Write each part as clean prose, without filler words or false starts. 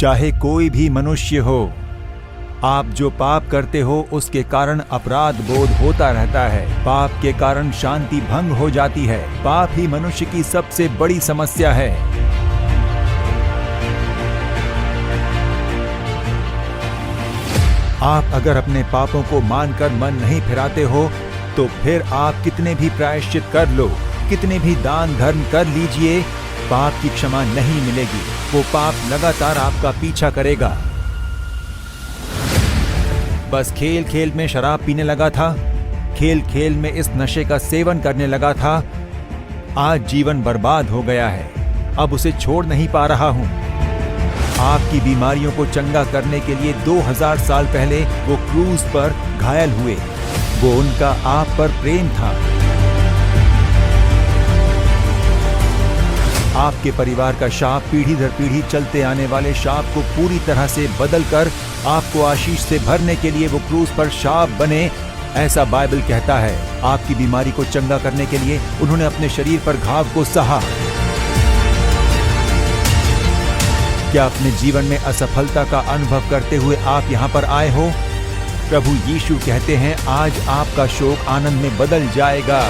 चाहे कोई भी मनुष्य हो। आप जो पाप करते हो उसके कारण अपराध बोध होता रहता है। पाप के कारण शांति भंग हो जाती है। पाप ही मनुष्य की सबसे बड़ी समस्या है। आप अगर अपने पापों को मानकर मन नहीं फिराते हो तो फिर आप कितने भी प्रायश्चित कर लो, कितने भी दान धर्म कर लीजिए, पाप की क्षमा नहीं मिलेगी। वो पाप लगातार आपका पीछा करेगा। बस खेल खेल में शराब पीने लगा था, खेल खेल में इस नशे का सेवन करने लगा था। आज जीवन बर्बाद हो गया है, अब उसे छोड़ नहीं पा रहा हूं। आपकी बीमारियों को चंगा करने के लिए 2000 साल पहले वो क्रूज पर घायल हुए। वो उनका आप पर प्रेम था। आपके परिवार का शाप, पीढ़ी दर पीढ़ी चलते आने वाले शाप को पूरी तरह से बदलकर आपको आशीष से भरने के लिए वो क्रूज पर शाप बने, ऐसा बाइबल कहता है। आपकी बीमारी को चंगा करने के लिए उन्होंने अपने शरीर पर घाव को सहा। क्या अपने जीवन में असफलता का अनुभव करते हुए आप यहाँ पर आए हो? प्रभु यीशु कहते हैं आज आपका शोक आनंद में बदल जाएगा।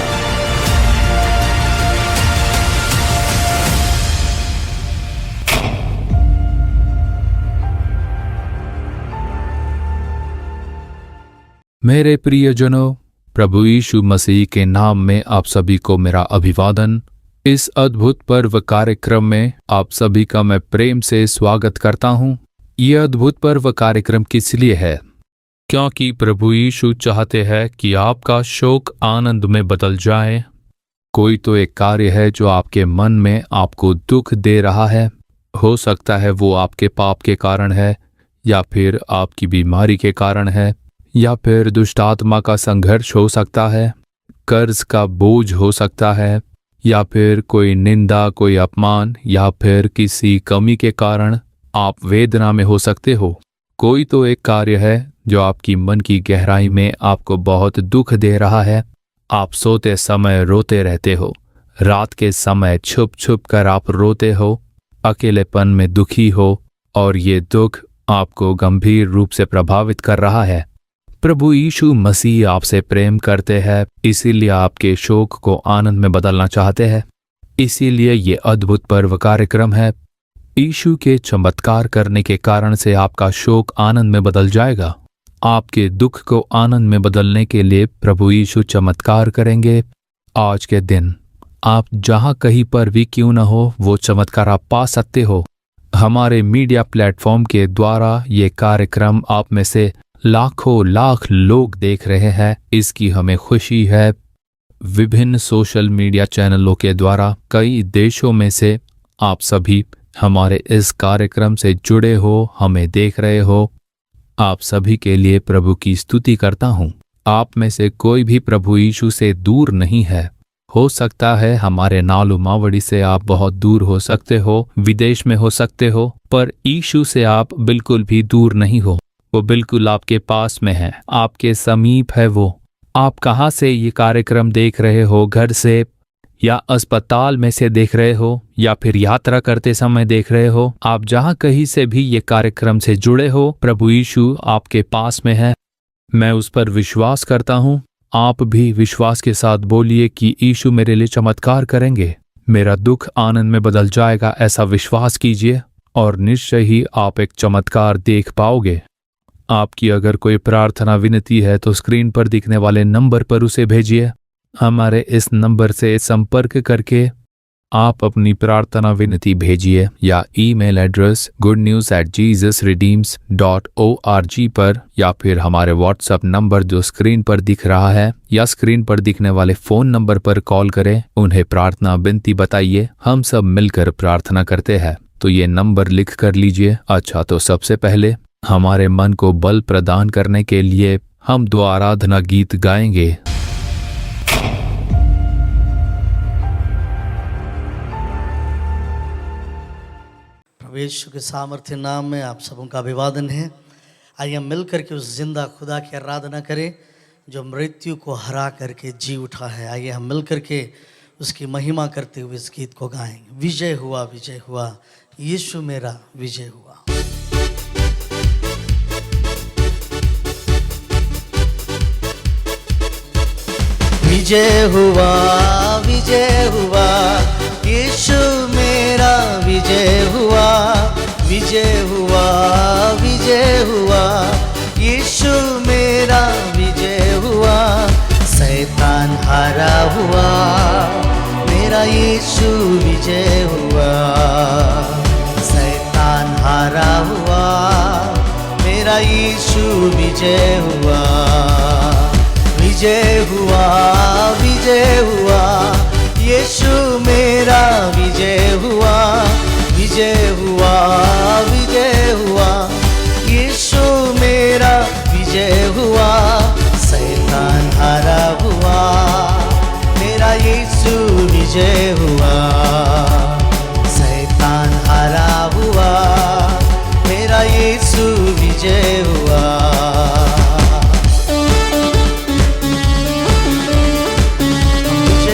मेरे प्रियजनों, प्रभु यीशु मसीह के नाम में आप सभी को मेरा अभिवादन। इस अद्भुत पर्व कार्यक्रम में आप सभी का मैं प्रेम से स्वागत करता हूँ। यह अद्भुत पर्व कार्यक्रम किस लिए है? क्योंकि प्रभु यीशु चाहते हैं कि आपका शोक आनंद में बदल जाए। कोई तो एक कार्य है जो आपके मन में आपको दुख दे रहा है। हो सकता है वो आपके पाप के कारण है, या फिर आपकी बीमारी के कारण है, या फिर दुष्ट आत्मा का संघर्ष हो सकता है, कर्ज का बोझ हो सकता है, या फिर कोई निंदा, कोई अपमान, या फिर किसी कमी के कारण आप वेदना में हो सकते हो। कोई तो एक कार्य है जो आपकी मन की गहराई में आपको बहुत दुख दे रहा है। आप सोते समय रोते रहते हो, रात के समय छुप छुप कर आप रोते हो, अकेलेपन में दुखी हो, और ये दुख आपको गंभीर रूप से प्रभावित कर रहा है। प्रभु यीशु मसीह आपसे प्रेम करते हैं, इसीलिए आपके शोक को आनंद में बदलना चाहते हैं। इसीलिए ये अद्भुत पर्व कार्यक्रम है। यीशु के चमत्कार करने के कारण से आपका शोक आनंद में बदल जाएगा। आपके दुख को आनंद में बदलने के लिए प्रभु यीशु चमत्कार करेंगे। आज के दिन आप जहां कहीं पर भी क्यों न हो, वो चमत्कार आप पा सकते हो। हमारे मीडिया प्लेटफॉर्म के द्वारा ये कार्यक्रम आप में से लाखों लाख लोग देख रहे हैं, इसकी हमें खुशी है। विभिन्न सोशल मीडिया चैनलों के द्वारा कई देशों में से आप सभी हमारे इस कार्यक्रम से जुड़े हो, हमें देख रहे हो। आप सभी के लिए प्रभु की स्तुति करता हूँ। आप में से कोई भी प्रभु यीशु से दूर नहीं है। हो सकता है हमारे नालू मावड़ी से आप बहुत दूर हो सकते हो, विदेश में हो सकते हो, पर यीशु से आप बिल्कुल भी दूर नहीं हो। वो बिल्कुल आपके पास में है, आपके समीप है वो। आप कहाँ से ये कार्यक्रम देख रहे हो, घर से या अस्पताल में से देख रहे हो, या फिर यात्रा करते समय देख रहे हो, आप जहाँ कहीं से भी ये कार्यक्रम से जुड़े हो, प्रभु यीशु आपके पास में है। मैं उस पर विश्वास करता हूँ। आप भी विश्वास के साथ बोलिए कि यीशु मेरे लिए चमत्कार करेंगे, मेरा दुख आनंद में बदल जाएगा। ऐसा विश्वास कीजिए और निश्चय ही आप एक चमत्कार देख पाओगे। आपकी अगर कोई प्रार्थना विनती है तो स्क्रीन पर दिखने वाले नंबर पर उसे भेजिए। हमारे इस नंबर से संपर्क करके आप अपनी प्रार्थना विनती भेजिए, या ईमेल एड्रेस goodnews@jesusredeems.org पर, या फिर हमारे व्हाट्सएप नंबर जो स्क्रीन पर दिख रहा है या स्क्रीन पर दिखने वाले फ़ोन नंबर पर कॉल करें। उन्हें प्रार्थना विनती बताइए, हम सब मिलकर प्रार्थना करते हैं। तो ये नंबर लिख कर लीजिए। अच्छा, तो सबसे पहले हमारे मन को बल प्रदान करने के लिए हम दो आराधना गीत गाएंगे। प्रभु यीशु के सामर्थ्य नाम में आप सबों का अभिवादन है। आइए हम मिल करके उस जिंदा खुदा की आराधना करें जो मृत्यु को हरा करके जी उठा है। आइए हम मिल करके उसकी महिमा करते हुए इस गीत को गाएंगे। विजय हुआ, यीशु मेरा विजय हुआ। विजय हुआ, विजय हुआ, यीशु मेरा विजय हुआ, विजय हुआ, विजय हुआ, यीशु मेरा विजय हुआ, शैतान हारा हुआ, मेरा यीशु विजय हुआ, शैतान हारा हुआ, मेरा यीशु विजय हुआ, विजय हुआ, विजय हुआ, यीशु मेरा विजय हुआ, विजय हुआ, विजय हुआ, यीशु मेरा विजय हुआ, शैतान हारा हुआ, मेरा यीशु विजय हुआ, शैतान हारा हुआ, मेरा यीशु विजय हुआ।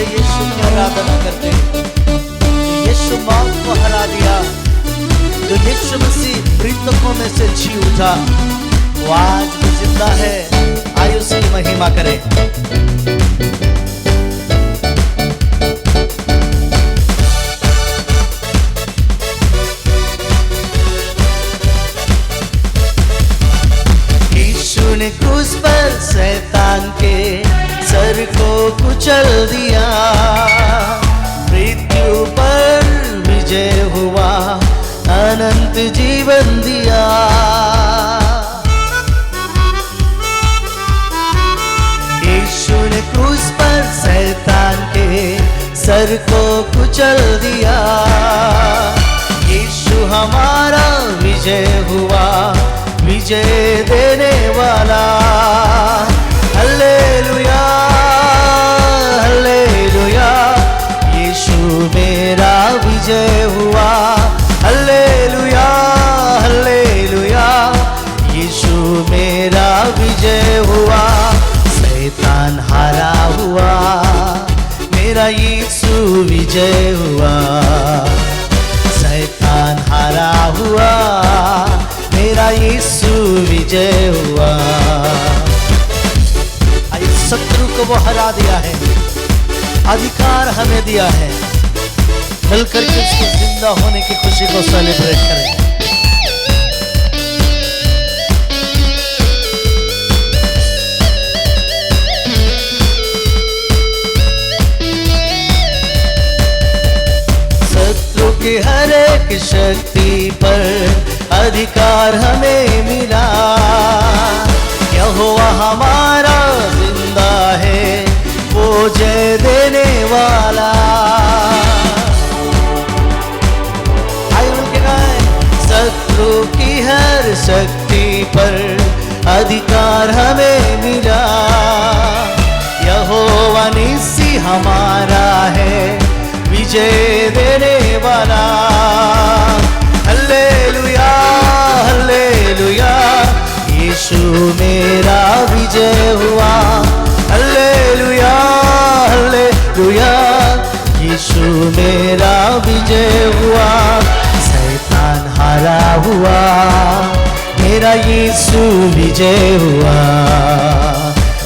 यीशु की आराधना करते हैं, जो यीशु मौत को हरा दिया, जो यीशु मसीह मृतकों में से जी उठा, वो आज भी जिंदा है। आइए उसकी महिमा करें। यीशु ने क्रूस पर शैतान के सर को कुचल दिया, मृत्यु पर विजय हुआ, अनंत जीवन दिया। यीशु ने क्रूस पर शैतान के सर को कुचल दिया, यीशु हमारा विजय हुआ, विजय देने वाला। हालेलुया, हालेलुया, यीशु मेरा विजय हुआ, हालेलुया, हालेलुया, यीशु मेरा विजय हुआ, शैतान हारा हुआ, मेरा यीशु विजय हुआ, शैतान हारा हुआ, मेरा यीशु विजय हुआ। शत्रु को वो हरा दिया है, अधिकार हमें दिया है। मिलकर के उसके जिंदा होने की खुशी को सेलिब्रेट करें। शत्रु की हर एक शक्ति पर अधिकार हमें मिला, यहोवा हमारा जिंदा है, वो जय देने वाला। आइए मिलके गाएं। शत्रु की हर शक्ति पर अधिकार हमें मिला, यहोवा निस्सी हमारा है, विजय देने वाला। हल्लेलुया, हल्लेलुया, यीशु मेरा विजय हुआ, हालेलुया, हालेलुया, यीशु मेरा विजय हुआ, शैतान हारा हुआ, मेरा यीशु विजय हुआ,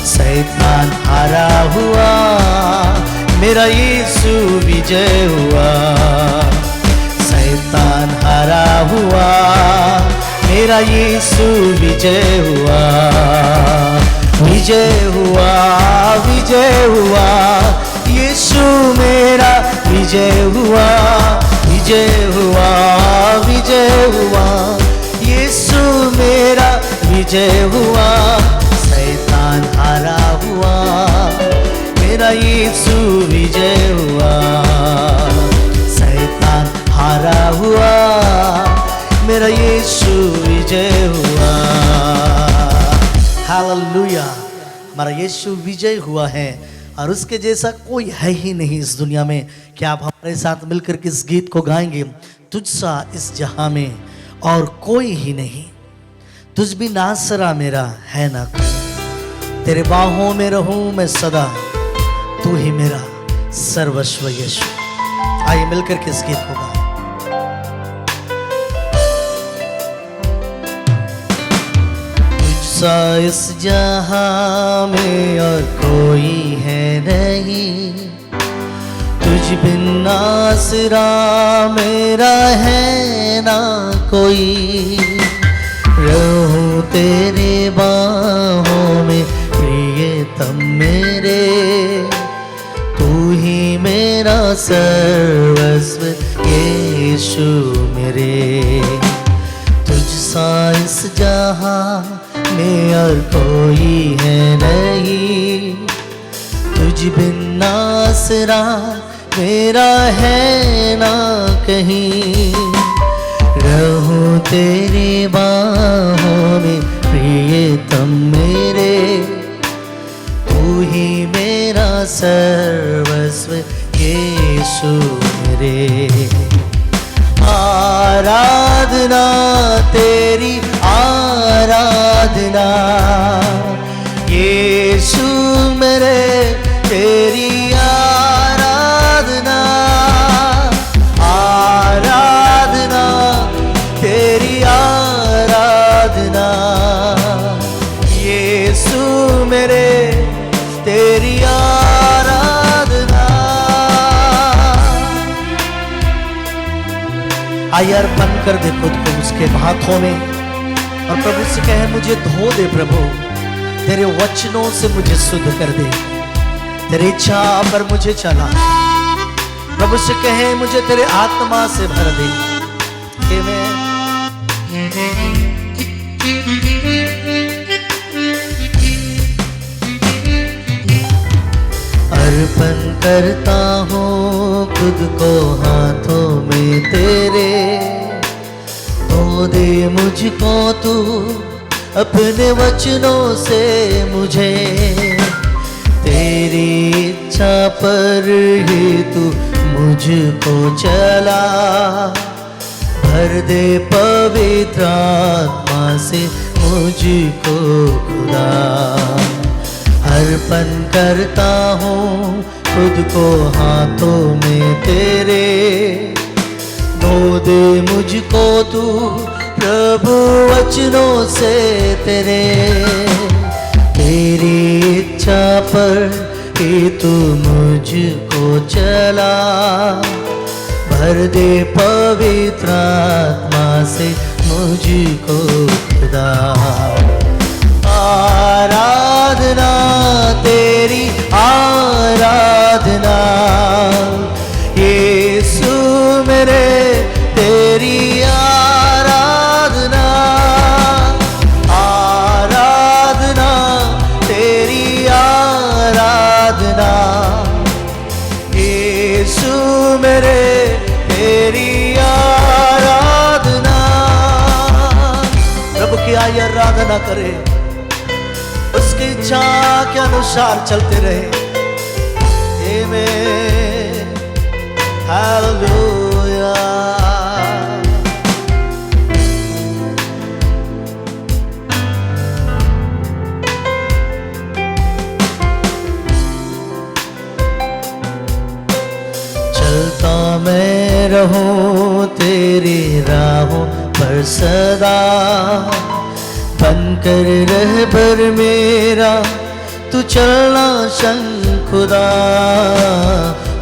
शैतान हारा हुआ, मेरा यीशु विजय हुआ, शैतान हारा हुआ, मेरा यीशु विजय हुआ, विजय हुआ, विजय हुआ, यीशु मेरा विजय हुआ, विजय हुआ, विजय हुआ, यीशु मेरा विजय हुआ, शैतान हारा हुआ, मेरा यीशु विजय हुआ, शैतान हारा हुआ, मेरा यीशु विजय हुआ। हालेलुया, हमारा यीशु विजय हुआ है और उसके जैसा कोई है ही नहीं इस दुनिया में। क्या आप हमारे साथ मिलकर के इस गीत को गाएंगे? तुझसा इस जहां में और कोई ही नहीं, तुझ भी नासरा मेरा है ना कोई, तेरे बाहों में रहूं मैं सदा, तू ही मेरा सर्वस्व यीशु। आइए मिलकर के इस गीत को गाएं। तुझसा इस जहां में और कोई है नहीं, तुझ बिन आसरा मेरा है ना कोई। रहूं तेरे बाहों में प्रियतम मेरे, तू ही मेरा सर्वस्व यीशु मेरे। तुझसा इस जहां में और कोई है नहीं, तुझ बिन आसरा मेरा है ना कहीं। रहूं तेरी बाहों में प्रियतम मेरे, तू ही मेरा सर्वस्व यीशु मेरे। आराधना तेरी आराधना यीशु मेरे, तेरी आराधना। आराधना तेरी आराधना यीशु मेरे, तेरी आराधना। आइए अर्पण कर दे खुद को उसके हाथों में और प्रभु से कहे, मुझे धो दे प्रभु, तेरे वचनों से मुझे शुद्ध कर दे, तेरी इच्छा पर मुझे चला। प्रभु से कहे, मुझे तेरे आत्मा से भर दे। आमीन। अर्पण करता हूँ खुद को हाथों में तेरे, धो दे मुझको तू अपने वचनों से मुझे। तेरी इच्छा पर ही तू मुझको चला, भर दे पवित्र आत्मा से मुझको खुदा। अर्पण करता हूँ खुद को हाथों में तेरे, धो दे मुझको तू प्रभु वचनों से तेरे। तेरी इच्छा पर ही तू मुझको चला, भर दे पवित्र आत्मा से मुझको खुदा। आराधना तेरी आराधना यीशु मेरे, तेरी आराधना। आराधना तेरी आराधना यीशु मेरे, तेरी आराधना। प्रभु की आइए आराधना करे, उसकी इच्छा के अनुसार चलते रहे। आमीन, हालेलुया। चलता मैं रहूं तेरी राहों पर सदा, बनकर रहबर मेरा तू चलना संग खुदा।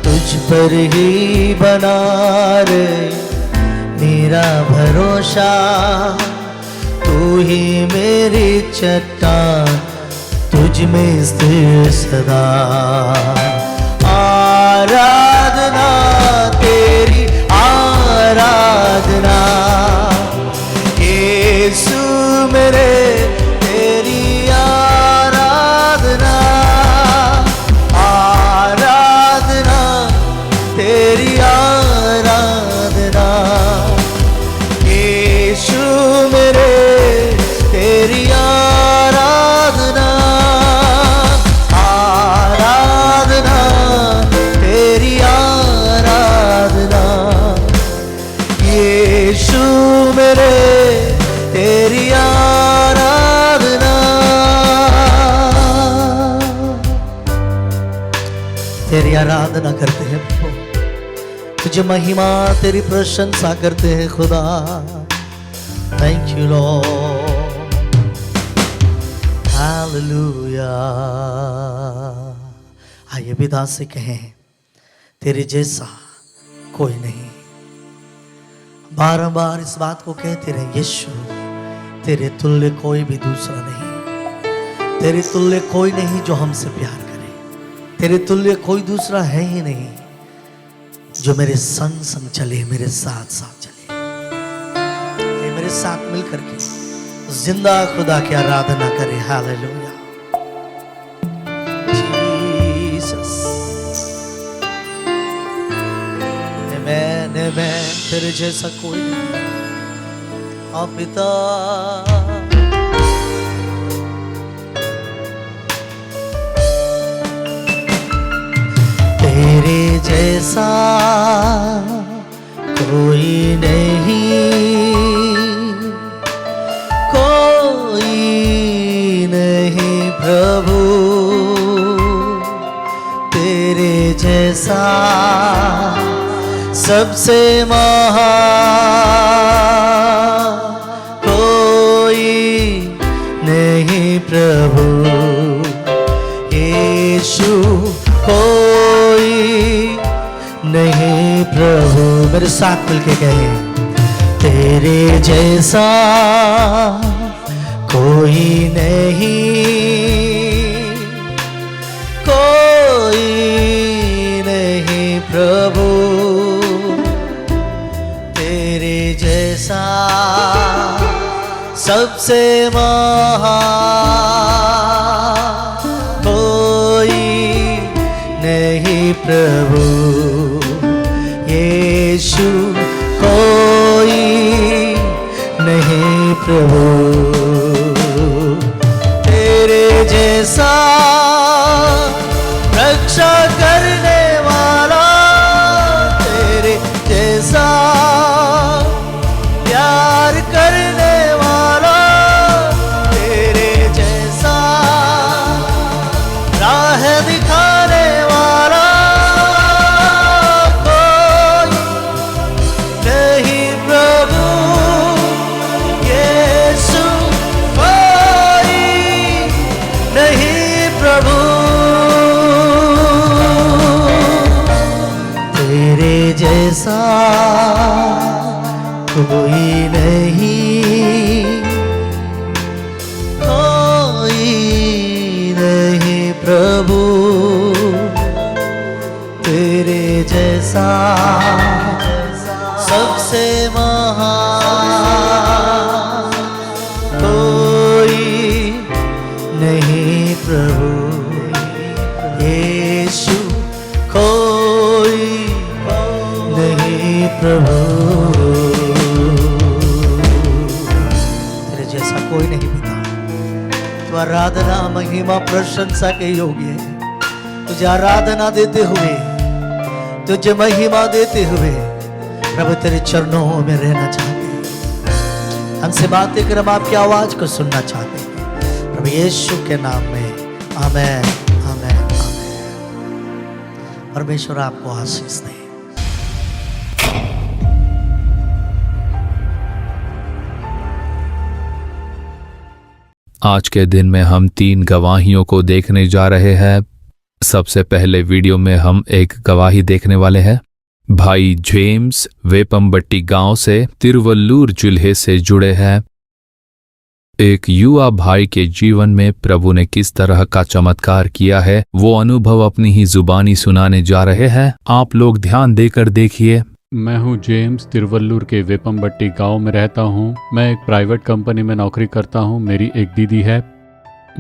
तुझ पर ही बना रहे मेरा भरोसा, तू ही मेरी चट्टान, तुझ में स्थिर सदा। आराधना तेरी आराधना यीशु मेरे, तेरी आराधना। आराधना तेरी आराधना यीशु मेरे, तेरी आराधना। आराधना तेरी आराधना यीशु मेरे, तेरी आराधना। तेरी आराधना करते हैं प्रभु, तुझे महिमा तेरी प्रशंसा करते हैं खुदा। Thank you Lord. हालेलुया। आइए पिता से कहें, तेरे जैसा कोई नहीं। बारंबार इस बात को कहते रहे, यीशु तेरे तुल्य कोई भी दूसरा नहीं, तेरे तुल्य कोई नहीं जो हमसे प्यार करे, तेरे तुल्य कोई दूसरा है ही नहीं जो मेरे संग संग चले, मेरे साथ साथ चले। ये मेरे साथ मिलकर के जिंदा खुदा की आराधना करे। हालेलुया जीसस, आमेन आमेन। तेरे जैसा कोई नहीं। हाँ पिता, तेरे जैसा कोई नहीं, कोई नहीं प्रभु, तेरे जैसा सबसे महान कोई नहीं प्रभु। यीशु कोई नहीं प्रभु। मेरे साथ मिलके कहे, तेरे जैसा कोई नहीं, कोई नहीं प्रभु, तेरे जैसा सबसे महान कोई नहीं प्रभु। यीशु कोई नहीं प्रभु, तेरे जैसा रक्षा करने वाला, तेरे जैसा प्यार करने वाला, तेरे जैसा राह दिखाने वाला कोई नहीं प्रभु। यीशु कोई नहीं प्रभु, तेरे जैसा कोई नहीं, कोई नहीं प्रभु, तेरे जैसा सबसे महान कोई नहीं प्रभु। यीशु कोई नहीं प्रभु, तेरे जैसा कोई नहीं पिता। तो आराधना महिमा प्रशंसा के योग्य है। तुझे आराधना देते हुए, तुझे महिमा देते हुए प्रभु तेरे चरणों में रहना चाहते हैं। हमसे बातें कर, हम आपकी आवाज को सुनना चाहते हैं प्रभु यीशु के नाम में। आमेन आमेन आमेन। परमेश्वर आपको आशीष दे। आज के दिन में हम 3 गवाहियों को देखने जा रहे हैं। सबसे पहले वीडियो में हम एक गवाही देखने वाले हैं। भाई जेम्स वेपमबट्टी गांव से तिरुवल्लूर जिले से जुड़े हैं। एक युवा भाई के जीवन में प्रभु ने किस तरह का चमत्कार किया है, वो अनुभव अपनी ही जुबानी सुनाने जा रहे हैं। आप लोग ध्यान देकर देखिए। मैं हूं जेम्स, तिरुवल्लूर के वेपमबट्टी गांव में रहता हूं। मैं एक प्राइवेट कंपनी में नौकरी करता हूं। मेरी एक दीदी है।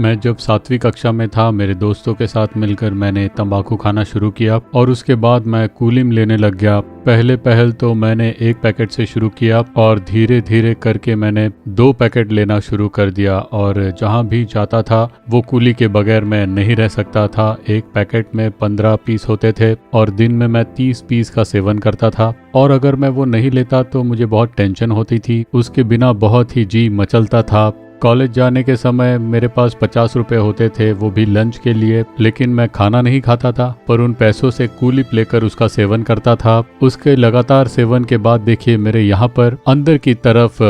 मैं जब 7वीं कक्षा में था, मेरे दोस्तों के साथ मिलकर मैंने तंबाकू खाना शुरू किया और उसके बाद मैं कूलिंग लेने लग गया। पहल तो मैंने 1 पैकेट से शुरू किया और धीरे धीरे करके मैंने 2 पैकेट लेना शुरू कर दिया। और जहां भी जाता था वो कूली के बगैर मैं नहीं रह सकता था। 1 पैकेट में 15 पीस होते थे और दिन में मैं 30 पीस का सेवन करता था। और अगर मैं वो नहीं लेता तो मुझे बहुत टेंशन होती थी। उसके बिना बहुत ही जी मचलता था। कॉलेज जाने के समय मेरे पास 50 रुपए होते थे, वो भी लंच के लिए, लेकिन मैं खाना नहीं खाता था, पर उन पैसों से कूलिप लेकर उसका सेवन करता था। उसके लगातार सेवन के बाद देखिए मेरे यहाँ पर अंदर की तरफ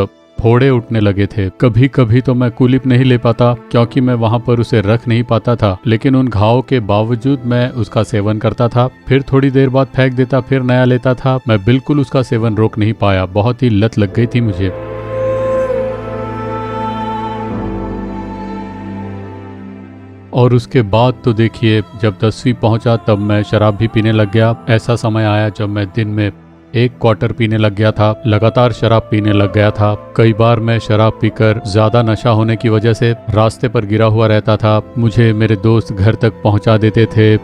फोड़े उठने लगे थे। कभी कभी तो मैं कूलिप नहीं ले पाता क्योंकि मैं वहाँ पर उसे रख नहीं पाता था, लेकिन उन घावों के बावजूद मैं उसका सेवन करता था। फिर थोड़ी देर बाद फेंक देता, फिर नया लेता था। मैं बिल्कुल उसका सेवन रोक नहीं पाया, बहुत ही लत लग गई थी मुझे। और उसके बाद तो देखिए, जब 10वीं पहुंचा तब मैं शराब भी पीने लग गया। ऐसा समय आया जब मैं दिन में 1 क्वार्टर पीने लग गया था, लगातार शराब पीने लग गया था। कई बार मैं शराब पीकर ज्यादा नशा होने की वजह से रास्ते पर गिरा हुआ रहता था। मुझे मेरे दोस्त घर तक पहुंचा देते थे।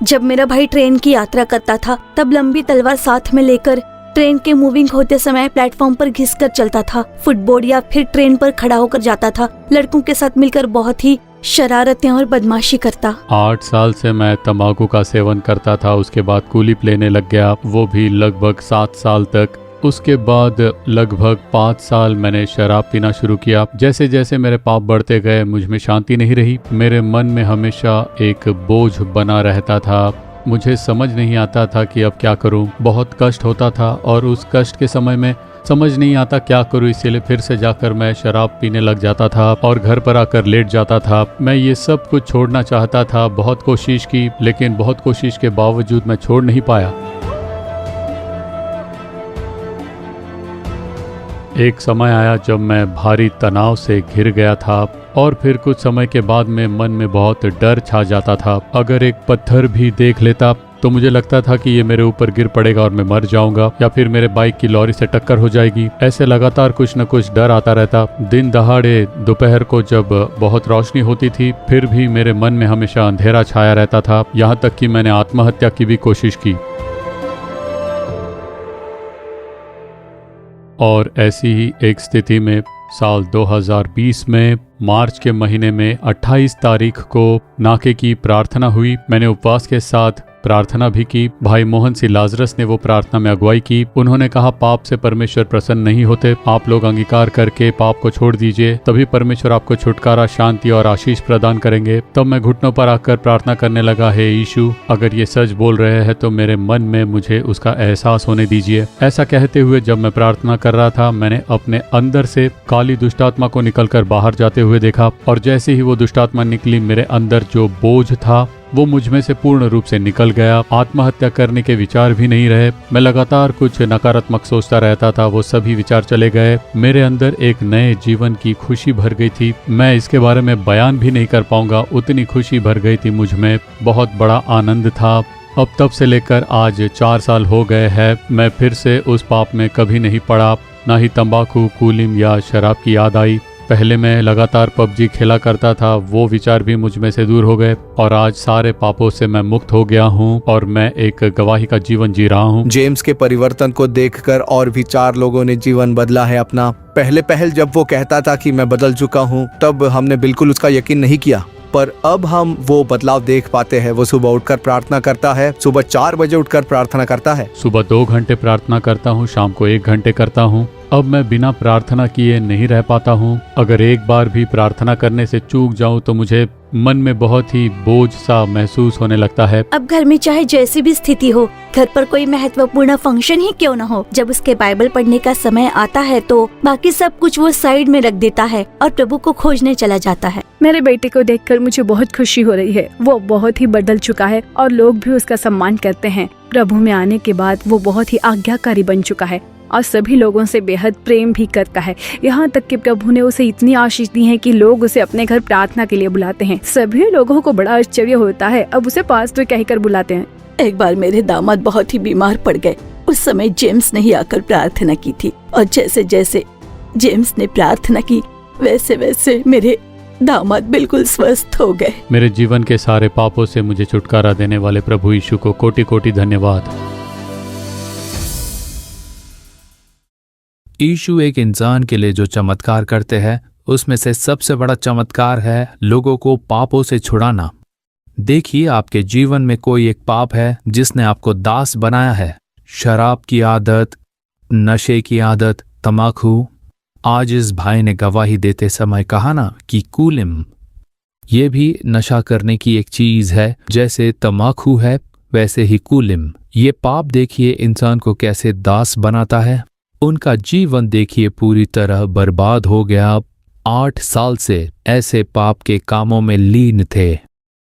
जब मेरा भाई ट्रेन की यात्रा करता था तब लंबी तलवार साथ में लेकर ट्रेन के मूविंग होते समय प्लेटफॉर्म पर घिसकर चलता था। फुटबोर्ड या फिर ट्रेन पर खड़ा होकर जाता था। लड़कों के साथ मिलकर बहुत ही शरारतें और बदमाशी करता। 8 साल से मैं तंबाकू का सेवन करता था। उसके बाद कूलिप लेने लग गया, वो भी लगभग 7 साल तक। उसके बाद लगभग 5 साल मैंने शराब पीना शुरू किया। जैसे जैसे मेरे पाप बढ़ते गए मुझ में शांति नहीं रही। मेरे मन में हमेशा एक बोझ बना रहता था। मुझे समझ नहीं आता था कि अब क्या करूं। बहुत कष्ट होता था और उस कष्ट के समय में समझ नहीं आता क्या करूं, इसीलिए फिर से जाकर मैं शराब पीने लग जाता था और घर पर आकर लेट जाता था। मैं ये सब कुछ छोड़ना चाहता था, बहुत कोशिश की, लेकिन बहुत कोशिश के बावजूद मैं छोड़ नहीं पाया। एक समय आया जब मैं भारी तनाव से घिर गया था और फिर कुछ समय के बाद में मन में बहुत डर छा जाता था। अगर एक पत्थर भी देख लेता तो मुझे लगता था कि ये मेरे ऊपर गिर पड़ेगा और मैं मर जाऊंगा, या फिर मेरे बाइक की लॉरी से टक्कर हो जाएगी। ऐसे लगातार कुछ न कुछ डर आता रहता। दिन दहाड़े दोपहर को जब बहुत रोशनी होती थी फिर भी मेरे मन में हमेशा अंधेरा छाया रहता था। यहाँ तक कि मैंने आत्महत्या की भी कोशिश की। और ऐसी ही एक स्थिति में साल 2020 में मार्च के महीने में 28 तारीख को नाके की प्रार्थना हुई। मैंने उपवास के साथ प्रार्थना भी की। भाई मोहन सी लाजरस ने वो प्रार्थना में अगुवाई की। उन्होंने कहा, पाप से परमेश्वर प्रसन्न नहीं होते, आप लोग अंगीकार करके पाप को छोड़ दीजिए, तभी परमेश्वर आपको छुटकारा, शांति और आशीष प्रदान करेंगे। तब मैं घुटनों पर आकर प्रार्थना करने लगा, हे यीशु, अगर ये सच बोल रहे हैं तो मेरे मन में मुझे उसका एहसास होने दीजिए। ऐसा कहते हुए जब मैं प्रार्थना कर रहा था मैंने अपने अंदर से काली दुष्टात्मा को निकलकर बाहर जाते हुए देखा, और जैसे ही वो दुष्टात्मा निकली मेरे अंदर जो बोझ था वो मुझ में से पूर्ण रूप से निकल गया। आत्महत्या करने के विचार भी नहीं रहे। मैं लगातार कुछ नकारात्मक सोचता रहता था, वो सभी विचार चले गए। मेरे अंदर एक नए जीवन की खुशी भर गई थी। मैं इसके बारे में बयान भी नहीं कर पाऊंगा, उतनी खुशी भर गई थी मुझ में। बहुत बड़ा आनंद था। अब तब से लेकर आज 4 साल हो गए हैं। मैं फिर से उस पाप में कभी नहीं पड़ा, ना ही तंबाकू, कूलिम या शराब की याद आई। पहले मैं लगातार पबजी खेला करता था, वो विचार भी मुझ में से दूर हो गए और आज सारे पापों से मैं मुक्त हो गया हूँ और मैं एक गवाही का जीवन जी रहा हूँ। जेम्स के परिवर्तन को देखकर और भी 4 लोगों ने जीवन बदला है अपना। पहले जब वो कहता था कि मैं बदल चुका हूँ तब हमने बिल्कुल उसका यकीन नहीं किया, पर अब हम वो बदलाव देख पाते हैं। वो सुबह उठकर प्रार्थना करता है, सुबह 4 बजे उठकर प्रार्थना करता है, सुबह 2 घंटे प्रार्थना करता हूँ, शाम को 1 घंटे करता हूँ। अब मैं बिना प्रार्थना किए नहीं रह पाता हूँ। अगर एक बार भी प्रार्थना करने से चूक जाऊँ तो मुझे मन में बहुत ही बोझ सा महसूस होने लगता है। अब घर में चाहे जैसी भी स्थिति हो, घर पर कोई महत्वपूर्ण फंक्शन ही क्यों न हो, जब उसके बाइबल पढ़ने का समय आता है तो बाकी सब कुछ वो साइड में रख देता है और प्रभु को खोजने चला जाता है। मेरे बेटे को देखकर मुझे बहुत खुशी हो रही है। वो बहुत ही बदल चुका है और लोग भी उसका सम्मान करते हैं। प्रभु में आने के बाद वो बहुत ही आज्ञाकारी बन चुका है और सभी लोगों से बेहद प्रेम भी करता है। यहाँ तक कि प्रभु ने उसे इतनी आशीष दी है कि लोग उसे अपने घर प्रार्थना के लिए बुलाते हैं। सभी लोगों को बड़ा आश्चर्य होता है, अब उसे पास्टर कहकर बुलाते हैं। एक बार मेरे दामाद बहुत ही बीमार पड़ गए। उस समय जेम्स ने ही आकर प्रार्थना की थी और जैसे जैसे जेम्स ने प्रार्थना की वैसे वैसे मेरे दामाद बिल्कुल स्वस्थ हो गए। मेरे जीवन के सारे पापों से मुझे छुटकारा देने वाले प्रभु यीशु को कोटि कोटि धन्यवाद। यीशु एक इंसान के लिए जो चमत्कार करते हैं उसमें से सबसे बड़ा चमत्कार है लोगों को पापों से छुड़ाना। देखिए, आपके जीवन में कोई एक पाप है जिसने आपको दास बनाया है। शराब की आदत, नशे की आदत, तम्बाकू। आज इस भाई ने गवाही देते समय कहा ना कि कूलिम, ये भी नशा करने की एक चीज है। जैसे तम्बाकू है वैसे ही कूलिम, ये पाप देखिए इंसान को कैसे दास बनाता है। उनका जीवन देखिए पूरी तरह बर्बाद हो गया। 8 साल से ऐसे पाप के कामों में लीन थे।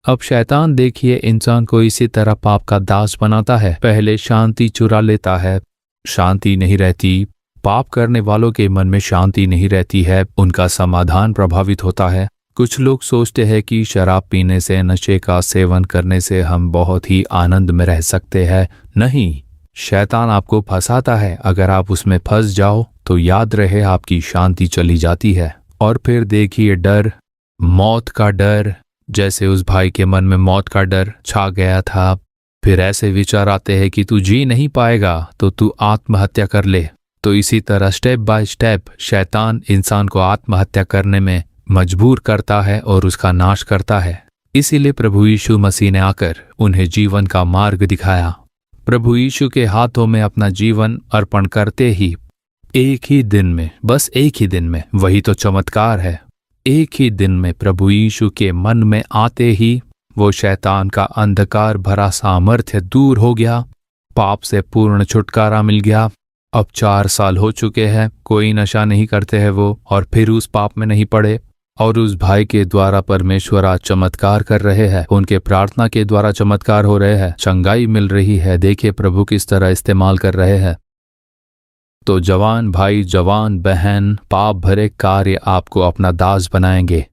अब शैतान देखिए इंसान को इसी तरह पाप का दास बनाता है। पहले शांति चुरा लेता है, शांति नहीं रहती। पाप करने वालों के मन में शांति नहीं रहती है, उनका समाधान प्रभावित होता है। कुछ लोग सोचते हैं कि शराब पीने से, नशे का सेवन करने से हम बहुत ही आनंद में रह सकते हैं। नहीं, शैतान आपको फंसाता है। अगर आप उसमें फंस जाओ तो याद रहे आपकी शांति चली जाती है। और फिर देखिए डर, मौत का डर। जैसे उस भाई के मन में मौत का डर छा गया था। फिर ऐसे विचार आते हैं कि तू जी नहीं पाएगा तो तू आत्महत्या कर ले। तो इसी तरह स्टेप बाय स्टेप शैतान इंसान को आत्महत्या करने में मजबूर करता है और उसका नाश करता है। इसीलिए प्रभु यीशु मसीह ने आकर उन्हें जीवन का मार्ग दिखाया। प्रभु यीशु के हाथों में अपना जीवन अर्पण करते ही एक ही दिन में, बस एक ही दिन में, वही तो चमत्कार है, एक ही दिन में प्रभु यीशु के मन में आते ही वो शैतान का अंधकार भरा सामर्थ्य दूर हो गया। पाप से पूर्ण छुटकारा मिल गया। अब 4 साल हो चुके हैं, कोई नशा नहीं करते हैं वो, और फिर उस पाप में नहीं पड़े। और उस भाई के द्वारा परमेश्वर आज चमत्कार कर रहे हैं। उनके प्रार्थना के द्वारा चमत्कार हो रहे हैं, चंगाई मिल रही है। देखिए प्रभु किस तरह इस्तेमाल कर रहे हैं। तो जवान भाई, जवान बहन, पाप भरे कार्य आपको अपना दास बनाएंगे।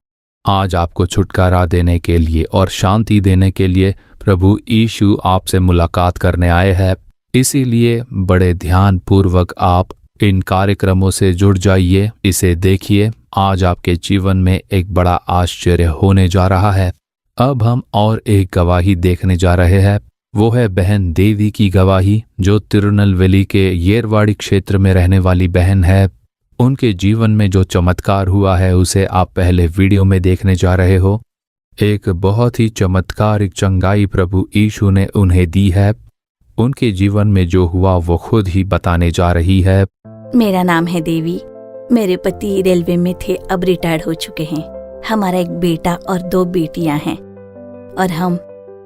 आज आपको छुटकारा देने के लिए और शांति देने के लिए प्रभु यीशु आपसे मुलाकात करने आए हैं। इसीलिए बड़े ध्यान पूर्वक आप इन कार्यक्रमों से जुड़ जाइए, इसे देखिए। आज आपके जीवन में एक बड़ा आश्चर्य होने जा रहा है। अब हम और एक गवाही देखने जा रहे हैं। वो है बहन देवी की गवाही, जो तिरुनेलवेली के येरवाड़ी क्षेत्र में रहने वाली बहन है। उनके जीवन में जो चमत्कार हुआ है उसे आप पहले वीडियो में देखने जा रहे हो। एक बहुत ही चमत्कारिक चंगाई प्रभु यीशु ने उन्हें दी है। उनके जीवन में जो हुआ वो खुद ही बताने जा रही है। मेरा नाम है देवी। मेरे पति रेलवे में थे, अब रिटायर्ड हो चुके हैं। हमारा एक बेटा और 2 बेटियां हैं और हम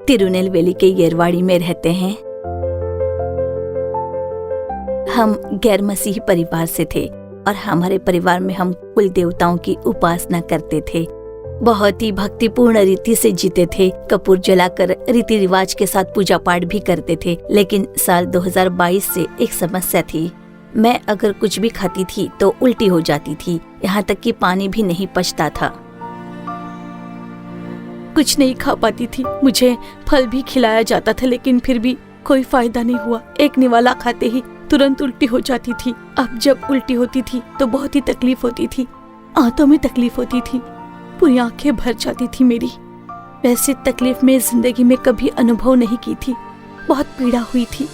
तिरुनेलवेली के येरवाड़ी में रहते हैं। हम गैर मसीही परिवार से थे और हमारे परिवार में हम कुल देवताओं की उपासना करते थे। बहुत ही भक्तिपूर्ण रीति से जीते थे। कपूर जलाकर रीति रिवाज के साथ पूजा पाठ भी करते थे। लेकिन साल 2022 से एक समस्या थी। मैं अगर कुछ भी खाती थी तो उल्टी हो जाती थी, यहाँ तक कि पानी भी नहीं पचता था। कुछ नहीं खा पाती थी। मुझे फल भी खिलाया जाता था लेकिन फिर भी कोई फायदा नहीं हुआ। एक निवाला खाते ही तुरंत उल्टी हो जाती थी। अब जब उल्टी होती थी तो बहुत ही तकलीफ होती थी, आंतों में तकलीफ होती थी, पूरी आंखें भर जाती थी मेरी। वैसे तकलीफ में जिंदगी में कभी अनुभव नहीं की थी। बहुत पीड़ा हुई थी।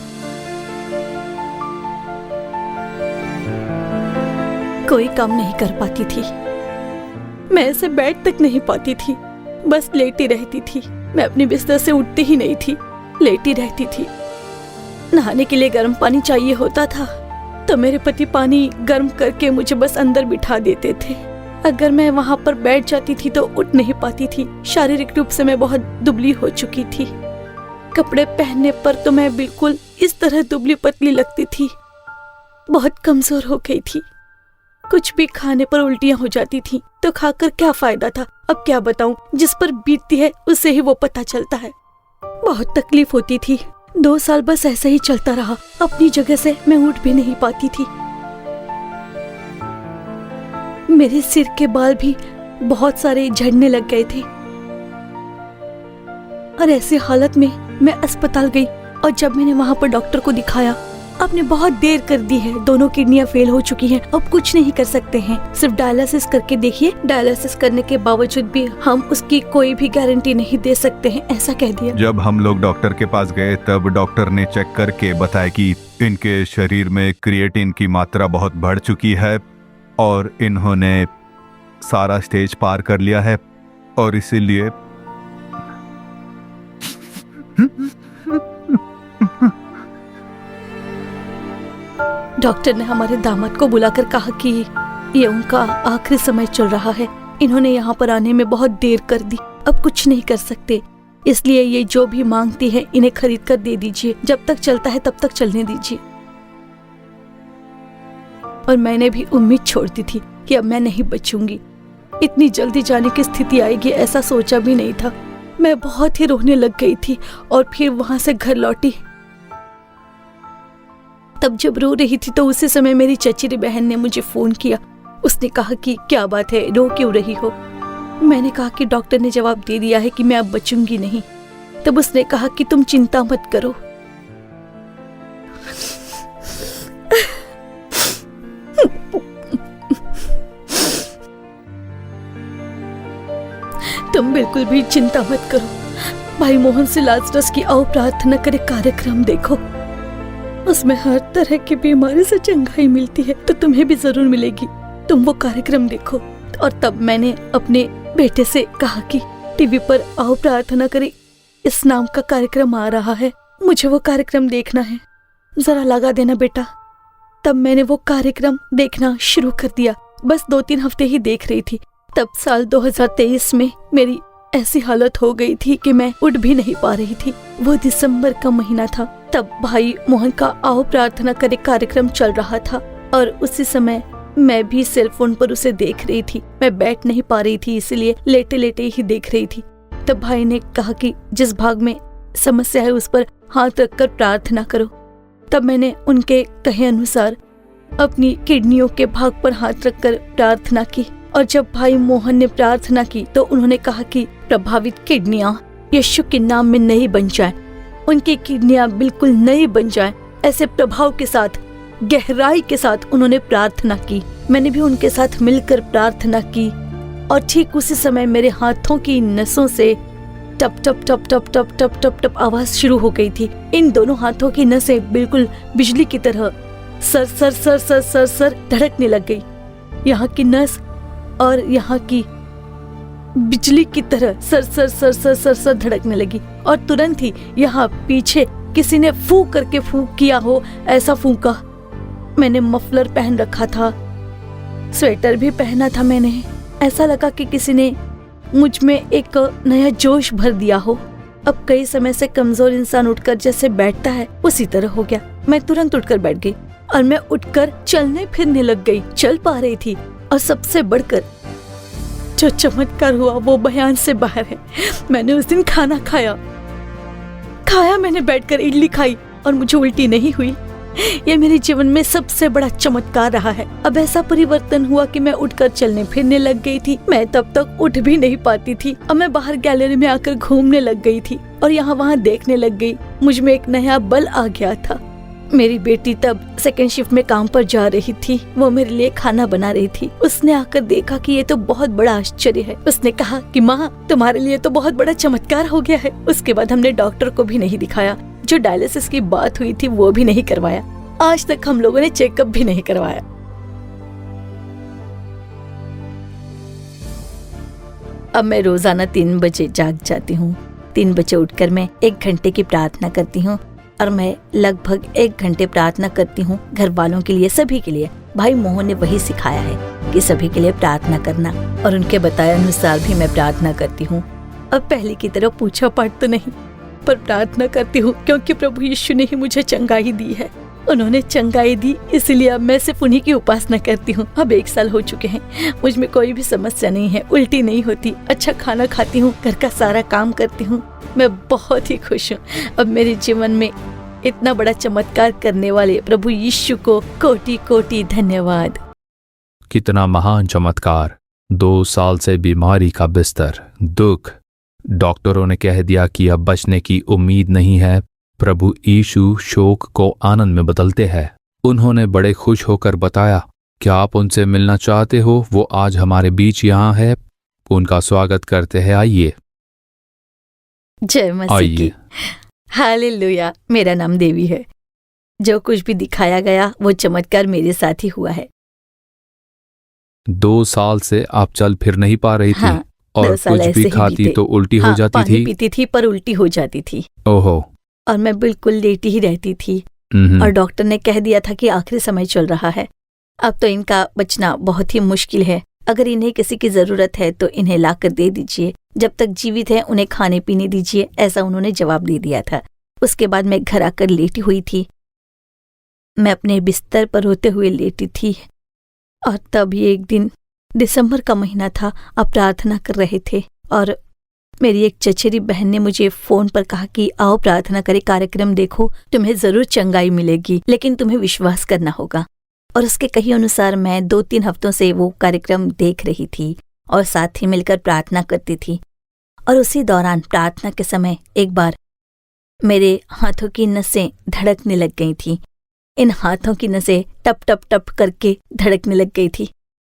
कोई काम नहीं कर पाती थी। मैं ऐसे बैठ तक नहीं पाती थी, बस लेटी रहती थी। मैं अपने बिस्तर से उठती ही नहीं थी, लेटी रहती थी। नहाने के लिए गर्म पानी चाहिए होता था तो मेरे पति पानी गर्म करके मुझे बस अंदर बिठा देते थे। अगर मैं वहां पर बैठ जाती थी तो उठ नहीं पाती थी। शारीरिक रूप से मैं बहुत दुबली हो चुकी थी। कपड़े पहनने पर तो मैं बिल्कुल इस तरह दुबली पतली लगती थी। बहुत कमजोर हो गई थी। कुछ भी खाने पर उल्टियां हो जाती थी तो खाकर क्या फायदा था। अब क्या बताऊं, जिस पर बीतती है उससे ही वो पता चलता है। बहुत तकलीफ होती थी। 2 साल बस ऐसे ही चलता रहा। अपनी जगह से मैं उठ भी नहीं पाती थी। मेरे सिर के बाल भी बहुत सारे झड़ने लग गए थे और ऐसी हालत में मैं अस्पताल गई और जब मैंने वहां पर डॉक्टर को दिखाया, आपने बहुत देर कर दी है, दोनों किडनियां फेल हो चुकी हैं, अब कुछ नहीं कर सकते हैं, सिर्फ डायलिसिस करके देखिए। डायलिसिस करने के बावजूद भी हम उसकी कोई भी गारंटी नहीं दे सकते हैं, ऐसा कह दिया। जब हम लोग डॉक्टर के पास गए तब डॉक्टर ने चेक करके बताया कि इनके शरीर में क्रिएटिन की मात्रा बहुत बढ़ चुकी है और इन्होंने सारा स्टेज पार कर लिया है और इसीलिए डॉक्टर ने हमारे दामाद को बुलाकर कहा कि ये उनका आखिरी समय चल रहा है। इन्होंने यहाँ पर आने में बहुत देर कर दी, अब कुछ नहीं कर सकते। इसलिए ये जो भी मांगती है इन्हें खरीद कर दे दीजिए। जब तक चलता है तब तक चलने दीजिए। और मैंने भी उम्मीद छोड़ दी थी कि अब मैं नहीं बचूंगी। इतनी जल्दी जाने की स्थिति आएगी ऐसा सोचा भी नहीं था। मैं बहुत ही रोने लग गई थी और फिर वहां से घर लौटी। तब जब रो रही थी तो उसी समय मेरी चचेरी बहन ने मुझे फोन किया। उसने कहा कि क्या बात है, रो क्यों रही हो? मैंने कहा कि डॉक्टर ने जवाब दे दिया है कि मैं अब बचूंगी नहीं। तब उसने कहा कि तुम चिंता मत करो। तुम बिल्कुल भी चिंता मत करो। भाई मोहन से लाजरस की आओ प्रार्थना करे कार्यक्रम देखो। उसमें हर तरह की बीमारी से चंगाई मिलती है, तो तुम्हें भी जरूर मिलेगी। तुम वो कार्यक्रम देखो। और तब मैंने अपने बेटे से कहा कि टीवी पर आओ प्रार्थना करे इस नाम का कार्यक्रम आ रहा है, मुझे वो कार्यक्रम देखना है, जरा लगा देना बेटा। तब मैंने वो कार्यक्रम देखना शुरू कर दिया। बस 2-3 हफ्ते ही देख रही थी। तब साल 2023 में मेरी ऐसी हालत हो गई थी कि मैं उठ भी नहीं पा रही थी। वो दिसंबर का महीना था। तब भाई मोहन का आओ प्रार्थना करे कार्यक्रम चल रहा था और उसी समय मैं भी सेल फोन पर उसे देख रही थी। मैं बैठ नहीं पा रही थी, इसलिए लेटे लेटे ही देख रही थी। तब भाई ने कहा कि जिस भाग में समस्या है उस पर हाथ रखकर प्रार्थना करो। तब मैंने उनके कहे अनुसार अपनी किडनियों के भाग पर हाथ रखकर प्रार्थना की। और जब भाई मोहन ने प्रार्थना की तो उन्होंने कहा कि प्रभावित किडनियां यीशु के नाम में नई बन जाएं, उनकी किडनियां बिल्कुल नई बन जाएं। ऐसे प्रभाव के साथ, गहराई के साथ उन्होंने प्रार्थना की। मैंने भी उनके साथ मिलकर प्रार्थना की और ठीक उसी समय मेरे हाथों की नसों से टप टप टप टप टप टप टप टप आवाज शुरू हो गई थी। इन दोनों हाथों की नसें बिल्कुल बिजली की तरह sir sir sir sir sir sir धड़कने लग गई। यहाँ की नस और यहाँ की बिजली की तरह sir sir sir sir sir sir धड़कने लगी। और तुरंत ही यहाँ पीछे किसी ने फूंक करके फूंक किया हो, ऐसा फूंका। मैंने मफलर पहन रखा था, स्वेटर भी पहना था मैंने। ऐसा लगा कि किसी ने मुझ में एक नया जोश भर दिया हो। अब कई समय से कमजोर इंसान उठकर जैसे बैठता है उसी तरह हो गया। मैं तुरंत उठकर बैठ गई और मैं उठकर चलने फिरने लग गई। चल पा रही थी। और सबसे बढ़कर जो चमत्कार हुआ वो बयान से बाहर है। मैंने उस दिन खाना खाया मैंने बैठकर इडली खाई और मुझे उल्टी नहीं हुई। ये मेरे जीवन में सबसे बड़ा चमत्कार रहा है। अब ऐसा परिवर्तन हुआ कि मैं उठकर चलने फिरने लग गई थी। मैं तब तक उठ भी नहीं पाती थी। अब मैं बाहर गैलरी में आकर घूमने लग गई थी और यहाँ वहाँ देखने लग गई। मुझ में एक नया बल आ गया था। मेरी बेटी तब सेकंड शिफ्ट में काम पर जा रही थी। वो मेरे लिए खाना बना रही थी। उसने आकर देखा कि ये तो बहुत बड़ा आश्चर्य है। उसने कहा कि माँ, तुम्हारे लिए तो बहुत बड़ा चमत्कार हो गया है। उसके बाद हमने डॉक्टर को भी नहीं दिखाया। जो डायलिसिस की बात हुई थी वो भी नहीं करवाया। आज तक हम लोगों ने चेकअप भी नहीं करवाया। अब मैं रोजाना 3 बजे जाग जाती हूँ। 3 बजे उठकर मैं 1 घंटे की प्रार्थना करती हूँ और मैं लगभग 1 घंटे प्रार्थना करती हूँ घर वालों के लिए, सभी के लिए। भाई मोहन ने वही सिखाया है कि सभी के लिए प्रार्थना करना और उनके बताए अनुसार भी मैं प्रार्थना करती हूँ। अब पहले की तरह पूछा पाठ तो नहीं, पर प्रार्थना करती हूँ क्योंकि प्रभु यीशु ने ही मुझे चंगाई दी है। उन्होंने चंगाई दी, इसलिए अब मैं सिर्फ उन्हीं की उपासना करती हूँ। अब 1 साल हो चुके हैं, मुझ में कोई भी समस्या नहीं है, उल्टी नहीं होती, अच्छा खाना खाती हूँ, घर का सारा काम करती हूँ। मैं बहुत ही खुश हूँ। अब मेरे जीवन में इतना बड़ा चमत्कार करने वाले प्रभु यीशु को कोटि कोटि धन्यवाद। कितना महान चमत्कार। 2 साल से बीमारी का बिस्तर, दुख, डॉक्टरों ने कह दिया कि अब बचने की उम्मीद नहीं है। प्रभु यीशु शोक को आनंद में बदलते हैं। उन्होंने बड़े खुश होकर बताया, क्या आप उनसे मिलना चाहते हो? वो आज हमारे बीच यहाँ है। उनका स्वागत करते हैं। आइए। जय मसीह की। हालेलुया। मेरा नाम देवी है। जो कुछ भी दिखाया गया वो चमत्कार मेरे साथ ही हुआ है। 2 साल से आप चल फिर नहीं पा रही थी। हाँ, और कुछ भी खाती तो उल्टी हो जाती पानी थी। पीती थी पर उल्टी हो जाती थी। ओहो। और मैं बिल्कुल लेटी ही रहती थी। और डॉक्टर ने कह दिया था कि आखिरी समय चल रहा है, अब तो इनका बचना बहुत ही मुश्किल है। अगर इन्हें किसी की जरूरत है तो इन्हें लाकर दे दीजिए। जब तक जीवित है उन्हें खाने पीने दीजिए, ऐसा उन्होंने जवाब दे दिया था। उसके बाद मैं घर आकर लेटी हुई थी। मैं अपने बिस्तर पर रोते हुए लेटी थी और तभी एक दिन दिसंबर का महीना था। आप प्रार्थना कर रहे थे और मेरी एक चचेरी बहन ने मुझे फोन पर कहा कि आओ प्रार्थना करें, कार्यक्रम देखो, तुम्हें जरूर चंगाई मिलेगी, लेकिन तुम्हें विश्वास करना होगा। और उसके कही अनुसार मैं 2-3 हफ्तों से वो कार्यक्रम देख रही थी और साथ ही मिलकर प्रार्थना करती थी। और उसी दौरान प्रार्थना के समय एक बार मेरे हाथों की नसें धड़कने लग गई थी। इन हाथों की नसें टप टप टप करके धड़कने लग गई थी।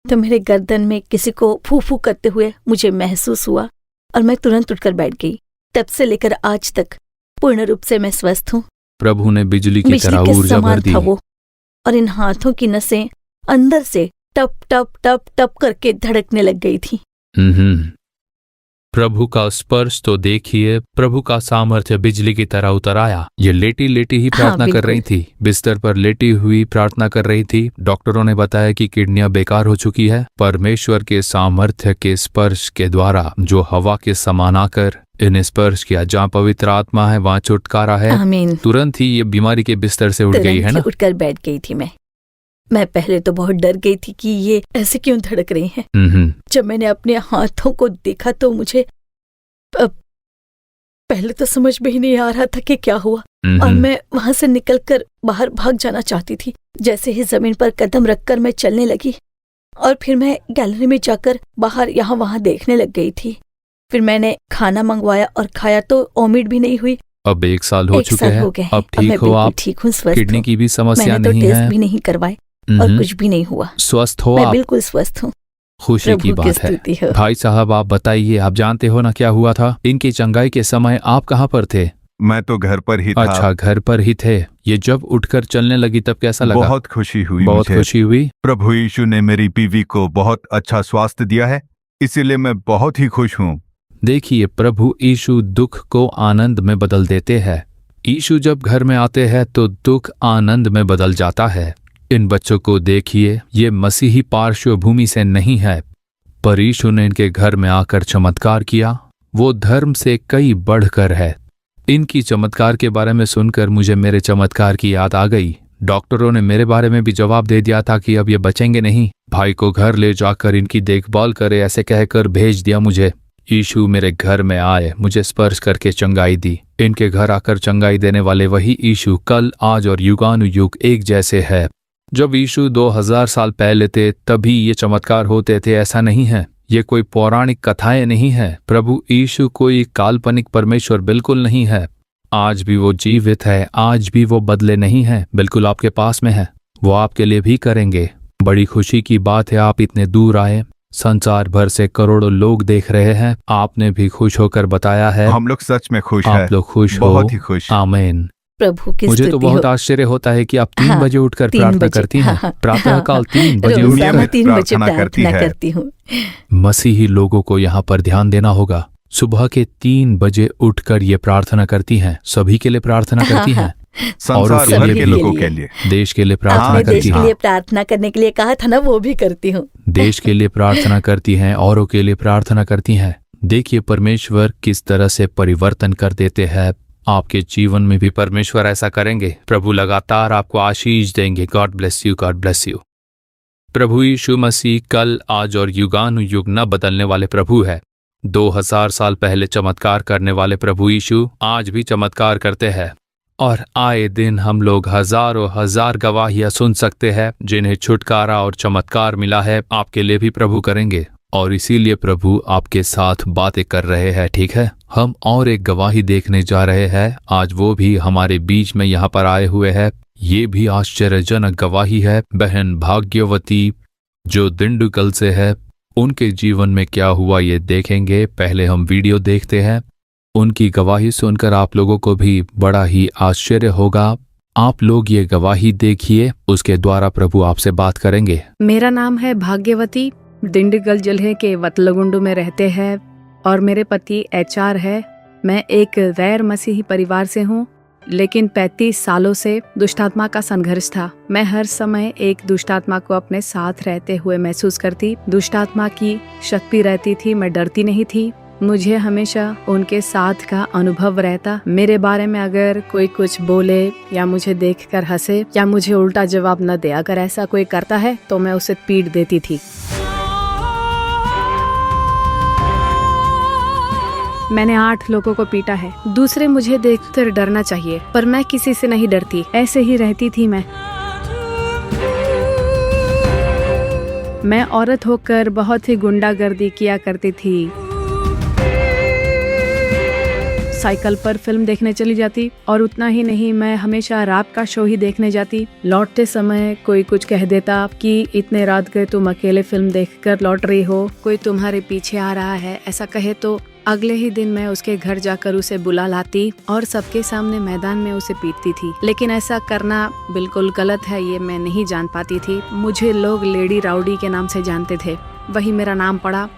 तो मेरे गर्दन में किसी को फू फू करते हुए मुझे महसूस हुआ और मैं तुरंत उठकर बैठ गई। तब से लेकर आज तक पूर्ण रूप से मैं स्वस्थ हूँ। प्रभु ने बिजली की तरह के ऊर्जा भर समान दी। था वो, और इन हाथों की नसें अंदर से टप टप टप टप करके धड़कने लग गई थी। प्रभु का स्पर्श तो देखिए, प्रभु का सामर्थ्य बिजली की तरह उतर आया। ये लेटी लेटी ही प्रार्थना कर रही थी, बिस्तर पर लेटी हुई प्रार्थना कर रही थी। डॉक्टरों ने बताया कि किडनियां बेकार हो चुकी है। परमेश्वर के सामर्थ्य के स्पर्श के द्वारा जो हवा के समान आकर इन स्पर्श किया, जहाँ पवित्र आत्मा है वहाँ छुटकारा है। आमीन। तुरंत ही ये बीमारी के बिस्तर से उठ गई है ना। उठकर बैठ गई थी मैं पहले तो बहुत डर गई थी कि ये ऐसे क्यों धड़क रही हैं। जब मैंने अपने हाथों को देखा तो मुझे पहले तो समझ में ही नहीं आ रहा था कि क्या हुआ, और मैं वहां से निकलकर बाहर भाग जाना चाहती थी। जैसे ही जमीन पर कदम रखकर मैं चलने लगी और फिर मैं गैलरी में जाकर बाहर यहाँ वहां देखने लग गई थी। फिर मैंने खाना मंगवाया और खाया तो वॉमिट भी नहीं हुई। अब 1 साल हो चुके हैं। अब ठीक हो आप? ठीक हूँ, स्वस्थ किडनी की भी समस्या मैंने नहीं तो टेस्ट है? भी नहीं करवाए और कुछ भी नहीं हुआ। स्वस्थ हो मैं आप? बिल्कुल स्वस्थ हूँ। खुशी की बात है। भाई साहब आप बताइए, आप जानते हो ना क्या हुआ था? इनकी चंगाई के समय आप कहाँ पर थे? मैं तो घर पर ही था। अच्छा, घर पर ही थे। ये जब उठकर चलने लगी तब कैसा लगा? बहुत खुशी हुई। बहुत खुशी हुई। प्रभु यीशु ने मेरी बीवी को बहुत अच्छा स्वास्थ्य दिया है, इसीलिए मैं बहुत ही खुश हूँ। देखिए, प्रभु यीशु दुख को आनंद में बदल देते हैं। यीशु जब घर में आते हैं तो दुख आनंद में बदल जाता है। इन बच्चों को देखिए, ये मसीही पार्श्वभूमि से नहीं है, पर यीशु ने इनके घर में आकर चमत्कार किया। वो धर्म से कई बढ़कर है। इनकी चमत्कार के बारे में सुनकर मुझे मेरे चमत्कार की याद आ गई। डॉक्टरों ने मेरे बारे में भी जवाब दे दिया था कि अब ये बचेंगे नहीं। भाई को घर ले जाकर इनकी देखभाल करे, ऐसे कहकर भेज दिया मुझे। यीशु मेरे घर में आए, मुझे स्पर्श करके चंगाई दी। इनके घर आकर चंगाई देने वाले वही यीशु कल, आज और युगानुयुग एक जैसे है। जब यीशु 2000 साल पहले थे तभी ये चमत्कार होते थे, ऐसा नहीं है। ये कोई पौराणिक कथाएं नहीं है। प्रभु यीशु कोई काल्पनिक परमेश्वर बिल्कुल नहीं है। आज भी वो जीवित है, आज भी वो बदले नहीं है, बिल्कुल आपके पास में है। वो आपके लिए भी करेंगे। बड़ी खुशी की बात है आप इतने दूर आए। संसार भर से करोड़ों लोग देख रहे हैं। आपने भी खुश होकर बताया है। हम लोग सच में खुश हैं। आप लोग खुश हो? बहुत ही खुश। आमीन। प्रभु की मुझे तो बहुत आश्चर्य होता है कि आप 3 बजे उठकर प्रार्थना करती हैं। प्रातः काल 3 बजे उठकर 3 बजे प्रार्थना करती हूँ। मसीही लोगों को यहाँ पर ध्यान देना होगा। सुबह के 3 बजे उठकर ये प्रार्थना करती हैं। सभी के लिए प्रार्थना करती हैं। संसार भर के लोगों के लिए, देश के लिए प्रार्थना आपने करती देश के लिए प्रार्थना करने के लिए कहा था ना, वो भी करती हूँ। देश के लिए प्रार्थना करती हैं, औरों के लिए प्रार्थना करती हैं। देखिए परमेश्वर किस तरह से परिवर्तन कर देते हैं। आपके जीवन में भी परमेश्वर ऐसा करेंगे। प्रभु लगातार आपको आशीष देंगे। God bless you, God bless you. प्रभु यीशु मसीह कल, आज और युगानुयुग न बदलने वाले प्रभु है। 2000 साल पहले चमत्कार करने वाले प्रभु यीशु आज भी चमत्कार करते हैं। और आए दिन हम लोग हजारों हजार गवाहियां सुन सकते हैं जिन्हें छुटकारा और चमत्कार मिला है। आपके लिए भी प्रभु करेंगे और इसीलिए प्रभु आपके साथ बातें कर रहे हैं। ठीक है, हम और एक गवाही देखने जा रहे हैं। आज वो भी हमारे बीच में यहाँ पर आए हुए हैं। ये भी आश्चर्यजनक गवाही है। बहन भाग्यवती जो दिंडुकल से है, उनके जीवन में क्या हुआ ये देखेंगे। पहले हम वीडियो देखते हैं। उनकी गवाही सुनकर आप लोगों को भी बड़ा ही आश्चर्य होगा। आप लोग ये गवाही देखिए, उसके द्वारा प्रभु आपसे बात करेंगे। मेरा नाम है भाग्यवती, दिंडीगल जिले के वतलगुंडू में रहते हैं और मेरे पति HR है। मैं एक गैर मसीही परिवार से हूँ, लेकिन 35 सालों से दुष्टात्मा का संघर्ष था। मैं हर समय एक दुष्टात्मा को अपने साथ रहते हुए महसूस करती। दुष्टात्मा की शक्ति रहती थी, मैं डरती नहीं थी। मुझे हमेशा उनके साथ का अनुभव रहता। मेरे बारे में अगर कोई कुछ बोले या मुझे देखकर हंसे या मुझे उल्टा जवाब न दे, अगर ऐसा कोई करता है तो मैं उसे पीट देती थी। मैंने 8 लोगों को पीटा है। दूसरे मुझे देखकर डरना चाहिए, पर मैं किसी से नहीं डरती, ऐसे ही रहती थी मैं औरत होकर बहुत ही गुंडागर्दी किया करती थी। साइकिल पर फिल्म देखने चली जाती, और उतना ही नहीं, मैं हमेशा रात का शो ही देखने जाती। लौटते समय कोई कुछ कह देता कि इतने रात गए तुम अकेले फिल्म देखकर लौट रही हो, कोई तुम्हारे पीछे आ रहा है, ऐसा कहे तो अगले ही दिन मैं उसके घर जाकर उसे बुला लाती और सबके सामने मैदान में उसे पीटती थी। लेकिन ऐसा करना बिल्कुल गलत है, ये मैं नहीं जान पाती थी। मुझे लोग लेडी राउडी के नाम से जानते थे, वही मेरा नाम पड़ा,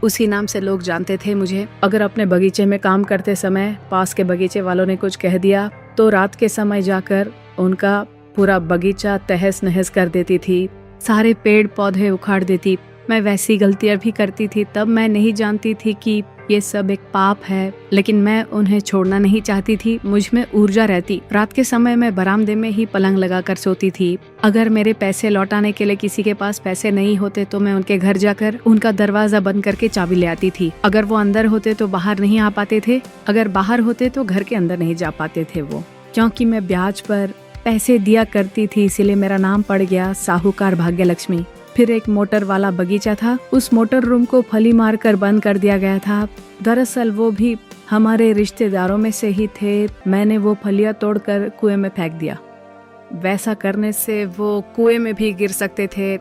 उसी नाम से लोग जानते थे मुझे। अगर अपने बगीचे में काम करते समय पास के बगीचे वालों ने कुछ कह दिया तो रात के समय जाकर उनका पूरा बगीचा तहस नहस कर देती थी, सारे पेड़ पौधे उखाड़ देती। मैं वैसी गलतियां भी करती थी। तब मैं नहीं जानती थी कि ये सब एक पाप है, लेकिन मैं उन्हें छोड़ना नहीं चाहती थी। मुझ में ऊर्जा रहती। रात के समय मैं बरामदे में ही पलंग लगाकर सोती थी। अगर मेरे पैसे लौटाने के लिए किसी के पास पैसे नहीं होते तो मैं उनके घर जाकर उनका दरवाजा बंद करके चाबी ले आती थी। अगर वो अंदर होते तो बाहर नहीं आ पाते थे, अगर बाहर होते तो घर के अंदर नहीं जा पाते थे वो। क्योंकि मैं ब्याज पर पैसे दिया करती थी, इसीलिए मेरा नाम पड़ गया साहूकार भाग्यलक्ष्मी। फिर एक मोटर वाला बगीचा था, उस मोटर रूम को फली मारकर बंद कर दिया गया था। दरअसल वो भी हमारे रिश्तेदारों में से ही थे। मैंने वो फलियां तोड़कर कुएं में फेंक दिया। वैसा करने से वो कुएं में भी गिर सकते थे।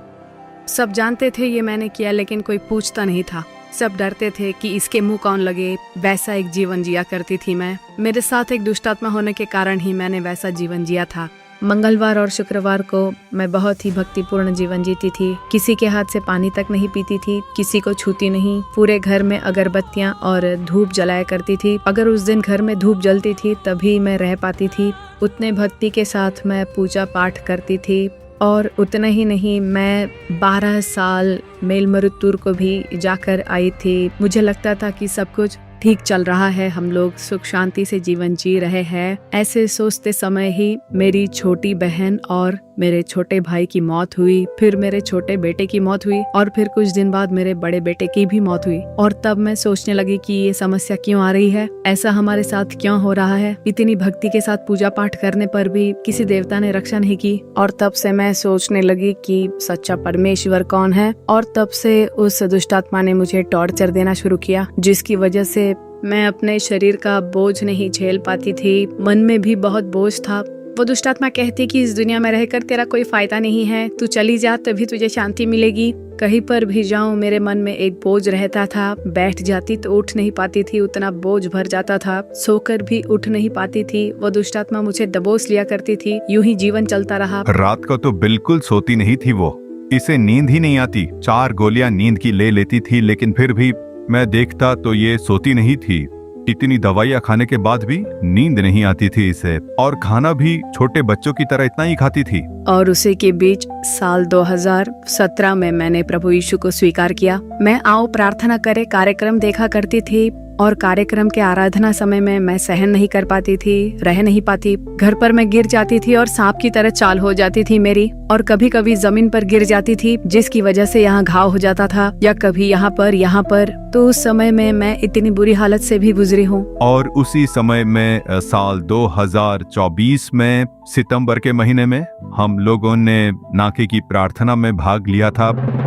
सब जानते थे ये मैंने किया, लेकिन कोई पूछता नहीं था। सब डरते थे कि इसके मुंह कौन लगे। वैसा एक जीवन जिया करती थी मैं। मेरे साथ एक दुष्टात्मा होने के कारण ही मैंने वैसा जीवन जिया था। मंगलवार और शुक्रवार को मैं बहुत ही भक्तिपूर्ण जीवन जीती थी। किसी के हाथ से पानी तक नहीं पीती थी, किसी को छूती नहीं। पूरे घर में अगरबत्तियां और धूप जलाया करती थी। अगर उस दिन घर में धूप जलती थी तभी मैं रह पाती थी। उतने भक्ति के साथ मैं पूजा पाठ करती थी। और उतना ही नहीं, मैं 12 साल मेलमरुत्तूर को भी जाकर आई थी। मुझे लगता था कि सब कुछ ठीक चल रहा है, हम लोग सुख शांति से जीवन जी रहे हैं। ऐसे सोचते समय ही मेरी छोटी बहन और मेरे छोटे भाई की मौत हुई। फिर मेरे छोटे बेटे की मौत हुई और फिर कुछ दिन बाद मेरे बड़े बेटे की भी मौत हुई। और तब मैं सोचने लगी कि ये समस्या क्यों आ रही है, ऐसा हमारे साथ क्यों हो रहा है। इतनी भक्ति के साथ पूजा पाठ करने पर भी किसी देवता ने रक्षा नहीं की। और तब से मैं सोचने लगी कि सच्चा परमेश्वर कौन है। और तब से उस दुष्टात्मा ने मुझे टॉर्चर देना शुरू किया, जिसकी वजह से मैं अपने शरीर का बोझ नहीं झेल पाती थी। मन में भी बहुत बोझ था। वो दुष्टात्मा कहती कि इस दुनिया में रहकर तेरा कोई फायदा नहीं है, तू चली जा तभी तुझे शांति मिलेगी। कहीं पर भी जाऊं मेरे मन में एक बोझ रहता था। बैठ जाती तो उठ नहीं पाती थी, उतना बोझ भर जाता था। सोकर भी उठ नहीं पाती थी। वो दुष्टात्मा मुझे दबोच लिया करती थी। यूं ही जीवन चलता रहा। रात को तो बिल्कुल सोती नहीं थी वो, इसे नींद ही नहीं आती। 4 गोलियां नींद की ले लेती थी, लेकिन फिर भी मैं देखता तो ये सोती नहीं थी। इतनी दवाइयाँ खाने के बाद भी नींद नहीं आती थी इसे, और खाना भी छोटे बच्चों की तरह इतना ही खाती थी। और उसी के बीच साल 2017 में मैंने प्रभु यीशु को स्वीकार किया। मैं आओ प्रार्थना करे कार्यक्रम देखा करती थी, और कार्यक्रम के आराधना समय में मैं सहन नहीं कर पाती थी, रह नहीं पाती। घर पर मैं गिर जाती थी और सांप की तरह चाल हो जाती थी मेरी। और कभी कभी जमीन पर गिर जाती थी, जिसकी वजह से यहाँ घाव हो जाता था, या कभी यहाँ पर। तो उस समय में मैं इतनी बुरी हालत से भी गुजरी हूँ। और उसी समय में साल 2024 में सितंबर के महीने में हम लोगों ने नाके की प्रार्थना में भाग लिया था।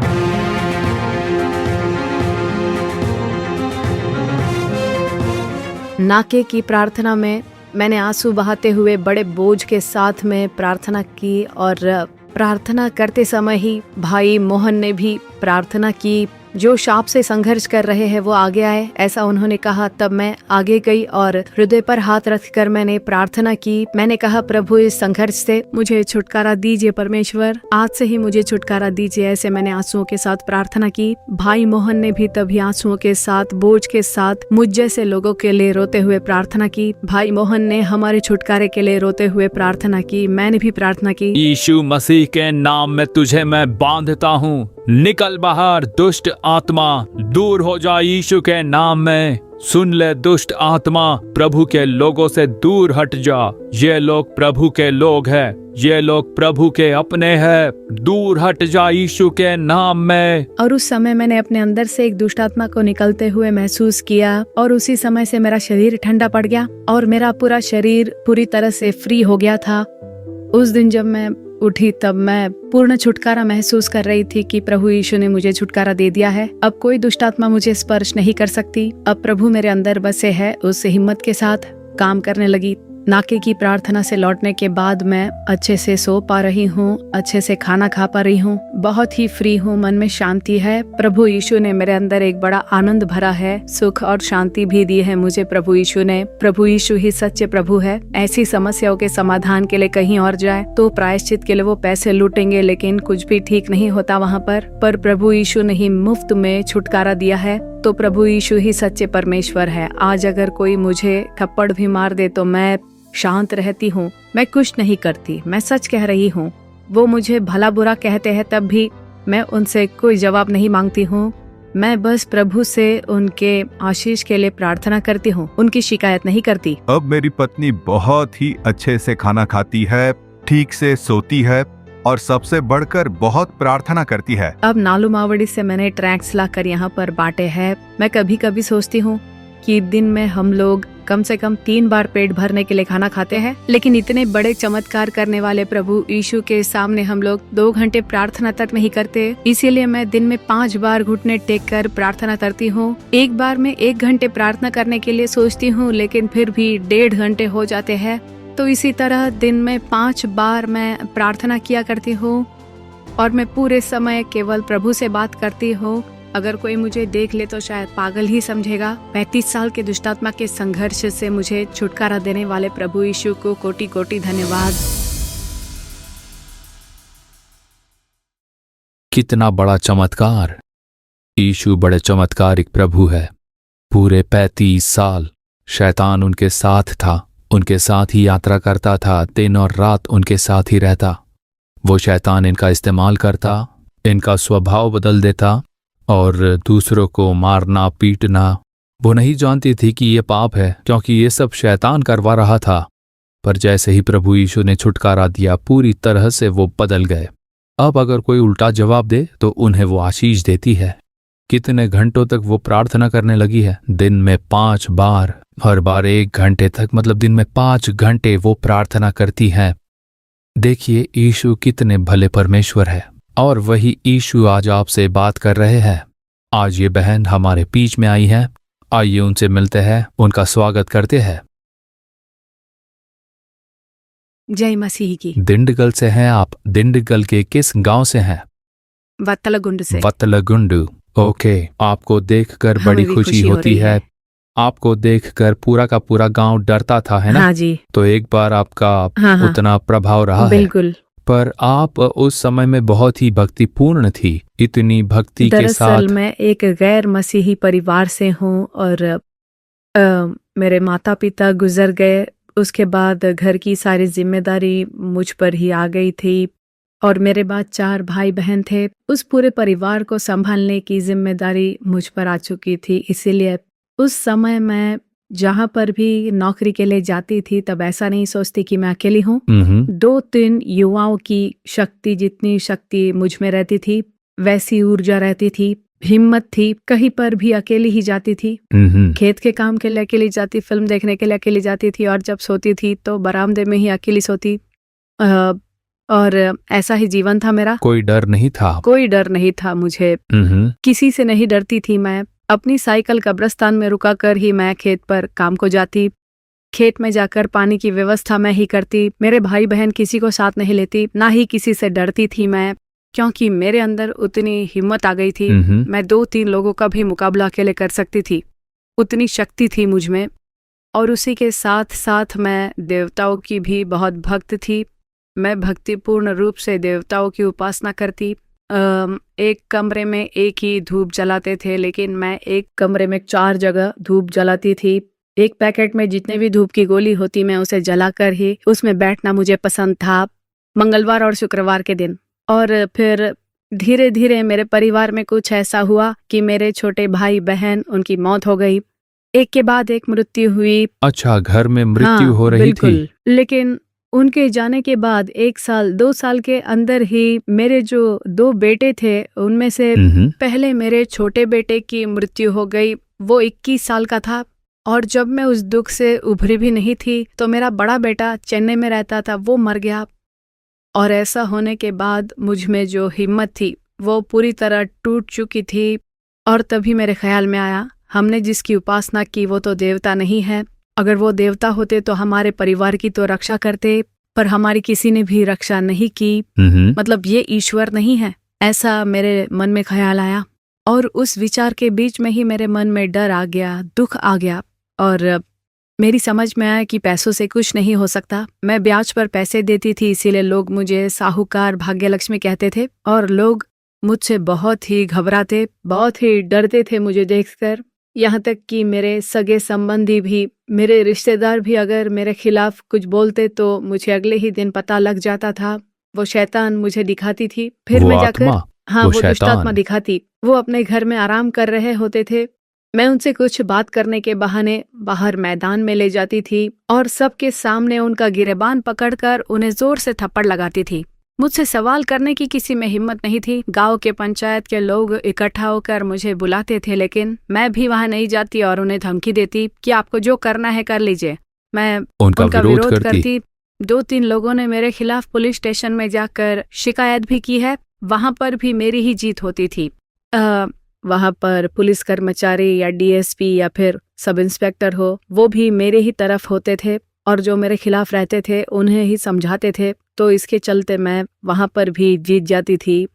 नाके की प्रार्थना में मैंने आंसू बहाते हुए बड़े बोझ के साथ में प्रार्थना की। और प्रार्थना करते समय ही भाई मोहन ने भी प्रार्थना की। जो सांप से संघर्ष कर रहे हैं वो आगे आए, ऐसा उन्होंने कहा। तब मैं आगे गई और हृदय पर हाथ रखकर मैंने प्रार्थना की। मैंने कहा, प्रभु इस संघर्ष से मुझे छुटकारा दीजिए परमेश्वर, आज से ही मुझे छुटकारा दीजिए। ऐसे मैंने आंसुओं के साथ प्रार्थना की। भाई मोहन ने भी तभी आंसुओं के साथ, बोझ के साथ मुझ जैसे लोगों के लिए रोते हुए प्रार्थना की। भाई मोहन ने हमारे छुटकारे के लिए रोते हुए प्रार्थना की। मैंने भी प्रार्थना की। यीशु मसीह के नाम में तुझे मैं बांधता हूँ, निकल बाहर दुष्ट आत्मा, दूर हो जा यीशु के नाम में। सुन ले दुष्ट आत्मा, प्रभु के लोगों से दूर हट जा। ये लोग प्रभु के लोग हैं, ये लोग प्रभु के अपने हैं। दूर हट जा यीशु के नाम में। और उस समय मैंने अपने अंदर से एक दुष्ट आत्मा को निकलते हुए महसूस किया और उसी समय से मेरा शरीर ठंडा पड़ गया और मेरा पूरा शरीर पूरी तरह से फ्री हो गया था। उस दिन जब मैं उठी तब मैं पूर्ण छुटकारा महसूस कर रही थी कि प्रभु यीशु ने मुझे छुटकारा दे दिया है। अब कोई दुष्ट आत्मा मुझे स्पर्श नहीं कर सकती। अब प्रभु मेरे अंदर बसे है। उससे हिम्मत के साथ काम करने लगी। नाके की प्रार्थना से लौटने के बाद मैं अच्छे से सो पा रही हूँ, अच्छे से खाना खा पा रही हूँ, बहुत ही फ्री हूँ, मन में शांति है। प्रभु यीशु ने मेरे अंदर एक बड़ा आनंद भरा है, सुख और शांति भी दी है मुझे प्रभु यीशु ने। प्रभु यीशु ही सच्चे प्रभु है। ऐसी समस्याओं के समाधान के लिए कहीं और जाए तो प्रायश्चित के लिए वो पैसे लूटेंगे, लेकिन कुछ भी ठीक नहीं होता वहाँ पर प्रभु यीशु ने ही मुफ्त में छुटकारा दिया है। तो प्रभु यीशु ही सच्चे परमेश्वर है। आज अगर कोई मुझे थप्पड़ भी मार दे तो मैं शांत रहती हूँ, मैं कुछ नहीं करती, मैं सच कह रही हूँ। वो मुझे भला बुरा कहते हैं तब भी मैं उनसे कोई जवाब नहीं मांगती हूँ। मैं बस प्रभु से उनके आशीष के लिए प्रार्थना करती हूँ, उनकी शिकायत नहीं करती। अब मेरी पत्नी बहुत ही अच्छे से खाना खाती है, ठीक से सोती है और सबसे बढ़कर बहुत प्रार्थना करती है। अब नालू मावड़ी से मैंने ट्रैक्स लाकर यहाँ पर बांटे हैं। मैं कभी कभी सोचती हूँ कि दिन में हम लोग कम से कम 3 बार पेट भरने के लिए खाना खाते हैं, लेकिन इतने बड़े चमत्कार करने वाले प्रभु यीशु के सामने हम लोग 2 घंटे प्रार्थना तक नहीं करते। इसीलिए मैं दिन में 5 बार घुटने टेक कर प्रार्थना करती हूँ। एक बार में 1 घंटे प्रार्थना करने के लिए सोचती हूँ, लेकिन फिर भी 1.5 घंटे हो जाते हैं। तो इसी तरह दिन में 5 बार मैं प्रार्थना किया करती हूँ और मैं पूरे समय केवल प्रभु से बात करती हूँ। अगर कोई मुझे देख ले तो शायद पागल ही समझेगा। 35 साल के दुष्टात्मा के संघर्ष से मुझे छुटकारा देने वाले प्रभु यीशु को कोटि कोटि धन्यवाद। कितना बड़ा चमत्कार! यीशु बड़े चमत्कारिक प्रभु है। पूरे 35 साल शैतान उनके साथ था, उनके साथ ही यात्रा करता था, दिन और रात उनके साथ ही रहता। वो शैतान इनका इस्तेमाल करता, इनका स्वभाव बदल देता और दूसरों को मारना पीटना। वो नहीं जानती थी कि ये पाप है, क्योंकि ये सब शैतान करवा रहा था। पर जैसे ही प्रभु यीशु ने छुटकारा दिया, पूरी तरह से वो बदल गए। अब अगर कोई उल्टा जवाब दे तो उन्हें वो आशीष देती है। कितने घंटों तक वो प्रार्थना करने लगी है? दिन में 5 बार, हर बार 1 घंटे तक, मतलब दिन में 5 घंटे वो प्रार्थना करती है। देखिए यीशु कितने भले परमेश्वर है। और वही यीशु आज आपसे बात कर रहे हैं। आज ये बहन हमारे बीच में आई है। आइए उनसे मिलते हैं, उनका स्वागत करते हैं। जय मसीह की। दिंडगल से हैं आप? दिंडगल के किस गांव से हैं? वत्तलगुंड से। वत्तलगुंडू। ओके। आपको देखकर हमें बड़ी भी खुशी हो होती रही है। आपको देखकर पूरा का पूरा गांव डरता था, है ना? हाँ जी। तो एक बार आपका हाँ। उतना प्रभाव रहा है। बिल्कुल। पर आप उस समय में बहुत ही भक्तिपूर्ण थी, इतनी भक्ति के साथ। दरअसल मैं एक गैर मसीही परिवार से हूँ और मेरे माता पिता गुजर गए। उसके बाद घर की सारी जिम्मेदारी मुझ पर ही आ गई थी और मेरे बाद 4 भाई बहन थे। उस पूरे परिवार को संभालने की जिम्मेदारी मुझ पर आ चुकी थी। इसीलिए उस समय मैं जहाँ पर भी नौकरी के लिए जाती थी तब ऐसा नहीं सोचती कि मैं अकेली हूँ। 2-3 युवाओं की शक्ति, जितनी शक्ति मुझ में रहती थी वैसी ऊर्जा रहती थी, हिम्मत थी। कहीं पर भी अकेली ही जाती थी। खेत के काम के लिए अकेली जाती, फिल्म देखने के लिए अकेली जाती थी और जब सोती थी तो बरामदे में ही अकेली सोती। और ऐसा ही जीवन था मेरा। कोई डर नहीं था? कोई डर नहीं था मुझे, किसी से नहीं डरती थी। मैं अपनी साइकिल कब्रिस्तान में रुका कर ही मैं खेत पर काम को जाती। खेत में जाकर पानी की व्यवस्था मैं ही करती। मेरे भाई बहन किसी को साथ नहीं लेती, ना ही किसी से डरती थी मैं, क्योंकि मेरे अंदर उतनी हिम्मत आ गई थी। मैं 2-3 लोगों का भी मुकाबला अकेले कर सकती थी, उतनी शक्ति थी मुझ में। और उसी के साथ साथ मैं देवताओं की भी बहुत भक्त थी। मैं भक्तिपूर्ण रूप से देवताओं की उपासना करती। एक कमरे में एक ही धूप जलाते थे, लेकिन मैं एक कमरे में 4 जगह धूप जलाती थी। एक पैकेट में जितने भी धूप की गोली होती मैं उसे जलाकर ही उसमें बैठना मुझे पसंद था, मंगलवार और शुक्रवार के दिन। और फिर धीरे धीरे मेरे परिवार में कुछ ऐसा हुआ कि मेरे छोटे भाई बहन उनकी मौत हो गई, एक के बाद एक मृत्यु हुई। अच्छा, घर में मृत्यु हाँ, हो रही थी। बिल्कुल। लेकिन उनके जाने के बाद 1 साल 2 साल के अंदर ही मेरे जो 2 बेटे थे उनमें से पहले मेरे छोटे बेटे की मृत्यु हो गई। वो 21 साल का था और जब मैं उस दुख से उभरी भी नहीं थी तो मेरा बड़ा बेटा चेन्नई में रहता था, वो मर गया। और ऐसा होने के बाद मुझ में जो हिम्मत थी वो पूरी तरह टूट चुकी थी। और तभी मेरे ख्याल में आया, हमने जिसकी उपासना की वो तो देवता नहीं है। अगर वो देवता होते तो हमारे परिवार की तो रक्षा करते, पर हमारी किसी ने भी रक्षा नहीं की। मतलब ये ईश्वर नहीं है, ऐसा मेरे मन में ख्याल आया। और उस विचार के बीच में ही मेरे मन में डर आ गया, दुख आ गया। और मेरी समझ में आया कि पैसों से कुछ नहीं हो सकता। मैं ब्याज पर पैसे देती थी, इसीलिए लोग मुझे साहूकार भाग्यलक्ष्मी कहते थे और लोग मुझसे बहुत ही घबराते, बहुत ही डरते थे मुझे देखकर। यहाँ तक कि मेरे सगे संबंधी भी, मेरे रिश्तेदार भी अगर मेरे खिलाफ कुछ बोलते तो मुझे अगले ही दिन पता लग जाता था। वो शैतान मुझे दिखाती थी, फिर वो मैं जाकर आत्मा, हाँ, वो वो दुष्ट शैतान। आत्मा दिखाती। वो अपने घर में आराम कर रहे होते थे, मैं उनसे कुछ बात करने के बहाने बाहर मैदान में ले जाती थी और सबके सामने उनका गिरेबान पकड़कर उन्हें जोर से थप्पड़ लगाती थी। मुझसे सवाल करने की किसी में हिम्मत नहीं थी। गांव के पंचायत के लोग इकट्ठा होकर मुझे बुलाते थे, लेकिन मैं भी वहां नहीं जाती और उन्हें धमकी देती कि आपको जो करना है कर लीजिए। मैं उनका उनका विरोध विरोध करती। करती। 2-3 लोगों ने मेरे खिलाफ पुलिस स्टेशन में जाकर शिकायत भी की है, वहां पर भी मेरी ही जीत होती थी। वहां पर पुलिस कर्मचारी या डीएसपी या फिर सब इंस्पेक्टर हो, वो भी मेरे ही तरफ होते थे और जो मेरे खिलाफ रहते थे उन्हें ही समझाते थे। तो इसके चलते मैं वहां पर भी जीत जाती थी।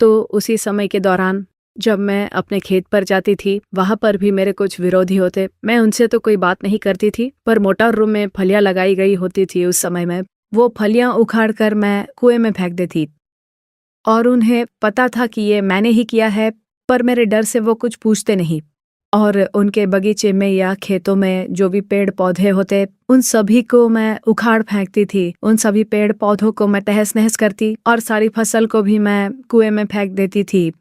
तो उसी समय के दौरान जब मैं अपने खेत पर जाती थी, वहां पर भी मेरे कुछ विरोधी होते। मैं उनसे तो कोई बात नहीं करती थी, पर मोटर रूम में फलियां लगाई गई होती थी उस समय में, वो फलियां उखाड़ कर मैं कुएं में फेंक देती। और उन्हें पता था कि ये मैंने ही किया है, पर मेरे डर से वो कुछ पूछते नहीं। और उनके बगीचे में या खेतों में जो भी पेड़ पौधे होते, उन सभी को मैं उखाड़ फेंकती थी। उन सभी पेड़ पौधों को मैं तहस नहस करती और सारी फसल को भी मैं कुएं में फेंक देती थी।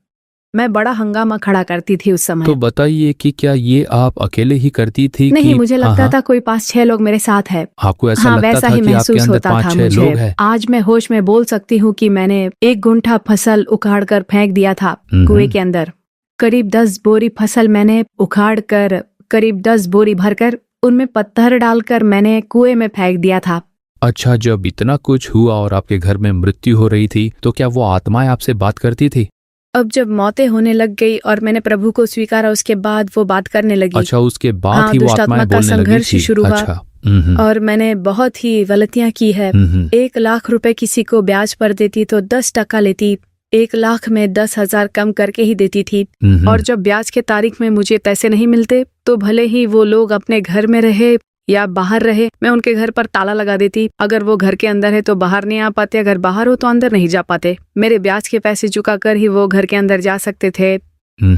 मैं बड़ा हंगामा खड़ा करती थी उस समय। तो बताइए कि क्या ये आप अकेले ही करती थी नहीं, कि मुझे लगता था कोई 5-6 लोग मेरे साथ है। आपको ऐसा हाँ, लगता वैसा था ही कि आपके महसूस अंदर होता था 5-6 मुझे। लोग हैं? आज मैं होश में बोल सकती हूँ कि मैंने 1 गुंठा फसल उखाड़ कर फेंक दिया था कुएं के अंदर। करीब 10 बोरी फसल मैंने उखाड़ कर, करीब 10 बोरी भरकर उनमें पत्थर डालकर मैंने कुएं में फेंक दिया था। अच्छा, जब इतना कुछ हुआ और आपके घर में मृत्यु हो रही थी, तो क्या वो आत्माएं आपसे बात करती थी? अब जब मौतें होने लग गई और मैंने प्रभु को स्वीकारा, उसके बाद वो बात करने लगी। अच्छा, उसके बाद हाँ, ही वो दुष्ट आत्माएं आत्मा का बोलने लगी संघर्ष थी? शुरू हुआ। अच्छा। और मैंने बहुत ही गलतियां की है। 1 लाख रुपए किसी को ब्याज पर देती तो 10% लेती, 1 लाख में 10,000 कम करके ही देती थी। और जब ब्याज के तारीख में मुझे पैसे नहीं मिलते तो भले ही वो लोग अपने घर में रहे या बाहर रहे, मैं उनके घर पर ताला लगा देती। अगर वो घर के अंदर है तो बाहर नहीं आ पाते, अगर बाहर हो तो अंदर नहीं जा पाते। मेरे ब्याज के पैसे चुका कर ही वो घर के अंदर जा सकते थे।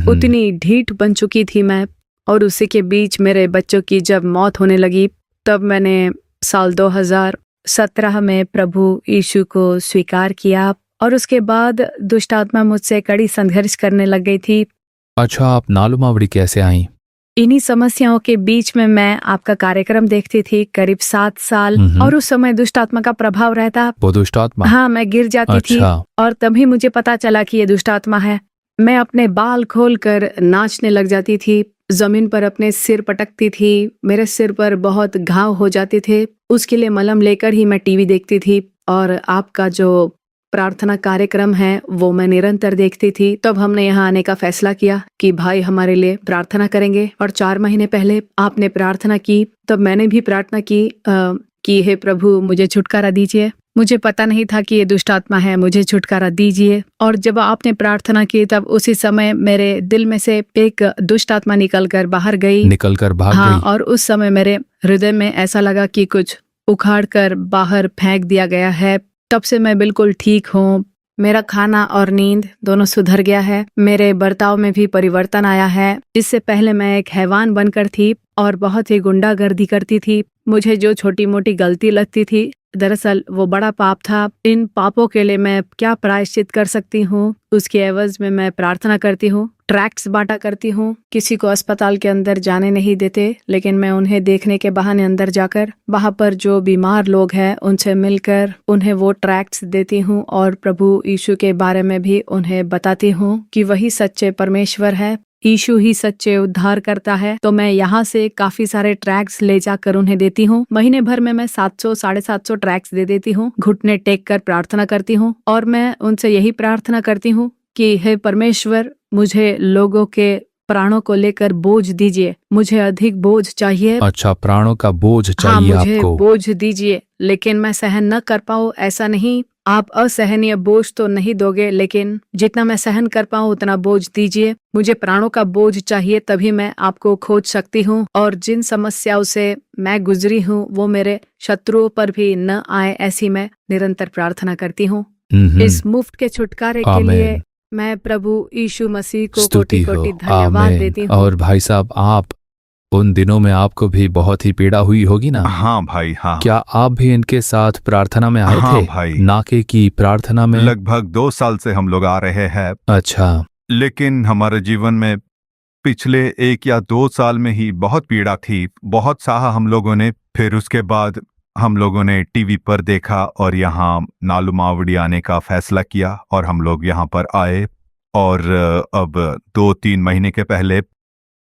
उतनी ढीठ बन चुकी थी मैं। और उसी के बीच मेरे बच्चों की जब मौत होने लगी, तब मैंने साल 2017 में प्रभु यीशु को स्वीकार किया और उसके बाद दुष्ट आत्मा मुझसे कड़ी संघर्ष करने लग गई थी। अच्छा, आप नालुमावड़ी कैसे आई? इन्हीं समस्याओं के बीच में मैं आपका कार्यक्रम देखती थी करीब 7 साल, और उस समय दुष्ट आत्मा का प्रभाव रहता। वो दुष्ट आत्मा? हाँ, मैं गिर जाती थी और तभी मुझे पता चला कि ये दुष्ट आत्मा है। मैं अपने बाल खोलकर नाचने लग जाती थी, जमीन पर अपने सिर पटकती थी, मेरे सिर पर बहुत घाव हो जाते थे। उसके लिए मलहम लेकर ही मैं टीवी देखती थी और आपका जो प्रार्थना कार्यक्रम है वो मैं निरंतर देखती थी। तब हमने यहाँ आने का फैसला किया कि भाई हमारे लिए प्रार्थना करेंगे। और 4 महीने पहले आपने प्रार्थना की, तब मैंने भी प्रार्थना की कि हे प्रभु, मुझे छुटकारा दीजिए। मुझे पता नहीं था कि ये दुष्ट आत्मा है, मुझे छुटकारा दीजिए। और जब आपने प्रार्थना की तब उसी समय मेरे दिल में से एक दुष्ट आत्मा निकलकर बाहर गई, निकलकर भाग हाँ, गई। और उस समय मेरे हृदय में ऐसा लगा कि कुछ उखाड़ कर बाहर फेंक दिया गया है। तब से मैं बिल्कुल ठीक हूँ। मेरा खाना और नींद दोनों सुधर गया है। मेरे बर्ताव में भी परिवर्तन आया है। इससे पहले मैं एक हैवान बनकर थी और बहुत ही गुंडागर्दी करती थी। मुझे जो छोटी मोटी गलती लगती थी, दरअसल वो बड़ा पाप था। इन पापों के लिए मैं क्या प्रायश्चित कर सकती हूँ? उसके एवज में मैं प्रार्थना करती हूँ, ट्रैक्ट्स बांटा करती हूँ। किसी को अस्पताल के अंदर जाने नहीं देते, लेकिन मैं उन्हें देखने के बहाने अंदर जाकर वहाँ पर जो बीमार लोग हैं उनसे मिलकर उन्हें वो ट्रैक्ट्स देती हूँ और प्रभु यीशु के बारे में भी उन्हें बताती हूँ कि वही सच्चे परमेश्वर है, यीशु ही सच्चे उद्धार करता है। तो मैं यहाँ से काफी सारे ट्रैक्ट्स ले जाकर उन्हें देती हूँ। महीने भर में मैं 700-750 ट्रैक्ट्स दे देती हूँ। घुटने टेक कर प्रार्थना करती हूँ और मैं उनसे यही प्रार्थना करती हूँ कि हे परमेश्वर, मुझे लोगों के प्राणों को लेकर बोझ दीजिए। मुझे अधिक बोझ चाहिए। अच्छा, प्राणों का बोझ हाँ, चाहिए मुझे आपको। बोझ दीजिए, लेकिन मैं सहन न कर पाऊँ ऐसा नहीं। आप असहनीय बोझ तो नहीं दोगे, लेकिन जितना मैं सहन कर पाऊँ उतना बोझ दीजिए। मुझे प्राणों का बोझ चाहिए, तभी मैं आपको खोज सकती हूँ। और जिन समस्याओं से मैं गुजरी हूँ वो मेरे शत्रुओं पर भी न आए, ऐसी मैं निरंतर प्रार्थना करती हूँ। इस मुफ्त के छुटकारे के लिए आमीन। मैं प्रभु यीशु मसीह को स्तुति कोटि हो। कोटि धन्यवाद देती आमीन। हूँ। और भाई साहब, आप उन दिनों में आपको भी बहुत ही पीड़ा हुई होगी ना? हाँ भाई, हाँ। क्या आप भी इनके साथ प्रार्थना में आए हाँ थे? भाई। नाके की प्रार्थना में? लगभग 2 साल से हम लोग आ रहे हैं, अच्छा, लेकिन हमारे जीवन में पिछले 1 या 2 साल में ही बहुत पीड़ा थी। बहुत सहा हम लोगों ने। फिर उसके बाद हम लोगों ने टीवी पर देखा और यहाँ नालुमावड़ी आने का फैसला किया और हम लोग यहाँ पर आए। और अब 2-3 महीने के पहले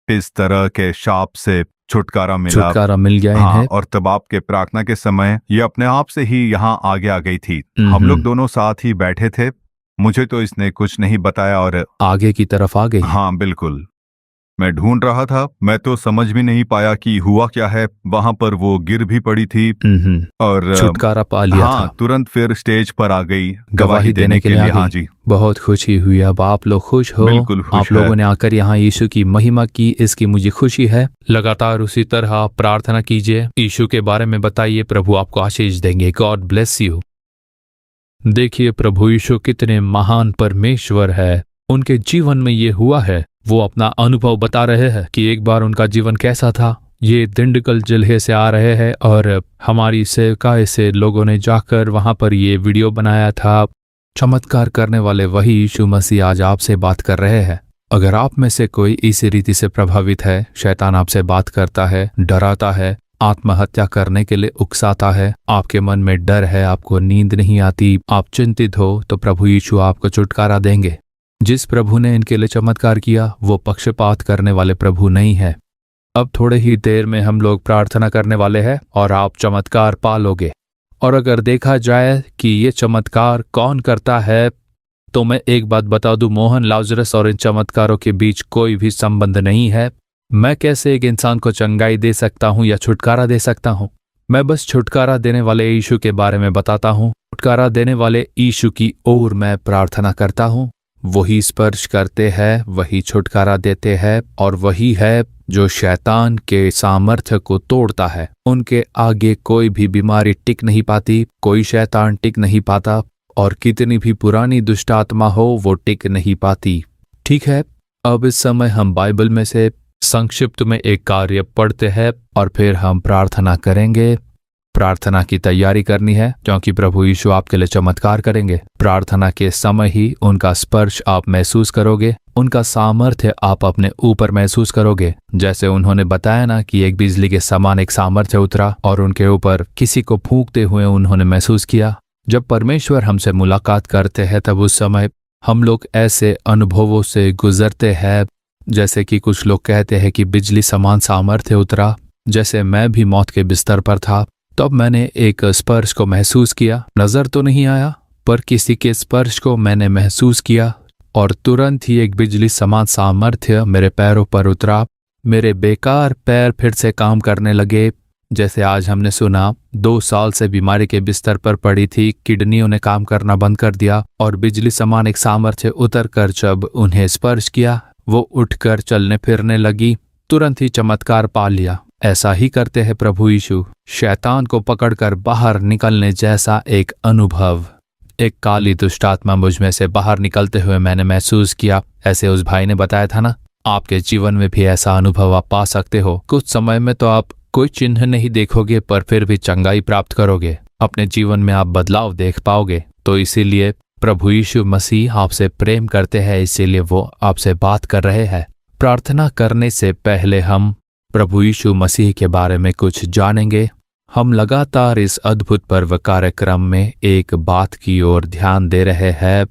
इस तरह के शाप से छुटकारा छुटकारा मिल गया हाँ, इन्हें। और तब आपके प्रार्थना के समय ये अपने आप से ही यहाँ आगे आ गई थी। हम लोग दोनों साथ ही बैठे थे। मुझे तो इसने कुछ नहीं बताया और आगे की तरफ आ गई। हाँ बिल्कुल, मैं ढूंढ रहा था। मैं तो समझ भी नहीं पाया कि हुआ क्या है। वहां पर वो गिर भी पड़ी थी और छुटकारा पा लिया हाँ, था। तुरंत फिर स्टेज पर आ गई गवाही देने के लिए आ हाँ गई। जी, बहुत खुशी हुई। अब आप लोग खुश हो? बिल्कुल खुश आप है। लोगों ने आकर यहाँ यीशु की महिमा की, इसकी मुझे खुशी है। लगातार उसी तरह आप प्रार्थना कीजिए, यीशु के बारे में बताइए, प्रभु आपको आशीष देंगे। God bless you. देखिए प्रभु यीशु कितने महान परमेश्वर है। उनके जीवन में ये हुआ है। वो अपना अनुभव बता रहे हैं कि एक बार उनका जीवन कैसा था। ये दिंडकल जिले से आ रहे हैं और हमारी सेवकाई से लोगों ने जाकर वहां पर ये वीडियो बनाया था। चमत्कार करने वाले वही यीशु मसीह आज आपसे बात कर रहे हैं। अगर आप में से कोई इसी रीति से प्रभावित है, शैतान आपसे बात करता है, डराता है, आत्महत्या करने के लिए उकसाता है, आपके मन में डर है, आपको नींद नहीं आती, आप चिंतित हो, तो प्रभु यीशु आपको छुटकारा देंगे। जिस प्रभु ने इनके लिए चमत्कार किया वो पक्षपात करने वाले प्रभु नहीं है। अब थोड़े ही देर में हम लोग प्रार्थना करने वाले हैं और आप चमत्कार पालोगे। और अगर देखा जाए कि ये चमत्कार कौन करता है, तो मैं एक बात बता दूं, मोहन लाजरस और इन चमत्कारों के बीच कोई भी संबंध नहीं है। मैं कैसे एक इंसान को चंगाई दे सकता हूं या छुटकारा दे सकता हूं? मैं बस छुटकारा देने वाले यीशु के बारे में बताता हूं। छुटकारा देने वाले यीशु की ओर मैं प्रार्थना करता हूं। वही स्पर्श करते हैं, वही छुटकारा देते हैं और वही है जो शैतान के सामर्थ्य को तोड़ता है। उनके आगे कोई भी बीमारी टिक नहीं पाती, कोई शैतान टिक नहीं पाता और कितनी भी पुरानी दुष्ट आत्मा हो वो टिक नहीं पाती। ठीक है, अब इस समय हम बाइबल में से संक्षिप्त में एक कार्य पढ़ते हैं और फिर हम प्रार्थना करेंगे। प्रार्थना की तैयारी करनी है क्योंकि प्रभु यीशु आपके लिए चमत्कार करेंगे। प्रार्थना के समय ही उनका स्पर्श आप महसूस करोगे, उनका सामर्थ्य आप अपने ऊपर महसूस करोगे। जैसे उन्होंने बताया ना कि एक बिजली के समान एक सामर्थ्य उतरा और उनके ऊपर किसी को फूंकते हुए उन्होंने महसूस किया। जब परमेश्वर हमसे मुलाकात करते हैं तब उस समय हम लोग ऐसे अनुभवों से गुजरते हैं जैसे कि कुछ लोग कहते हैं कि बिजली समान सामर्थ्य उतरा। जैसे मैं भी मौत के बिस्तर पर था, तब मैंने एक स्पर्श को महसूस किया। नजर तो नहीं आया पर किसी के स्पर्श को मैंने महसूस किया और तुरंत ही एक बिजली समान सामर्थ्य मेरे पैरों पर उतरा। मेरे बेकार पैर फिर से काम करने लगे। जैसे आज हमने सुना 2 साल से बीमारी के बिस्तर पर पड़ी थी, किडनियों ने काम करना बंद कर दिया और बिजली समान एक सामर्थ्य उतर कर जब उन्हें स्पर्श किया वो उठकर चलने फिरने लगी, तुरंत ही चमत्कार पा लिया। ऐसा ही करते हैं प्रभु यीशु, शैतान को पकड़कर बाहर निकलने जैसा एक अनुभव। एक काली दुष्ट आत्मा मुझ में से बाहर निकलते हुए मैंने महसूस किया। ऐसे उस भाई ने बताया था ना, आपके जीवन में भी ऐसा अनुभव आप पा सकते हो। कुछ समय में तो आप कोई चिन्ह नहीं देखोगे, पर फिर भी चंगाई प्राप्त करोगे। अपने जीवन में आप बदलाव देख पाओगे। तो इसीलिए प्रभु यीशु मसीह आपसे प्रेम करते हैं, इसीलिए वो आपसे बात कर रहे हैं। प्रार्थना करने से पहले हम प्रभु यीशु मसीह के बारे में कुछ जानेंगे। हम लगातार इस अद्भुत पर्व कार्यक्रम में एक बात की ओर ध्यान दे रहे हैं,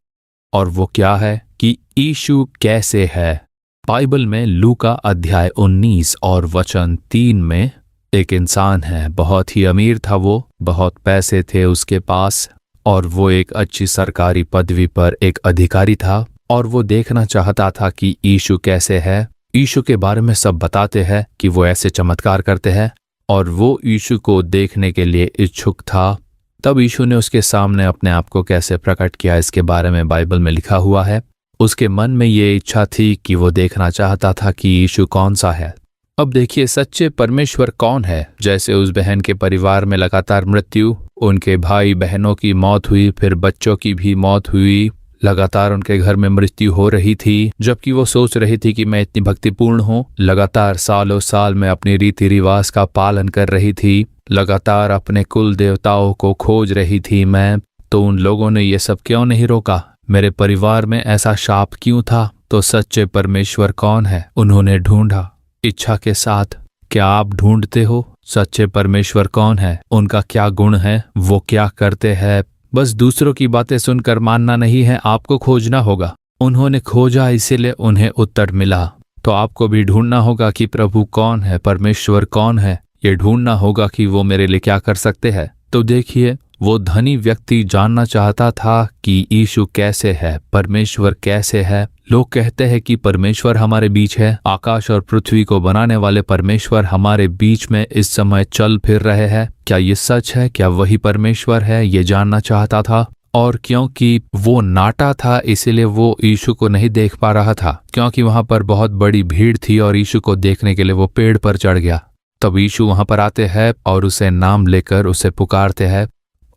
और वो क्या है कि यीशु कैसे है। बाइबल में लूका अध्याय 19 और वचन 3 में एक इंसान है, बहुत ही अमीर था वो, बहुत पैसे थे उसके पास, और वो एक अच्छी सरकारी पदवी पर एक अधिकारी था, और वो देखना चाहता था कि यीशु कैसे है। यीशु के बारे में सब बताते हैं कि वो ऐसे चमत्कार करते हैं, और वो यीशु को देखने के लिए इच्छुक था। तब यीशु ने उसके सामने अपने आप को कैसे प्रकट किया, इसके बारे में बाइबल में लिखा हुआ है। उसके मन में ये इच्छा थी कि वो देखना चाहता था कि यीशु कौन सा है। अब देखिए, सच्चे परमेश्वर कौन है। जैसे उस बहन के परिवार में लगातार मृत्यु, उनके भाई बहनों की मौत हुई, फिर बच्चों की भी मौत हुई, लगातार उनके घर में मृत्यु हो रही थी, जबकि वो सोच रही थी कि मैं इतनी भक्तिपूर्ण हूँ, लगातार सालों साल में अपनी रीति रिवाज का पालन कर रही थी, लगातार अपने कुल देवताओं को खोज रही थी मैं। तो उन लोगों ने ये सब क्यों नहीं रोका? मेरे परिवार में ऐसा शाप क्यों था? तो सच्चे परमेश्वर कौन है, उन्होंने ढूंढा इच्छा के साथ। क्या आप ढूंढते हो सच्चे परमेश्वर कौन है, उनका क्या गुण है, वो क्या करते हैं? बस दूसरों की बातें सुनकर मानना नहीं है, आपको खोजना होगा। उन्होंने खोजा, इसीलिए उन्हें उत्तर मिला। तो आपको भी ढूंढना होगा कि प्रभु कौन है, परमेश्वर कौन है। ये ढूंढना होगा कि वो मेरे लिए क्या कर सकते हैं। तो देखिए, वो धनी व्यक्ति जानना चाहता था कि यीशु कैसे है, परमेश्वर कैसे है। लोग कहते हैं कि परमेश्वर हमारे बीच है, आकाश और पृथ्वी को बनाने वाले परमेश्वर हमारे बीच में इस समय चल फिर रहे हैं। क्या ये सच है? क्या वही परमेश्वर है? ये जानना चाहता था। और क्योंकि वो नाटा था, इसीलिए वो यीशु को नहीं देख पा रहा था, क्योंकि वहां पर बहुत बड़ी भीड़ थी, और यीशु को देखने के लिए वो पेड़ पर चढ़ गया। तब यीशु वहां पर आते हैं और उसे नाम लेकर उसे पुकारते हैं,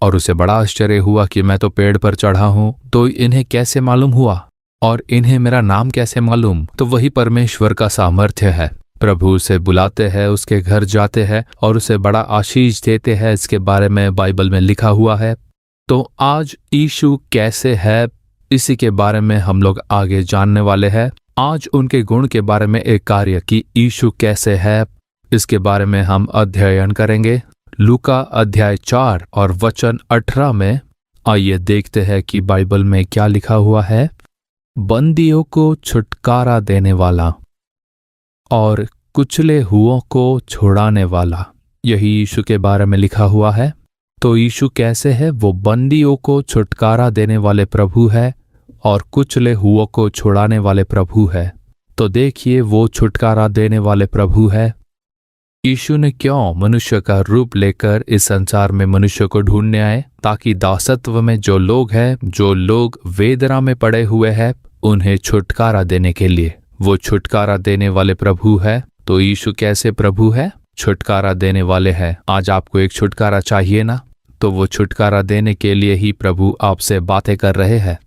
और उसे बड़ा आश्चर्य हुआ कि मैं तो पेड़ पर चढ़ा हूं, तो इन्हें कैसे मालूम हुआ, और इन्हें मेरा नाम कैसे मालूम? तो वही परमेश्वर का सामर्थ्य है। प्रभु उसे बुलाते हैं, उसके घर जाते हैं और उसे बड़ा आशीष देते हैं। इसके बारे में बाइबल में लिखा हुआ है। तो आज यीशु कैसे है, इसी के बारे में हम लोग आगे जानने वाले हैं। आज उनके गुण के बारे में एक कार्य कि यीशु कैसे है, इसके बारे में हम अध्ययन करेंगे। लूका अध्याय 4 और वचन 18 में आइए देखते हैं कि बाइबल में क्या लिखा हुआ है। बंदियों को छुटकारा देने वाला और कुचले हुओं को छुड़ाने वाला, यही यीशु के बारे में लिखा हुआ है। तो यीशु कैसे है? वो बंदियों को छुटकारा देने वाले प्रभु है और कुचले हुओं को छुड़ाने वाले प्रभु है। तो देखिए, वो छुटकारा देने वाले प्रभु है। यीशु ने क्यों मनुष्य का रूप लेकर इस संसार में मनुष्य को ढूंढने आए? ताकि दासत्व में जो लोग हैं, जो लोग वेदना में पड़े हुए हैं, उन्हें छुटकारा देने के लिए। वो छुटकारा देने वाले प्रभु है। तो यीशु कैसे प्रभु है? छुटकारा देने वाले हैं। आज आपको एक छुटकारा चाहिए ना, तो वो छुटकारा देने के लिए ही प्रभु आपसे बातें कर रहे हैं।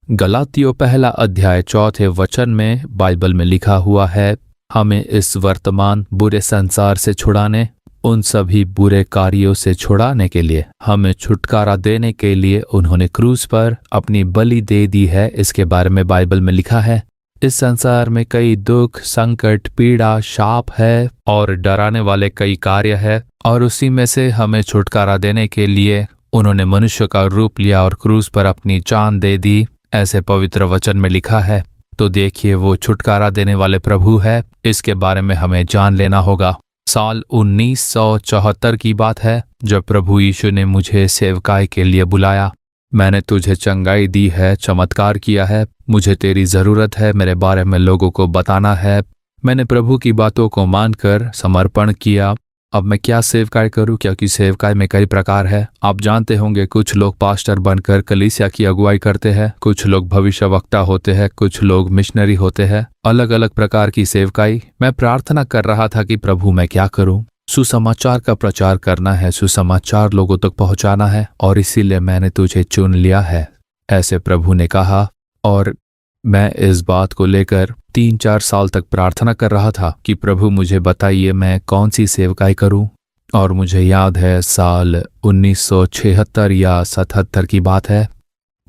गलातियों पहला अध्याय 4 वचन में बाइबल में लिखा हुआ है, हमें इस वर्तमान बुरे संसार से छुड़ाने, उन सभी बुरे कार्यों से छुड़ाने के लिए, हमें छुटकारा देने के लिए उन्होंने क्रूस पर अपनी बलि दे दी है। इसके बारे में बाइबल में लिखा है। इस संसार में कई दुख, संकट, पीड़ा, शाप है और डराने वाले कई कार्य है, और उसी में से हमें छुटकारा देने के लिए उन्होंने मनुष्य का रूप लिया और क्रूस पर अपनी जान दे दी, ऐसे पवित्र वचन में लिखा है। तो देखिए, वो छुटकारा देने वाले प्रभु है। इसके बारे में हमें जान लेना होगा। साल 1974 की बात है, जब प्रभु यीशु ने मुझे सेवकाई के लिए बुलाया। मैंने तुझे चंगाई दी है, चमत्कार किया है, मुझे तेरी जरूरत है, मेरे बारे में लोगों को बताना है। मैंने प्रभु की बातों को मानकर समर्पण किया। अब मैं क्या सेवकाई करूं, क्योंकि सेवकाई में कई प्रकार है। आप जानते होंगे, कुछ लोग पास्टर बनकर कलीसिया की अगुवाई करते हैं, कुछ लोग भविष्यवक्ता होते हैं, कुछ लोग मिशनरी होते हैं, अलग अलग प्रकार की सेवकाई। मैं प्रार्थना कर रहा था कि प्रभु मैं क्या करूं। सुसमाचार का प्रचार करना है, सुसमाचार लोगों तक पहुंचाना है, और इसीलिए मैंने तुझे चुन लिया है। ऐसे प्रभु ने कहा। और मैं इस बात को लेकर 3-4 साल तक प्रार्थना कर रहा था कि प्रभु मुझे बताइए मैं कौन सी सेवकाई करूं। और मुझे याद है साल 1976 या 77 की बात है।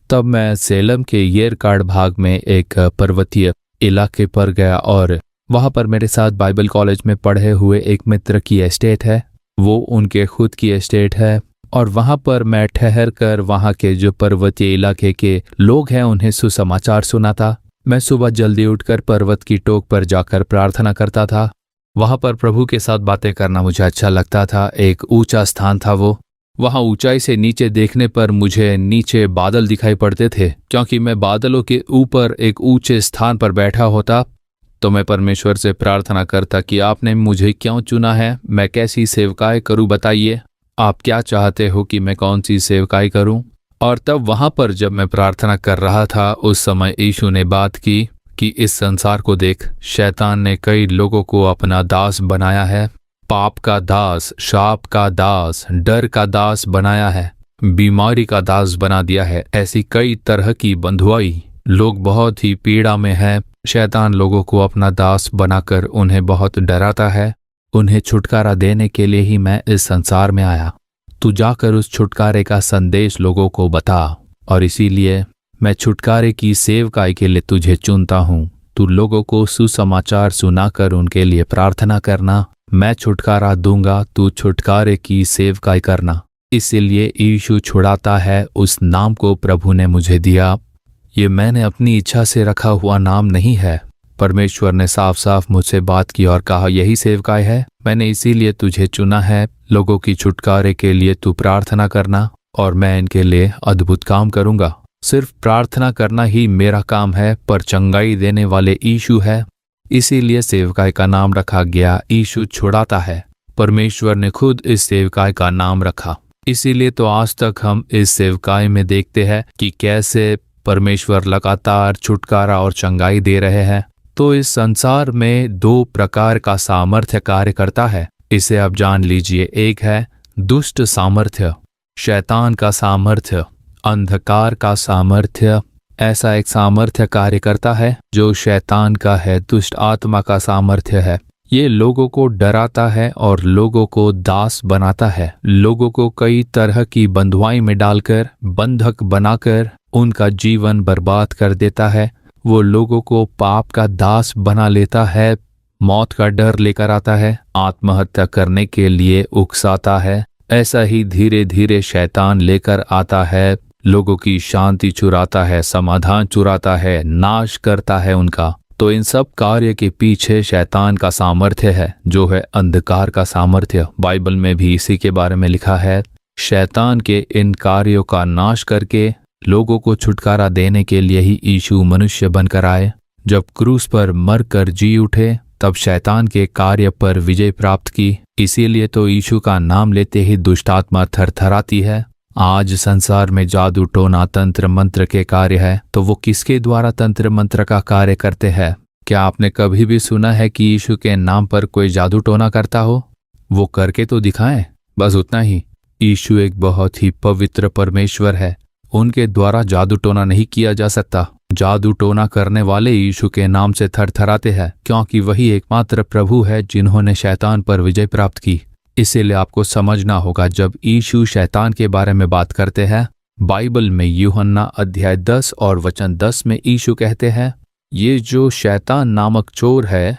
तब मैं सेलम के येरकार्ड भाग में एक पर्वतीय इलाके पर गया और वहां पर मेरे साथ बाइबल कॉलेज में पढ़े हुए एक मित्र की एस्टेट है। वो उनके खुद की एस्टेट है और वहां पर मैं ठहर कर वहां के जो पर्वतीय इलाके के लोग हैं उन्हें सुसमाचार सुनाता। मैं सुबह जल्दी उठकर पर्वत की टोक पर जाकर प्रार्थना करता था। वहां पर प्रभु के साथ बातें करना मुझे अच्छा लगता था। एक ऊंचा स्थान था वो। वहां ऊंचाई से नीचे देखने पर मुझे नीचे बादल दिखाई पड़ते थे। क्योंकि मैं बादलों के ऊपर एक ऊंचे स्थान पर बैठा होता तो मैं परमेश्वर से प्रार्थना करता कि आपने मुझे क्यों चुना है, मैं कैसी सेवकाई करूं, बताइए आप क्या चाहते हो कि मैं कौन सी सेवकाई करूं। और तब वहां पर जब मैं प्रार्थना कर रहा था उस समय यीशु ने बात की कि इस संसार को देख, शैतान ने कई लोगों को अपना दास बनाया है, पाप का दास, शाप का दास, डर का दास बनाया है, बीमारी का दास बना दिया है। ऐसी कई तरह की बंधुआई, लोग बहुत ही पीड़ा में है। शैतान लोगों को अपना दास बनाकर उन्हें बहुत डराता है। उन्हें छुटकारा देने के लिए ही मैं इस संसार में आया। तू जाकर उस छुटकारे का संदेश लोगों को बता। और इसीलिए मैं छुटकारे की सेवकाई के लिए तुझे चुनता हूँ। तू लोगों को सुसमाचार सुनाकर उनके लिए प्रार्थना करना। मैं छुटकारा दूंगा, तू छुटकारे की सेवकाई करना। इसीलिए यीशु छुड़ाता है, उस नाम को प्रभु ने मुझे दिया। ये मैंने अपनी इच्छा से रखा हुआ नाम नहीं है। परमेश्वर ने साफ साफ मुझसे बात की और कहा यही सेवकाई है। मैंने इसीलिए तुझे चुना है। लोगों की छुटकारे के लिए तू प्रार्थना करना और मैं इनके लिए अद्भुत काम करूंगा। सिर्फ प्रार्थना करना ही मेरा काम है, पर चंगाई देने वाले यीशु है। इसीलिए सेवकाई का नाम रखा गया, यीशु छुड़ाता है। परमेश्वर ने खुद इस सेवकाई का नाम रखा। इसीलिए तो आज तक हम इस सेवकाई में देखते हैं कि कैसे परमेश्वर लगातार छुटकारा और चंगाई दे रहे हैं। तो इस संसार में 2 प्रकार का सामर्थ्य कार्य करता है, इसे आप जान लीजिए। एक है दुष्ट सामर्थ्य, शैतान का सामर्थ्य, अंधकार का सामर्थ्य। ऐसा एक सामर्थ्य कार्य करता है जो शैतान का है, दुष्ट आत्मा का सामर्थ्य है। ये लोगों को डराता है और लोगों को दास बनाता है। लोगों को कई तरह की बंधुआई में डालकर, बंधक बनाकर उनका जीवन बर्बाद कर देता है। वो लोगों को पाप का दास बना लेता है, मौत का डर लेकर आता है, आत्महत्या करने के लिए उकसाता है। ऐसा ही धीरे धीरे शैतान लेकर आता है, लोगों की शांति चुराता है, समाधान चुराता है, नाश करता है उनका। तो इन सब कार्य के पीछे शैतान का सामर्थ्य है, जो है अंधकार का सामर्थ्य। बाइबल में भी इसी के बारे में लिखा है। शैतान के इन कार्यों का नाश करके लोगों को छुटकारा देने के लिए ही यीशु मनुष्य बनकर आए। जब क्रूस पर मरकर जी उठे तब शैतान के कार्य पर विजय प्राप्त की। इसीलिए तो यीशु का नाम लेते ही दुष्टात्मा थरथराती है। आज संसार में जादू टोना तंत्र मंत्र के कार्य है, तो वो किसके द्वारा तंत्र मंत्र का कार्य करते हैं? क्या आपने कभी भी सुना है कि यीशु के नाम पर कोई जादू टोना करता हो? वो करके तो दिखाएं, बस उतना ही। यीशु एक बहुत ही पवित्र परमेश्वर है, उनके द्वारा जादू टोना नहीं किया जा सकता। जादू टोना करने वाले यीशु के नाम से थरथराते हैं, क्योंकि वही एकमात्र प्रभु है जिन्होंने शैतान पर विजय प्राप्त की। इसीलिए आपको समझना होगा, जब यीशु शैतान के बारे में बात करते हैं बाइबल में यूहन्ना अध्याय 10 और वचन 10 में यीशु कहते हैं, ये जो शैतान नामक चोर है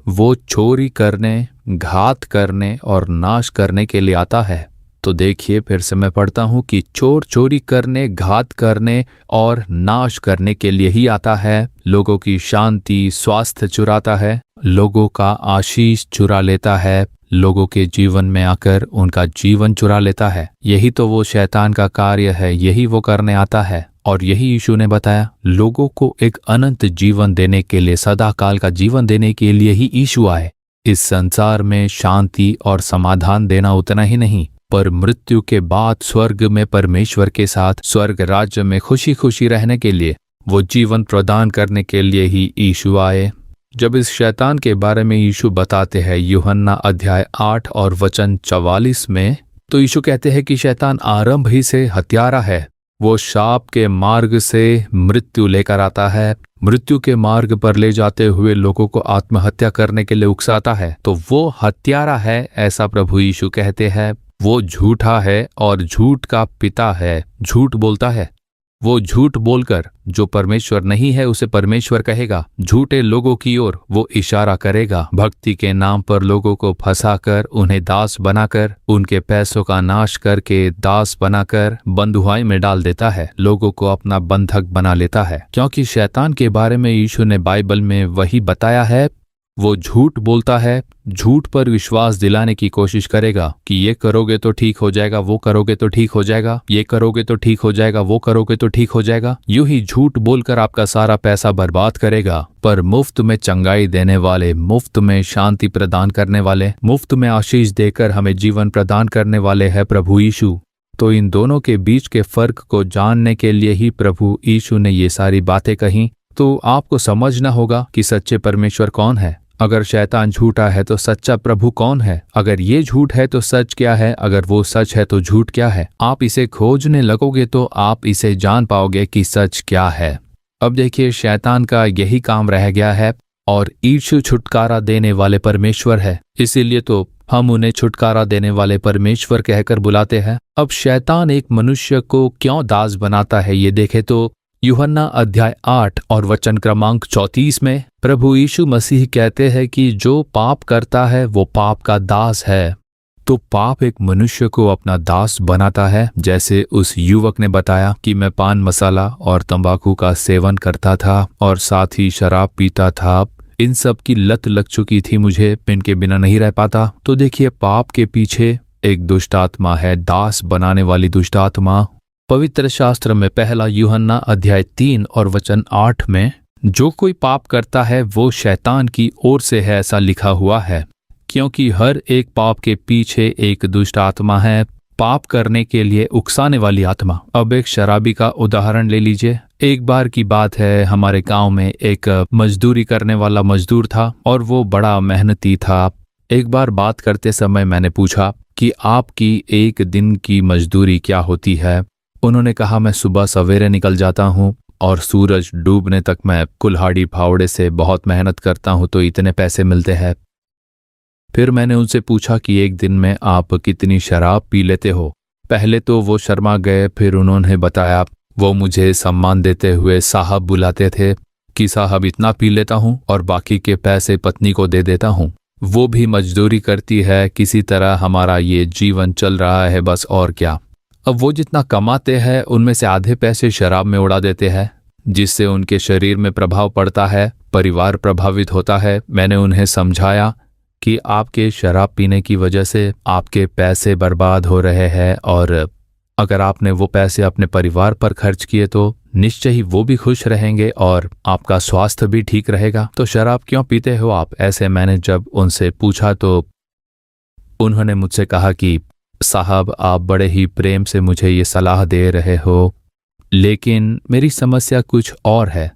वो चोरी करने, घात करने और नाश करने के लिए आता है। तो देखिए फिर से मैं पढ़ता हूं कि चोर चोरी करने, घात करने और नाश करने के लिए ही आता है। लोगों की शांति, स्वास्थ्य चुराता है, लोगों का आशीष चुरा लेता है, लोगों के जीवन में आकर उनका जीवन चुरा लेता है। यही तो वो शैतान का कार्य है, यही वो करने आता है। और यही यीशु ने बताया, लोगों को एक अनंत जीवन देने के लिए, सदा काल का जीवन देने के लिए ही यीशु आए। इस संसार में शांति और समाधान देना उतना ही नहीं, पर मृत्यु के बाद स्वर्ग में परमेश्वर के साथ स्वर्ग राज्य में खुशी खुशी रहने के लिए, वो जीवन प्रदान करने के लिए ही यीशु आए। जब इस शैतान के बारे में यीशु बताते हैं यूहन्ना अध्याय 8 और वचन 44 में, तो यीशु कहते हैं कि शैतान आरंभ ही से हत्यारा है, वो शाप के मार्ग से मृत्यु लेकर आता है, मृत्यु के मार्ग पर ले जाते हुए लोगों को आत्महत्या करने के लिए उकसाता है। तो वो हत्यारा है, ऐसा प्रभु यीशु कहते हैं। वो झूठा है और झूठ का पिता है, झूठ बोलता है। वो झूठ बोलकर जो परमेश्वर नहीं है उसे परमेश्वर कहेगा। झूठे लोगों की ओर वो इशारा करेगा। भक्ति के नाम पर लोगों को फंसाकर, उन्हें दास बनाकर, उनके पैसों का नाश करके दास बनाकर बंधुआई में डाल देता है, लोगों को अपना बंधक बना लेता है। क्योंकि शैतान के बारे में यीशु ने बाइबल में वही बताया है। वो झूठ बोलता है, झूठ पर विश्वास दिलाने की कोशिश करेगा कि ये करोगे तो ठीक हो जाएगा, वो करोगे तो ठीक हो जाएगा, ये करोगे तो ठीक हो जाएगा, वो करोगे तो ठीक हो जाएगा। यूं ही झूठ बोलकर आपका सारा पैसा बर्बाद करेगा। पर मुफ्त में चंगाई देने वाले, मुफ्त में शांति प्रदान करने वाले, मुफ्त में आशीष देकर हमें जीवन प्रदान करने वाले है प्रभु यीशु। तो इन दोनों के बीच के फर्क को जानने के लिए ही प्रभु यीशु ने ये सारी बातें कही। तो आपको समझना होगा कि सच्चे परमेश्वर कौन है। अगर शैतान झूठा है तो सच्चा प्रभु कौन है। अगर ये झूठ है तो सच क्या है, अगर वो सच है तो झूठ क्या है। आप इसे खोजने लगोगे तो आप इसे जान पाओगे कि सच क्या है। अब देखिए, शैतान का यही काम रह गया है और यीशु छुटकारा देने वाले परमेश्वर है, इसीलिए तो हम उन्हें छुटकारा देने वाले परमेश्वर कहकर बुलाते हैं। अब शैतान एक मनुष्य को क्यों दास बनाता है ये देखे तो यूहन्ना अध्याय 8 और वचन क्रमांक 34 में प्रभु यीशु मसीह कहते हैं कि जो पाप करता है वो पाप का दास है। तो पाप एक मनुष्य को अपना दास बनाता है। जैसे उस युवक ने बताया कि मैं पान मसाला और तंबाकू का सेवन करता था और साथ ही शराब पीता था, इन सब की लत लग चुकी थी मुझे, इनके बिना नहीं रह पाता। तो देखिए, पाप के पीछे एक दुष्ट आत्मा है, दास बनाने वाली दुष्ट आत्मा। पवित्र शास्त्र में पहला यूहन्ना अध्याय 3 और वचन 8 में जो कोई पाप करता है वो शैतान की ओर से है, ऐसा लिखा हुआ है। क्योंकि हर एक पाप के पीछे एक दुष्ट आत्मा है, पाप करने के लिए उकसाने वाली आत्मा। अब एक शराबी का उदाहरण ले लीजिए। एक बार की बात है, हमारे गांव में एक मजदूरी करने वाला मजदूर था और वो बड़ा मेहनती था। एक बार बात करते समय मैंने पूछा कि आपकी एक दिन की मजदूरी क्या होती है। उन्होंने कहा, मैं सुबह सवेरे निकल जाता हूँ और सूरज डूबने तक मैं कुल्हाड़ी फावड़े से बहुत मेहनत करता हूँ, तो इतने पैसे मिलते हैं। फिर मैंने उनसे पूछा कि एक दिन में आप कितनी शराब पी लेते हो। पहले तो वो शर्मा गए, फिर उन्होंने बताया, वो मुझे सम्मान देते हुए साहब बुलाते थे कि साहब इतना पी लेता हूँ और बाकी के पैसे पत्नी को दे देता हूँ। वो भी मजदूरी करती है, किसी तरह हमारा ये जीवन चल रहा है बस, और क्या। अब वो जितना कमाते हैं उनमें से आधे पैसे शराब में उड़ा देते हैं, जिससे उनके शरीर में प्रभाव पड़ता है, परिवार प्रभावित होता है। मैंने उन्हें समझाया कि आपके शराब पीने की वजह से आपके पैसे बर्बाद हो रहे हैं और अगर आपने वो पैसे अपने परिवार पर खर्च किए तो निश्चय ही वो भी खुश रहेंगे और आपका स्वास्थ्य भी ठीक रहेगा। तो शराब क्यों पीते हो आप? ऐसे मैंने जब उनसे पूछा तो उन्होंने मुझसे कहा कि साहब, आप बड़े ही प्रेम से मुझे ये सलाह दे रहे हो, लेकिन मेरी समस्या कुछ और है।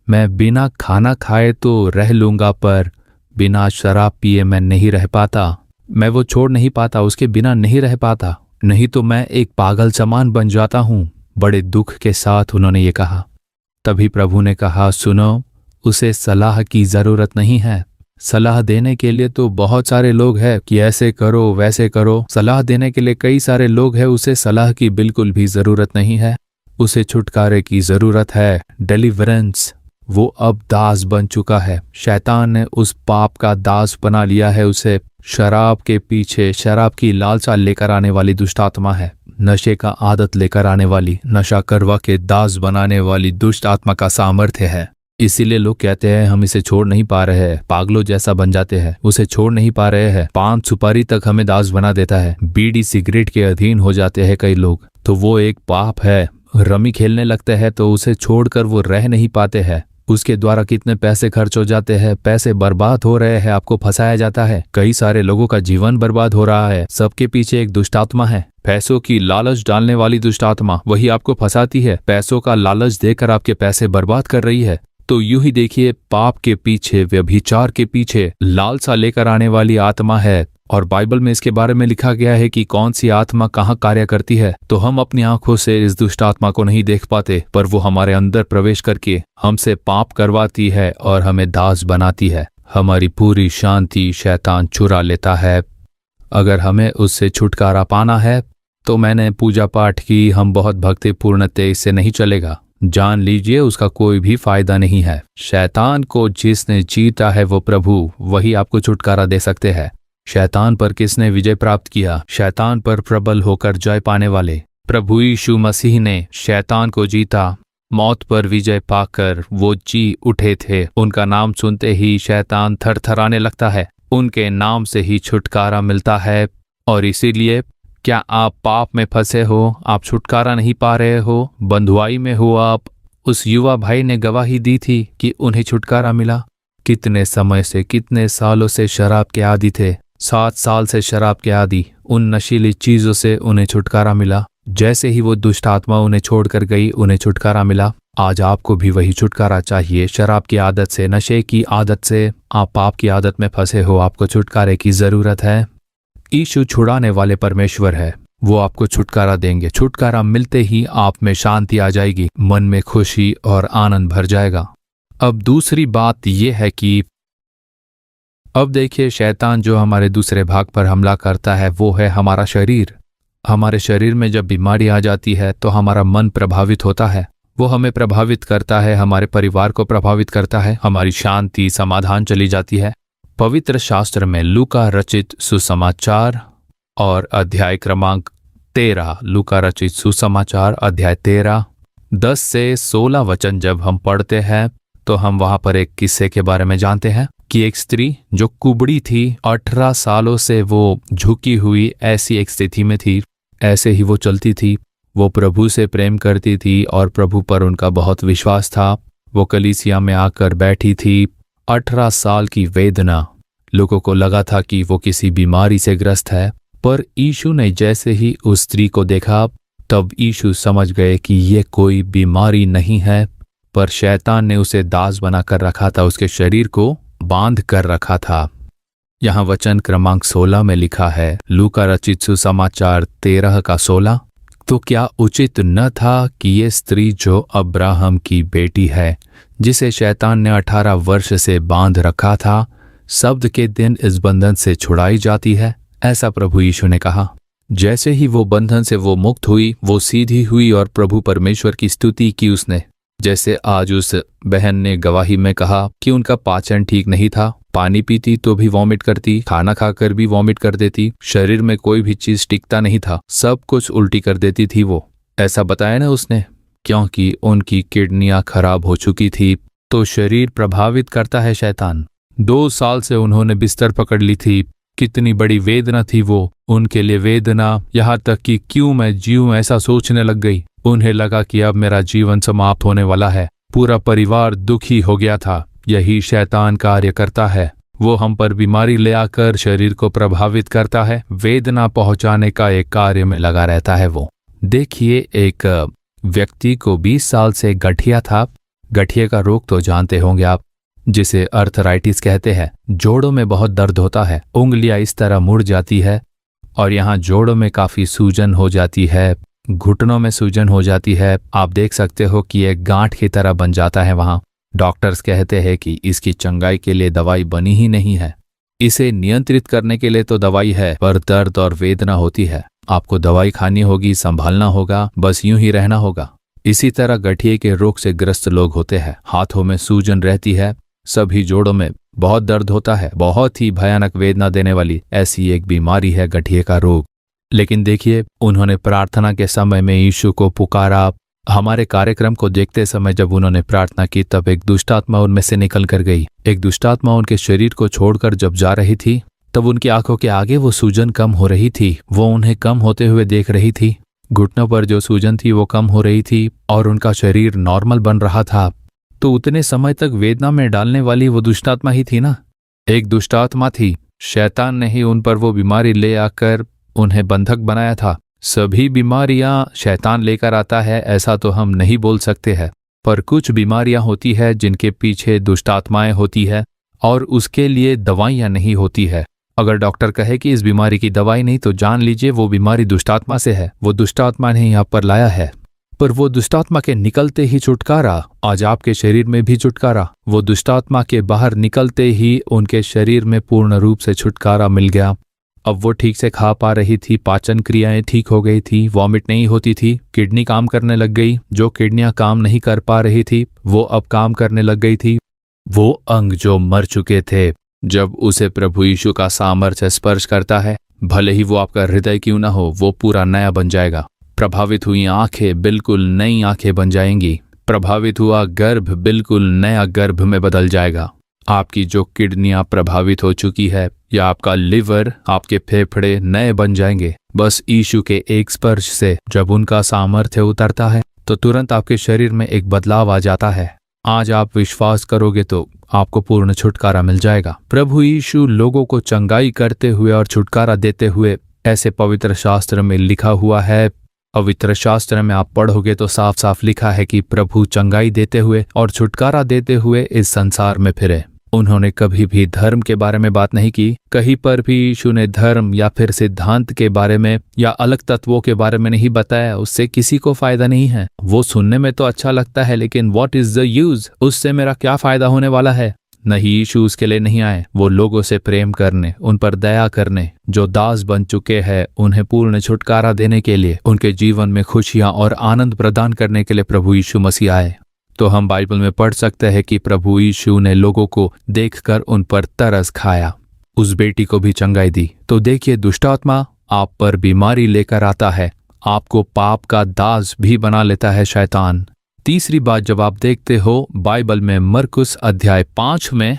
मैं बिना खाना खाए तो रह लूँगा, पर बिना शराब पिए मैं नहीं रह पाता। मैं वो छोड़ नहीं पाता, उसके बिना नहीं रह पाता, नहीं तो मैं एक पागल समान बन जाता हूँ। बड़े दुख के साथ उन्होंने ये कहा। तभी प्रभु ने कहा, सुनो, उसे सलाह की ज़रूरत नहीं है। सलाह देने के लिए तो बहुत सारे लोग हैं कि ऐसे करो वैसे करो। सलाह देने के लिए कई सारे लोग हैं, उसे सलाह की बिल्कुल भी ज़रूरत नहीं है। उसे छुटकारे की ज़रूरत है, डिलीवरेंस। वो अब दास बन चुका है। शैतान ने उस पाप का दास बना लिया है उसे। शराब के पीछे, शराब की लालसा लेकर आने वाली दुष्ट आत्मा है, नशे का आदत लेकर आने वाली, नशा करवा के दास बनाने वाली दुष्ट आत्मा का सामर्थ्य है। इसीलिए लोग कहते हैं हम इसे छोड़ नहीं पा रहे हैं, पागलों जैसा बन जाते हैं, उसे छोड़ नहीं पा रहे हैं। पान सुपारी तक हमें दास बना देता है, बीड़ी सिगरेट के अधीन हो जाते हैं कई लोग, तो वो एक पाप है। रमी खेलने लगते हैं तो उसे छोड़कर वो रह नहीं पाते हैं। उसके द्वारा कितने पैसे खर्च हो जाते हैं, पैसे बर्बाद हो रहे हैं, आपको फंसाया जाता है। कई सारे लोगों का जीवन बर्बाद हो रहा है। सबके पीछे एक दुष्ट आत्मा है, पैसों की लालच डालने वाली दुष्ट आत्मा, वही आपको फंसाती है। पैसों का लालच देकर आपके पैसे बर्बाद कर रही है। तो यूं ही देखिए, पाप के पीछे, व्यभिचार के पीछे लालसा लेकर आने वाली आत्मा है। और बाइबल में इसके बारे में लिखा गया है कि कौन सी आत्मा कहाँ कार्य करती है। तो हम अपनी आंखों से इस दुष्ट आत्मा को नहीं देख पाते, पर वो हमारे अंदर प्रवेश करके हमसे पाप करवाती है और हमें दास बनाती है। हमारी पूरी शांति शैतान चुरा लेता है। अगर हमें उससे छुटकारा पाना है तो मैंने पूजा पाठ की, हम बहुत भक्तिपूर्ण थे, इससे नहीं चलेगा। जान लीजिए, उसका कोई भी फायदा नहीं है। शैतान को जिसने जीता है वो प्रभु, वही आपको छुटकारा दे सकते हैं। शैतान पर किसने विजय प्राप्त किया? शैतान पर प्रबल होकर जय पाने वाले प्रभु यीशु मसीह ने शैतान को जीता। मौत पर विजय पाकर वो जी उठे थे। उनका नाम सुनते ही शैतान थरथराने लगता है। उनके नाम से ही छुटकारा मिलता है। और इसीलिए क्या आप पाप में फंसे हो, आप छुटकारा नहीं पा रहे हो, बंधुआई में हो आप? उस युवा भाई ने गवाही दी थी कि उन्हें छुटकारा मिला। कितने समय से, कितने सालों से शराब के आदी थे। 7 साल से शराब के आदी, उन नशीली चीजों से उन्हें छुटकारा मिला। जैसे ही वो दुष्ट आत्मा उन्हें छोड़कर गई, उन्हें छुटकारा मिला। आज आपको भी वही छुटकारा चाहिए। शराब की आदत से, नशे की आदत से, आप पाप की आदत में फंसे हो, आपको छुटकारे की जरूरत है। यीशु छुड़ाने वाले परमेश्वर है, वो आपको छुटकारा देंगे। छुटकारा मिलते ही आप में शांति आ जाएगी, मन में खुशी और आनंद भर जाएगा। अब दूसरी बात यह है कि अब देखिए, शैतान जो हमारे दूसरे भाग पर हमला करता है वो है हमारा शरीर। हमारे शरीर में जब बीमारी आ जाती है तो हमारा मन प्रभावित होता है। वो हमें प्रभावित करता है, हमारे परिवार को प्रभावित करता है, हमारी शांति समाधान चली जाती है। पवित्र शास्त्र में लूका रचित सुसमाचार और अध्याय क्रमांक 13, लूका रचित सुसमाचार अध्याय 13, 10 से 16 वचन जब हम पढ़ते हैं तो हम वहां पर एक किस्से के बारे में जानते हैं कि एक स्त्री जो कुबड़ी थी, 18 सालों से वो झुकी हुई ऐसी एक स्थिति में थी। ऐसे ही वो चलती थी। वो प्रभु से प्रेम करती थी और प्रभु पर उनका बहुत विश्वास था। वो कलीसिया में आकर बैठी थी। 18 साल की वेदना, लोगों को लगा था कि वो किसी बीमारी से ग्रस्त है। पर यीशु ने जैसे ही उस स्त्री को देखा, तब यीशु समझ गए कि ये कोई बीमारी नहीं है, पर शैतान ने उसे दास बना कर रखा था, उसके शरीर को बांध कर रखा था। यहाँ वचन क्रमांक 16 में लिखा है, लूका रचित सुसमाचार 13 का 16, तो क्या उचित न था कि ये स्त्री जो अब्राहम की बेटी है, जिसे शैतान ने 18 वर्ष से बांध रखा था, शब्द के दिन इस बंधन से छुड़ाई जाती है? ऐसा प्रभु यीशु ने कहा। जैसे ही वो बंधन से वो मुक्त हुई, वो सीधी हुई और प्रभु परमेश्वर की स्तुति की उसने। जैसे आज उस बहन ने गवाही में कहा कि उनका पाचन ठीक नहीं था, पानी पीती तो भी वॉमिट करती, खाना खाकर भी वॉमिट कर देती, शरीर में कोई भी चीज टिकता नहीं था, सब कुछ उल्टी कर देती थी वो। ऐसा बताया ना उसने, क्योंकि उनकी किडनियां खराब हो चुकी थी। तो शरीर प्रभावित करता है शैतान। 2 साल से उन्होंने बिस्तर पकड़ ली थी। कितनी बड़ी वेदना थी वो, उनके लिए वेदना, यहाँ तक कि क्यों मैं जीऊं ऐसा सोचने लग गई। उन्हें लगा कि अब मेरा जीवन समाप्त होने वाला है। पूरा परिवार दुखी हो गया था। यही शैतान कार्य करता है। वो हम पर बीमारी ले आकर शरीर को प्रभावित करता है, वेदना पहुंचाने का एक कार्य में लगा रहता है वो। देखिए, एक व्यक्ति को 20 साल से गठिया था। गठिए का रोग तो जानते होंगे आप, जिसे अर्थराइटिस कहते हैं। जोड़ों में बहुत दर्द होता है, उंगलियां इस तरह मुड़ जाती है और यहाँ जोड़ों में काफी सूजन हो जाती है, घुटनों में सूजन हो जाती है। आप देख सकते हो कि एक गांठ की तरह बन जाता है वहां। डॉक्टर्स कहते हैं कि इसकी चंगाई के लिए दवाई बनी ही नहीं है। इसे नियंत्रित करने के लिए तो दवाई है, पर दर्द और वेदना होती है। आपको दवाई खानी होगी, संभालना होगा, बस यूं ही रहना होगा। इसी तरह गठिए के रोग से ग्रस्त लोग होते हैं। हाथों में सूजन रहती है, सभी जोड़ों में बहुत दर्द होता है। बहुत ही भयानक वेदना देने वाली ऐसी एक बीमारी है गठिए का रोग। लेकिन देखिए, उन्होंने प्रार्थना के समय में यीशु को पुकारा। हमारे कार्यक्रम को देखते समय जब उन्होंने प्रार्थना की, तब एक दुष्टात्मा उनमें से निकल कर गई। एक दुष्टात्मा उनके शरीर को छोड़कर जब जा रही थी, तब उनकी आंखों के आगे वो सूजन कम हो रही थी। वो उन्हें कम होते हुए देख रही थी। घुटनों पर जो सूजन थी वो कम हो रही थी और उनका शरीर नॉर्मल बन रहा था। तो उतने समय तक वेदना में डालने वाली वो दुष्टात्मा ही थी ना, एक दुष्टात्मा थी। शैतान ने ही उन पर वो बीमारी ले आकर उन्हें बंधक बनाया था। सभी बीमारियां शैतान लेकर आता है ऐसा तो हम नहीं बोल सकते हैं। पर कुछ बीमारियां होती है जिनके पीछे दुष्ट आत्माएं होती है और उसके लिए दवाइयां नहीं होती है। अगर डॉक्टर कहे कि इस बीमारी की दवाई नहीं, तो जान लीजिए वो बीमारी दुष्टात्मा से है। वो दुष्टात्मा ने यहाँ पर लाया है। पर वो दुष्टात्मा के निकलते ही छुटकारा, आज आपके शरीर में भी छुटकारा। वो दुष्टात्मा के बाहर निकलते ही उनके शरीर में पूर्ण रूप से छुटकारा मिल गया। अब वो ठीक से खा पा रही थी, पाचन क्रियाएं ठीक हो गई थी, वॉमिट नहीं होती थी, किडनी काम करने लग गई। जो किडनियां काम नहीं कर पा रही थी वो अब काम करने लग गई थी। वो अंग जो मर चुके थे, जब उसे प्रभु यीशु का सामर्थ्य स्पर्श करता है, भले ही वो आपका हृदय क्यों ना हो, वो पूरा नया बन जाएगा। प्रभावित हुई आंखें बिल्कुल नई आंखें बन जाएंगी। प्रभावित हुआ गर्भ बिल्कुल नया गर्भ में बदल जाएगा। आपकी जो किडनियां प्रभावित हो चुकी है या आपका लिवर, आपके फेफड़े नए बन जाएंगे। बस यीशु के एक स्पर्श से जब उनका सामर्थ्य उतरता है तो तुरंत आपके शरीर में एक बदलाव आ जाता है। आज आप विश्वास करोगे तो आपको पूर्ण छुटकारा मिल जाएगा। प्रभु यीशु लोगों को चंगाई करते हुए और छुटकारा देते हुए, ऐसे पवित्र शास्त्र में लिखा हुआ है। पवित्र शास्त्र में आप पढ़ोगे तो साफ साफ लिखा है कि प्रभु चंगाई देते हुए और छुटकारा देते हुए इस संसार में फिरे। उन्होंने कभी भी धर्म के बारे में बात नहीं की। कहीं पर भी यीशु ने धर्म या फिर सिद्धांत के बारे में या अलग तत्वों के बारे में नहीं बताया। उससे किसी को फायदा नहीं है। वो सुनने में तो अच्छा लगता है, लेकिन व्हाट इज द यूज? उससे मेरा क्या फायदा होने वाला है? नहीं, यीशु उसके लिए नहीं आए। वो लोगों से प्रेम करने, उन पर दया करने, जो दास बन चुके हैं उन्हें पूर्ण छुटकारा देने के लिए, उनके जीवन में खुशियां और आनंद प्रदान करने के लिए प्रभु यीशु मसीह आए। तो हम बाइबल में पढ़ सकते हैं कि प्रभु यीशु ने लोगों को देखकर उन पर तरस खाया। उस बेटी को भी चंगाई दी। तो देखिए, दुष्टात्मा आप पर बीमारी लेकर आता है, आपको पाप का दास भी बना लेता है शैतान। तीसरी बात, जब आप देखते हो बाइबल में मरकुस अध्याय 5 में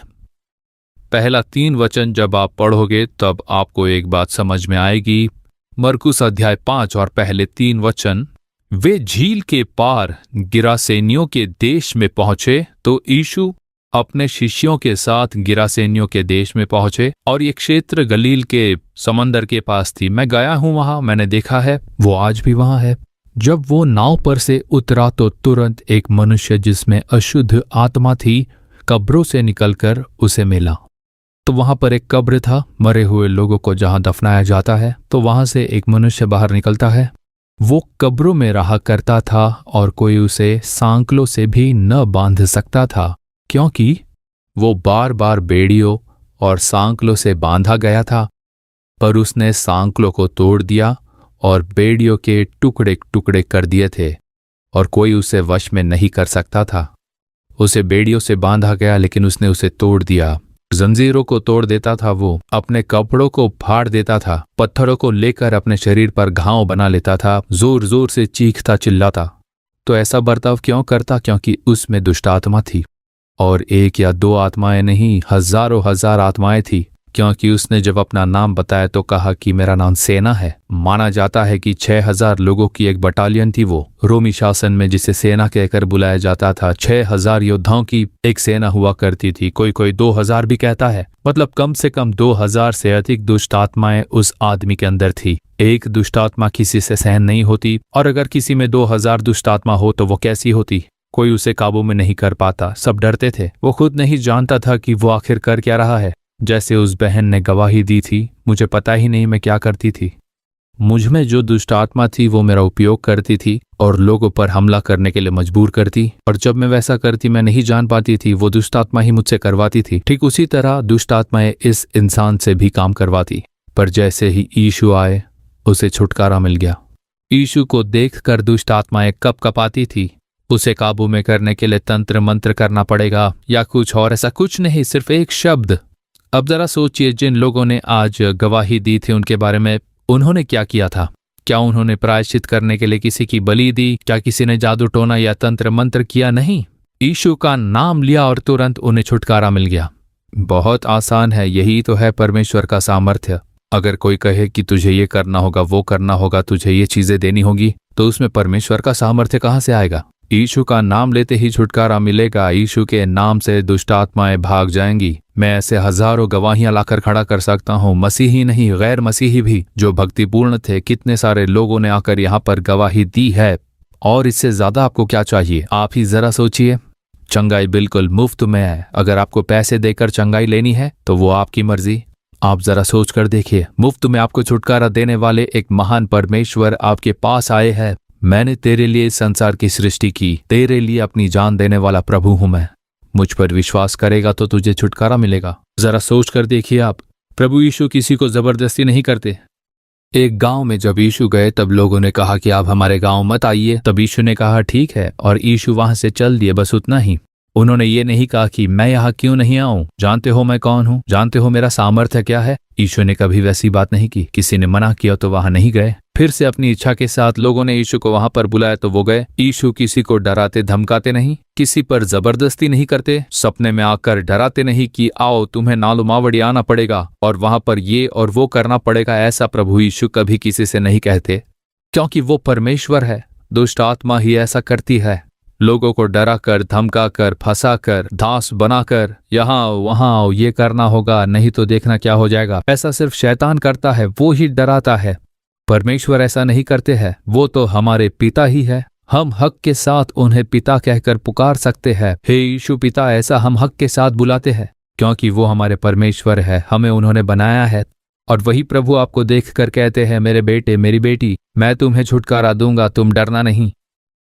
पहला 3 वचन जब आप पढ़ोगे तब आपको एक बात समझ में आएगी। मरकुस अध्याय 5 और पहले 3 वचन, वे झील के पार गिरासेनियों के देश में पहुंचे तो यीशु अपने शिष्यों के साथ गिरासेनियों के देश में पहुंचे और ये क्षेत्र गलील के समंदर के पास थी। मैं गया हूं वहां, मैंने देखा है, वो आज भी वहां है। जब वो नाव पर से उतरा तो तुरंत एक मनुष्य जिसमें अशुद्ध आत्मा थी कब्रों से निकलकर उसे मिला। तो वहां पर एक कब्र था, मरे हुए लोगों को जहां दफनाया जाता है। तो वहां से एक मनुष्य बाहर निकलता है। वो कब्रों में रहा करता था और कोई उसे सांकलों से भी न बांध सकता था, क्योंकि वो बार बार बेड़ियों और सांकलों से बांधा गया था। पर उसने सांकलों को तोड़ दिया और बेड़ियों के टुकड़े टुकड़े कर दिए थे और कोई उसे वश में नहीं कर सकता था। उसे बेड़ियों से बांधा गया, लेकिन उसने उसे तोड़ दिया। जंजीरों को तोड़ देता था, वो अपने कपड़ों को फाड़ देता था, पत्थरों को लेकर अपने शरीर पर घाव बना लेता था, जोर जोर से चीखता चिल्लाता। तो ऐसा बर्ताव क्यों करता? क्योंकि उसमें दुष्ट आत्मा थी, और 1 या 2 आत्माएं नहीं, हजारों हजार आत्माएं थी। क्योंकि उसने जब अपना नाम बताया तो कहा कि मेरा नाम सेना है। माना जाता है कि 6000 लोगों की एक बटालियन थी वो। रोमी शासन में जिसे सेना कहकर बुलाया जाता था, 6000 योद्धाओं की एक सेना हुआ करती थी। कोई 2000 भी कहता है। मतलब कम से कम 2000 से अधिक दुष्ट आत्माएं उस आदमी के अंदर थी। एक दुष्ट आत्मा किसी से सहन नहीं होती, और अगर किसी में 2000 दुष्ट आत्मा हो तो वो कैसी होती? कोई उसे काबू में नहीं कर पाता। सब डरते थे। वो खुद नहीं जानता था कि वो आखिर कर क्या रहा है। जैसे उस बहन ने गवाही दी थी, मुझे पता ही नहीं मैं क्या करती थी। मुझ में जो दुष्ट आत्मा थी वो मेरा उपयोग करती थी और लोगों पर हमला करने के लिए मजबूर करती, और जब मैं वैसा करती मैं नहीं जान पाती थी, वो दुष्ट आत्मा ही मुझसे करवाती थी। ठीक उसी तरह दुष्ट आत्माएं इस इंसान से भी काम करवाती। पर जैसे ही यीशु आए उसे छुटकारा मिल गया। यीशु को देखकर दुष्ट आत्माएं कपकपाती थी। उसे काबू में करने के लिए तंत्र मंत्र करना पड़ेगा या कुछ और, ऐसा कुछ नहीं, सिर्फ एक शब्द। अब जरा सोचिए, जिन लोगों ने आज गवाही दी थी उनके बारे में, उन्होंने क्या किया था? क्या उन्होंने प्रायश्चित करने के लिए किसी की बलि दी? क्या किसी ने जादू टोना या तंत्र मंत्र किया? नहीं, यीशु का नाम लिया और तुरंत उन्हें छुटकारा मिल गया। बहुत आसान है। यही तो है परमेश्वर का सामर्थ्य। अगर कोई कहे कि तुझे ये करना होगा, वो करना होगा, तुझे ये चीजें देनी होगी, तो उसमें परमेश्वर का सामर्थ्य कहाँ से आएगा? यीशु का नाम लेते ही छुटकारा मिलेगा। यीशु के नाम से दुष्ट आत्माएं भाग जाएंगी। मैं ऐसे हजारों गवाहियां लाकर खड़ा कर सकता हूँ, मसीही नहीं, गैर मसीही भी, जो भक्तिपूर्ण थे। कितने सारे लोगों ने आकर यहाँ पर गवाही दी है और इससे ज्यादा आपको क्या चाहिए? आप ही जरा सोचिए। चंगाई बिल्कुल मुफ्त में है। अगर आपको पैसे देकर चंगाई लेनी है तो वो आपकी मर्जी। आप जरा सोच कर देखिए, मुफ्त में आपको छुटकारा देने वाले एक महान परमेश्वर आपके पास आए हैं। मैंने तेरे लिए इस संसार की सृष्टि की, तेरे लिए अपनी जान देने वाला प्रभु हूं मैं। मुझ पर विश्वास करेगा तो तुझे छुटकारा मिलेगा। जरा सोच कर देखिए आप, प्रभु यीशु किसी को जबरदस्ती नहीं करते। एक गांव में जब यीशु गए तब लोगों ने कहा कि आप हमारे गांव मत आइए। तब यीशु ने कहा ठीक है, और यीशु वहां से चल दिए, बस उतना ही। उन्होंने ये नहीं कहा कि मैं यहाँ क्यों नहीं आऊं, जानते हो मैं कौन हूं, जानते हो मेरा सामर्थ्य क्या है। यीशु ने कभी वैसी बात नहीं की। किसी ने मना किया तो वहां नहीं गए। फिर से अपनी इच्छा के साथ लोगों ने यीशु को वहां पर बुलाया तो वो गए। यीशु किसी को डराते धमकाते नहीं, किसी पर जबरदस्ती नहीं करते, सपने में आकर डराते नहीं कि आओ तुम्हें नालुमावड़ी आना पड़ेगा और वहां पर ये और वो करना पड़ेगा। ऐसा प्रभु यीशु कभी किसी से नहीं कहते, क्योंकि वो परमेश्वर है। दुष्ट आत्मा ही ऐसा करती है, लोगों को डरा कर, धमका कर, फंसा कर, दास बनाकर, यहाँ वहां ये करना होगा, नहीं तो देखना क्या हो जाएगा। ऐसा सिर्फ शैतान करता है, वो ही डराता है। परमेश्वर ऐसा नहीं करते हैं। वो तो हमारे पिता ही है। हम हक के साथ उन्हें पिता कहकर पुकार सकते हैं। हे यीशु पिता, ऐसा हम हक के साथ बुलाते हैं, क्योंकि वो हमारे परमेश्वर है, हमें उन्होंने बनाया है। और वही प्रभु आपको देखकर कहते हैं, मेरे बेटे मेरी बेटी, मैं तुम्हें छुटकारा दूंगा, तुम डरना नहीं।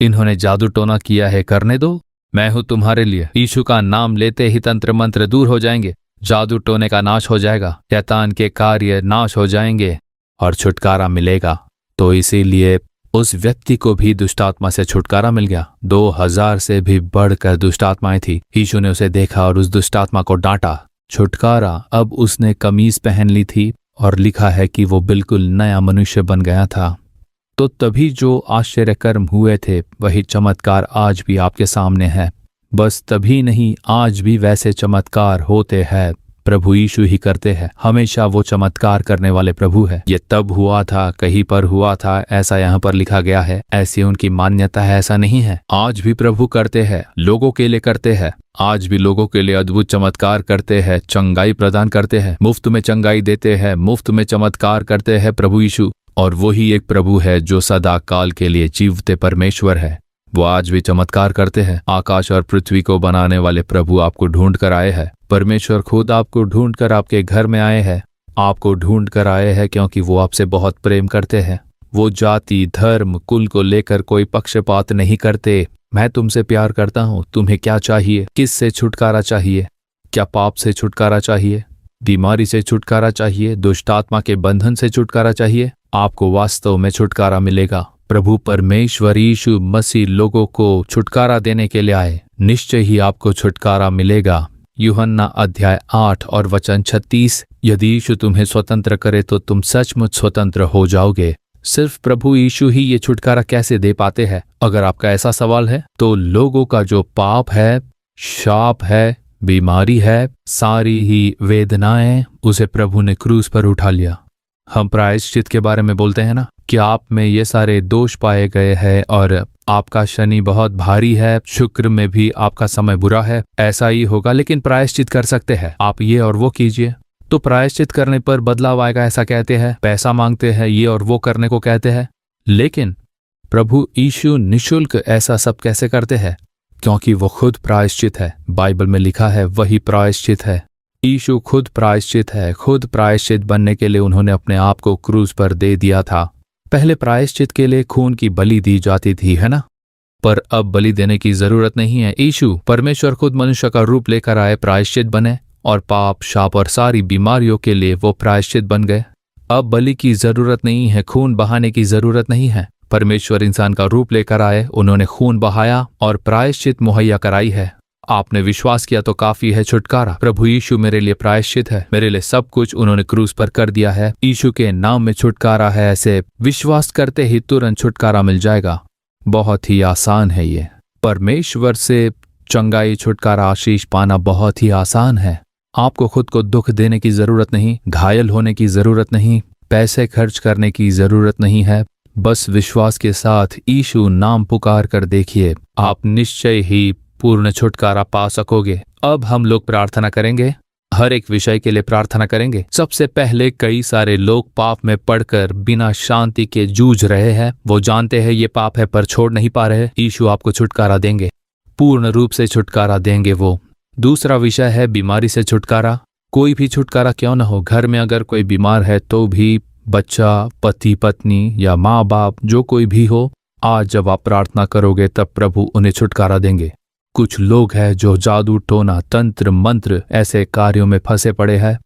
इन्होंने जादू टोना किया है, करने दो, मैं हूं तुम्हारे लिए। यीशु का नाम लेते ही तंत्र मंत्र दूर हो जाएंगे, जादू टोने का नाश हो जाएगा, शैतान के कार्य नाश हो जाएंगे और छुटकारा मिलेगा। तो इसीलिए उस व्यक्ति को भी दुष्टात्मा से छुटकारा मिल गया। 2000 से भी बढ़कर दुष्टात्माएं थी। यीशु ने उसे देखा और उस दुष्टात्मा को डांटा। छुटकारा, अब उसने कमीज पहन ली थी और लिखा है कि वो बिल्कुल नया मनुष्य बन गया था। तो तभी जो आश्चर्य कर्म हुए थे वही चमत्कार आज भी आपके सामने है। बस तभी नहीं, आज भी वैसे चमत्कार होते हैं। प्रभु यीशु ही करते हैं, हमेशा वो चमत्कार करने वाले प्रभु है। ये तब हुआ था, कहीं पर हुआ था, ऐसा यहाँ पर लिखा गया है, ऐसी उनकी मान्यता है, ऐसा नहीं है। आज भी प्रभु करते हैं, लोगों के लिए करते हैं। आज भी लोगों के लिए अद्भुत चमत्कार करते हैं, चंगाई प्रदान करते हैं, मुफ्त में चंगाई देते हैं, मुफ्त में चमत्कार करते हैं प्रभु यीशु। और वही एक प्रभु है जो सदा काल के लिए जीवते परमेश्वर है। वो आज भी चमत्कार करते हैं। आकाश और पृथ्वी को बनाने वाले प्रभु आपको ढूंढ कर आए हैं। परमेश्वर खुद आपको ढूंढ कर आपके घर में आए हैं। आपको ढूंढ कर आए हैं क्योंकि वो आपसे बहुत प्रेम करते हैं। वो जाति, धर्म, कुल को लेकर कोई पक्षपात नहीं करते। मैं तुमसे प्यार करता हूँ, तुम्हें क्या चाहिए? किस से छुटकारा चाहिए? क्या पाप से छुटकारा चाहिए? बीमारी से छुटकारा चाहिए? दुष्टात्मा के बंधन से छुटकारा चाहिए? आपको वास्तव में छुटकारा मिलेगा। प्रभु परमेश्वर यीशु मसीह लोगों को छुटकारा देने के लिए आए। निश्चय ही आपको छुटकारा मिलेगा। यूहन्ना अध्याय 8 और वचन 36, यदि यीशु तुम्हें स्वतंत्र करे तो तुम सचमुच स्वतंत्र हो जाओगे। सिर्फ प्रभु यीशु ही ये छुटकारा कैसे दे पाते हैं? अगर आपका ऐसा सवाल है तो लोगों का जो पाप है, शाप है, बीमारी है, सारी ही वेदनाएं, उसे प्रभु ने क्रूस पर उठा लिया। हम प्रायश्चित के बारे में बोलते हैं ना कि आप में ये सारे दोष पाए गए हैं और आपका शनि बहुत भारी है, शुक्र में भी आपका समय बुरा है, ऐसा ही होगा, लेकिन प्रायश्चित कर सकते हैं आप, ये और वो कीजिए। तो प्रायश्चित करने पर बदलाव आएगा ऐसा कहते हैं, पैसा मांगते हैं, ये और वो करने को कहते हैं। लेकिन प्रभु यीशु निःशुल्क ऐसा सब कैसे करते हैं? क्योंकि वो खुद प्रायश्चित है। बाइबल में लिखा है वही प्रायश्चित है। यीशु खुद प्रायश्चित है। खुद प्रायश्चित बनने के लिए उन्होंने अपने आप को क्रूस पर दे दिया था। पहले प्रायश्चित के लिए खून की बलि दी जाती थी, है ना? पर अब बलि देने की जरूरत नहीं है। यीशु परमेश्वर खुद मनुष्य का रूप लेकर आए, प्रायश्चित बने और पाप, शाप और सारी बीमारियों के लिए वो प्रायश्चित बन गए। अब बलि की जरूरत नहीं है, खून बहाने की जरूरत नहीं है। परमेश्वर इंसान का रूप लेकर आए, उन्होंने खून बहाया और प्रायश्चित मुहैया कराई है। आपने विश्वास किया तो काफी है छुटकारा। प्रभु यीशु मेरे लिए प्रायश्चित है, मेरे लिए सब कुछ उन्होंने क्रूस पर कर दिया है। यीशु के नाम में छुटकारा है, ऐसे विश्वास करते ही तुरंत छुटकारा मिल जाएगा। बहुत ही आसान है ये। परमेश्वर से चंगाई, छुटकारा, आशीष पाना बहुत ही आसान है। आपको खुद को दुख देने की जरूरत नहीं, घायल होने की जरूरत नहीं, पैसे खर्च करने की जरूरत नहीं है। बस विश्वास के साथ यीशु नाम पुकार कर देखिए, आप निश्चय ही पूर्ण छुटकारा पा सकोगे। अब हम लोग प्रार्थना करेंगे। हर एक विषय के लिए प्रार्थना करेंगे। सबसे पहले कई सारे लोग पाप में पड़कर बिना शांति के जूझ रहे हैं। वो जानते हैं ये पाप है पर छोड़ नहीं पा रहे। यीशु आपको छुटकारा देंगे, पूर्ण रूप से छुटकारा देंगे वो। दूसरा विषय है बीमारी से छुटकारा। कोई भी छुटकारा क्यों न हो, घर में अगर कोई बीमार है तो भी, बच्चा, पति पत्नी या माँ बाप, जो कोई भी हो, आज जब आप प्रार्थना करोगे तब प्रभु उन्हें छुटकारा देंगे। कुछ लोग हैं जो जादू टोना तंत्र मंत्र ऐसे कार्यों में फंसे पड़े हैं।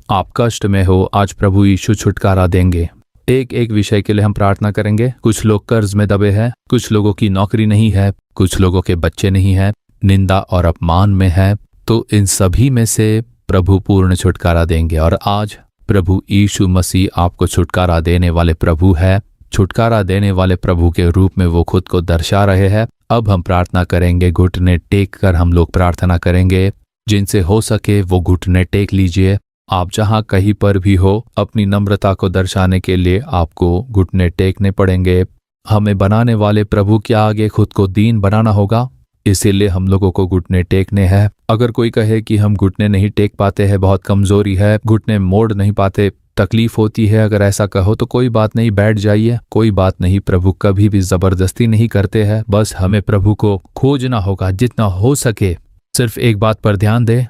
आप कष्ट में हो, आज प्रभु यीशु छुटकारा देंगे। एक एक विषय के लिए हम प्रार्थना करेंगे। कुछ लोग कर्ज में दबे हैं, कुछ लोगों की नौकरी नहीं है, कुछ लोगों के बच्चे नहीं हैं, निंदा और अपमान में है। तो इन सभी में से प्रभु पूर्ण छुटकारा देंगे। और आज प्रभु यीशु मसीह आपको छुटकारा देने वाले प्रभु है। छुटकारा देने वाले प्रभु के रूप में वो खुद को दर्शा रहे हैं। अब हम प्रार्थना करेंगे, घुटने टेक कर हम लोग प्रार्थना करेंगे। जिनसे हो सके वो घुटने टेक लीजिए। आप जहां कहीं पर भी हो, अपनी नम्रता को दर्शाने के लिए आपको घुटने टेकने पड़ेंगे। हमें बनाने वाले प्रभु के आगे खुद को दीन बनाना होगा, इसीलिए हम लोगों को घुटने टेकने हैं। अगर कोई कहे कि हम घुटने नहीं टेक पाते हैं, बहुत कमजोरी है, घुटने मोड़ नहीं पाते, तकलीफ होती है, अगर ऐसा कहो तो कोई बात नहीं, बैठ जाइए, कोई बात नहीं। प्रभु कभी भी जबरदस्ती नहीं करते हैं। बस हमें प्रभु को खोजना होगा जितना हो सके। सिर्फ एक बात पर ध्यान दे,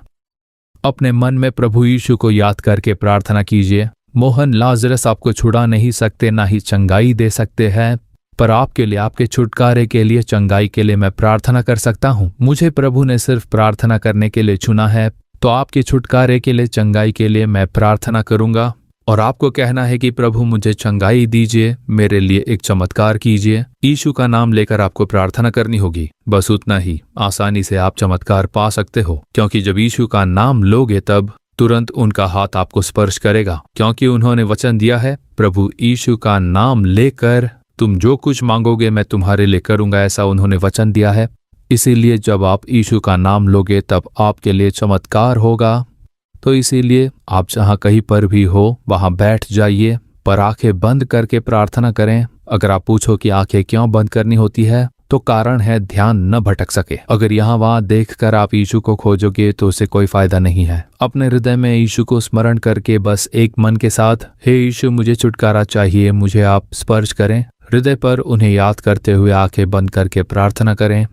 अपने मन में प्रभु यीशु को याद करके प्रार्थना कीजिए। मोहन लाजरस आपको छुड़ा नहीं सकते, ना ही चंगाई दे सकते हैं, पर आपके लिए, आपके छुटकारे के लिए, चंगाई के लिए मैं प्रार्थना कर सकता हूँ। मुझे प्रभु ने सिर्फ प्रार्थना करने के लिए चुना है, तो आपके छुटकारे के लिए, चंगाई के लिए मैं प्रार्थना करूंगा। और आपको कहना है कि प्रभु मुझे चंगाई दीजिए, मेरे लिए एक चमत्कार कीजिए। यीशु का नाम लेकर आपको प्रार्थना करनी होगी। बस उतना ही, आसानी से आप चमत्कार पा सकते हो, क्योंकि जब यीशु का नाम लोगे तब तुरंत उनका हाथ आपको स्पर्श करेगा, क्योंकि उन्होंने वचन दिया है, प्रभु यीशु का नाम लेकर तुम जो कुछ मांगोगे मैं तुम्हारे लिए करूंगा, ऐसा उन्होंने वचन दिया है। इसीलिए जब आप यीशु का नाम लोगे तब आपके लिए चमत्कार होगा। तो इसीलिए आप जहाँ कहीं पर भी हो वहाँ बैठ जाइए, पर आंखें बंद करके प्रार्थना करें। अगर आप पूछो कि आंखें क्यों बंद करनी होती है, तो कारण है ध्यान न भटक सके। अगर यहाँ वहाँ देखकर आप यीशु को खोजोगे तो उसे कोई फायदा नहीं है। अपने हृदय में यीशु को स्मरण करके बस एक मन के साथ, हे यीशु मुझे छुटकारा चाहिए, मुझे आप स्पर्श करें। हृदय पर उन्हें याद करते हुए आंखें बंद करके प्रार्थना करें।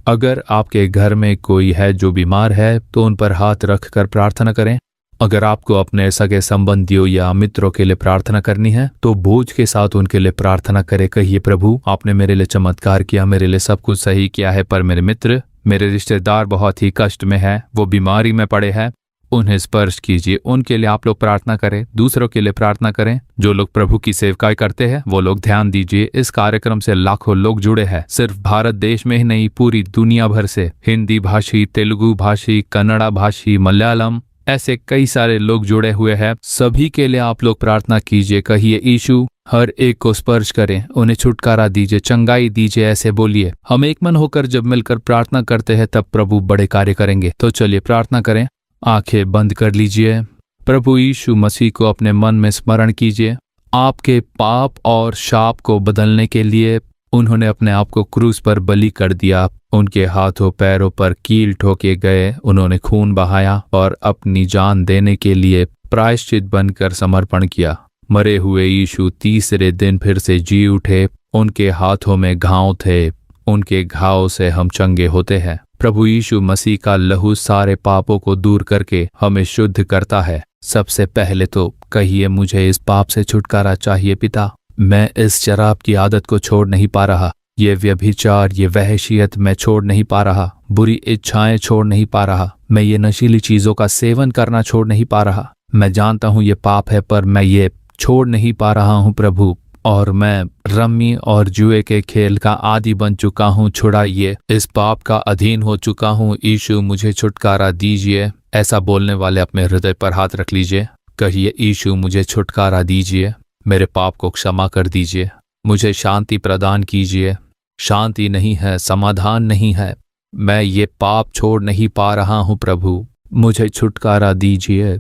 अगर आपके घर में कोई है जो बीमार है तो उन पर हाथ रख कर प्रार्थना करें। अगर आपको अपने सगे संबंधियों या मित्रों के लिए प्रार्थना करनी है तो बोझ के साथ उनके लिए प्रार्थना करें। कहिए, प्रभु आपने मेरे लिए चमत्कार किया, मेरे लिए सब कुछ सही किया है, पर मेरे मित्र, मेरे रिश्तेदार बहुत ही कष्ट में है, वो बीमारी में पड़े हैं, उन्हें स्पर्श कीजिए। उनके लिए आप लोग प्रार्थना करें, दूसरों के लिए प्रार्थना करें। जो लोग प्रभु की सेवकाई करते हैं वो लोग ध्यान दीजिए, इस कार्यक्रम से लाखों लोग जुड़े हैं। सिर्फ भारत देश में ही नहीं, पूरी दुनिया भर से हिंदी भाषी, तेलुगु भाषी, कन्नड़ा भाषी, मलयालम, ऐसे कई सारे लोग जुड़े हुए हैं। सभी के लिए आप लोग प्रार्थना कीजिए। कहिए, यीशु हर एक को स्पर्श करें, उन्हें छुटकारा दीजिए, चंगाई दीजिए, ऐसे बोलिए। हम एक मन होकर जब मिलकर प्रार्थना करते हैं तब प्रभु बड़े कार्य करेंगे। तो चलिए प्रार्थना करें, आंखें बंद कर लीजिए। प्रभु यीशु मसीह को अपने मन में स्मरण कीजिए। आपके पाप और शाप को बदलने के लिए उन्होंने अपने आप को क्रूस पर बलि कर दिया। उनके हाथों पैरों पर कील ठोके गए, उन्होंने खून बहाया और अपनी जान देने के लिए प्रायश्चित बनकर समर्पण किया। मरे हुए यीशु तीसरे दिन फिर से जी उठे। उनके हाथों में घाव थे, उनके घाव से हम चंगे होते हैं। प्रभु यीशु मसीह का लहू सारे पापों को दूर करके हमें शुद्ध करता है। सबसे पहले तो कहिए, मुझे इस पाप से छुटकारा चाहिए पिता। मैं इस शराब की आदत को छोड़ नहीं पा रहा, ये व्यभिचार, ये वहशियत मैं छोड़ नहीं पा रहा, बुरी इच्छाएं छोड़ नहीं पा रहा, मैं ये नशीली चीजों का सेवन करना छोड़ नहीं पा रहा। मैं जानता हूँ ये पाप है, पर मैं ये छोड़ नहीं पा रहा हूँ प्रभु, और मैं रम्मी और जुए के खेल का आदी बन चुका हूँ। छुड़ाइए, इस पाप का अधीन हो चुका हूँ। यीशु मुझे छुटकारा दीजिए। ऐसा बोलने वाले अपने हृदय पर हाथ रख लीजिए। कहिए, यीशु मुझे छुटकारा दीजिए, मेरे पाप को क्षमा कर दीजिए, मुझे शांति प्रदान कीजिए। शांति नहीं है, समाधान नहीं है, मैं ये पाप छोड़ नहीं पा रहा हूँ प्रभु, मुझे छुटकारा दीजिए।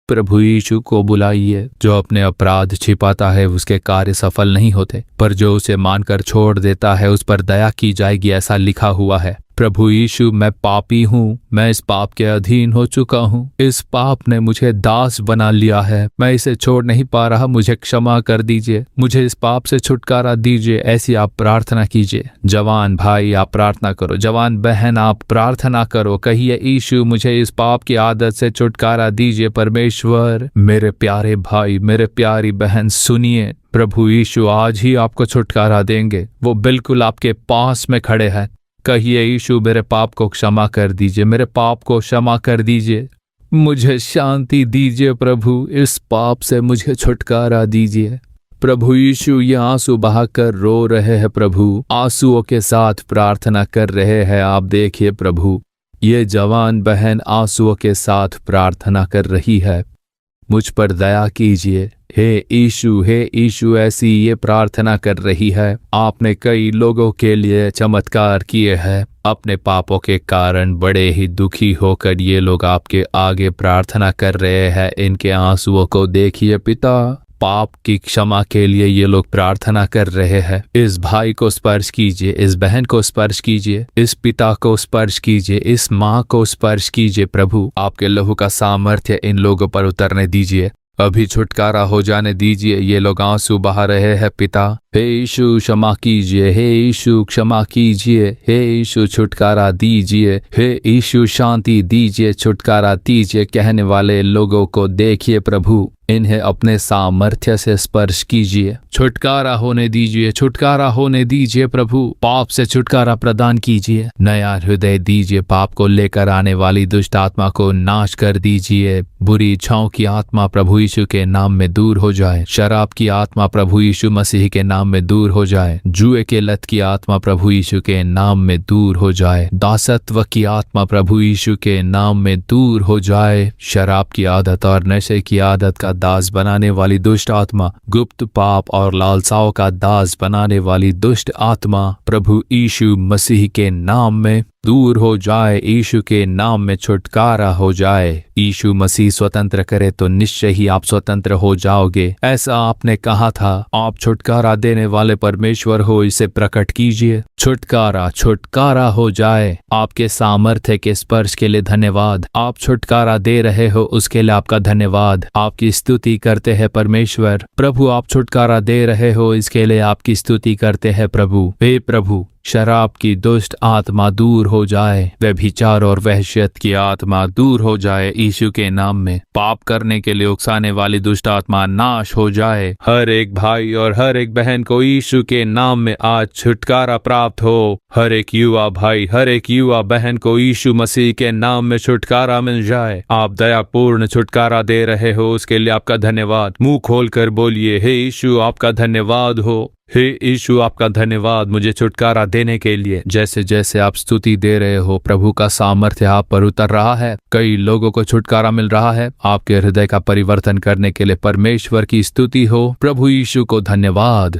प्रभु यीशु को बुलाइए। जो अपने अपराध छिपाता है उसके कार्य सफल नहीं होते, पर जो उसे मानकर छोड़ देता है उस पर दया की जाएगी, ऐसा लिखा हुआ है। प्रभु यीशु, मैं पापी हूँ, मैं इस पाप के अधीन हो चुका हूँ। इस पाप ने मुझे दास बना लिया है, मैं इसे छोड़ नहीं पा रहा, मुझे क्षमा कर दीजिए, मुझे इस पाप से छुटकारा दीजिए। ऐसी आप प्रार्थना कीजिए। जवान भाई आप प्रार्थना करो, जवान बहन आप प्रार्थना करो, कहिए यीशु मुझे इस पाप की आदत से छुटकारा दीजिए परमेश्वर। मेरे प्यारे भाई, मेरे प्यारी बहन सुनिए, प्रभु यीशु आज ही आपको छुटकारा देंगे। वो बिल्कुल आपके पास में खड़े हैं। कहिए यीशु मेरे पाप को क्षमा कर दीजिए, मेरे पाप को क्षमा कर दीजिए, मुझे शांति दीजिए प्रभु, इस पाप से मुझे छुटकारा दीजिए। प्रभु यीशु ये आंसू बहाकर रो रहे हैं प्रभु, आंसुओं के साथ प्रार्थना कर रहे हैं। आप देखिए प्रभु, ये जवान बहन आंसुओं के साथ प्रार्थना कर रही है, मुझ पर दया कीजिए हे यीशु, ऐसी ये प्रार्थना कर रही है। आपने कई लोगों के लिए चमत्कार किए हैं, अपने पापों के कारण बड़े ही दुखी होकर ये लोग आपके आगे प्रार्थना कर रहे हैं। इनके आंसुओं को देखिए पिता, पाप की क्षमा के लिए ये लोग प्रार्थना कर रहे हैं। इस भाई को स्पर्श कीजिए, इस बहन को स्पर्श कीजिए, इस पिता को स्पर्श कीजिए, इस माँ को स्पर्श कीजिए प्रभु। आपके लहू का सामर्थ्य इन लोगों पर उतरने दीजिए, अभी छुटकारा हो जाने दीजिए। ये लोग आंसू बहा रहे हैं पिता। हे यीशु क्षमा कीजिए, हे यीशु क्षमा कीजिए, हे यीशु छुटकारा दीजिए, हे यीशु शांति दीजिए, छुटकारा दीजिए कहने वाले लोगों को देखिए प्रभु, इन्हें अपने सामर्थ्य से स्पर्श कीजिए, छुटकारा होने दीजिए, छुटकारा होने दीजिए प्रभु। पाप से छुटकारा प्रदान कीजिए, नया हृदय दीजिए, पाप को लेकर आने वाली दुष्ट आत्मा को नाश कर दीजिए। बुरी इच्छाओं की आत्मा प्रभु यीशु के नाम में दूर हो जाए, शराब की आत्मा प्रभु यीशु मसीह के नाम में दूर हो जाए, जुए के लत की आत्मा प्रभु यीशु के नाम में दूर हो जाए, दासत्व की आत्मा प्रभु यीशु के नाम में दूर हो जाए, शराब की आदत और नशे की आदत का दास बनाने वाली दुष्ट आत्मा, गुप्त पाप और लालसाओं का दास बनाने वाली दुष्ट आत्मा प्रभु यीशु मसीह के नाम में दूर हो जाए, यीशु के नाम में छुटकारा हो जाए। यीशु मसीह स्वतंत्र करे तो निश्चय ही आप स्वतंत्र हो जाओगे, ऐसा आपने कहा था। आप छुटकारा देने वाले परमेश्वर हो, इसे प्रकट कीजिए। छुटकारा छुटकारा हो जाए। आपके सामर्थ्य के स्पर्श के लिए धन्यवाद। आप छुटकारा दे रहे हो उसके लिए आपका धन्यवाद। आपकी स्तुति करते हैं परमेश्वर। प्रभु आप छुटकारा दे रहे हो, इसके लिए आपकी स्तुति करते हैं प्रभु। हे प्रभु, शराब की दुष्ट आत्मा दूर हो जाए, व्यभिचार और वहशत की आत्मा दूर हो जाए यीशु के नाम में। पाप करने के लिए उकसाने वाली दुष्ट आत्मा नाश हो जाए। हर एक भाई और हर एक बहन को यीशु के नाम में आज छुटकारा प्राप्त हो। हर एक युवा भाई, हर एक युवा बहन को यीशु मसीह के नाम में छुटकारा मिल जाए। आप दयापूर्ण छुटकारा दे रहे हो, उसके लिए आपका धन्यवाद। मुंह खोलकर बोलिए, हे यीशु आपका धन्यवाद हो, हे यीशु आपका धन्यवाद मुझे छुटकारा देने के लिए। जैसे जैसे आप स्तुति दे रहे हो, प्रभु का सामर्थ्य आप पर उतर रहा है। कई लोगों को छुटकारा मिल रहा है। आपके हृदय का परिवर्तन करने के लिए परमेश्वर की स्तुति हो। प्रभु यीशु को धन्यवाद।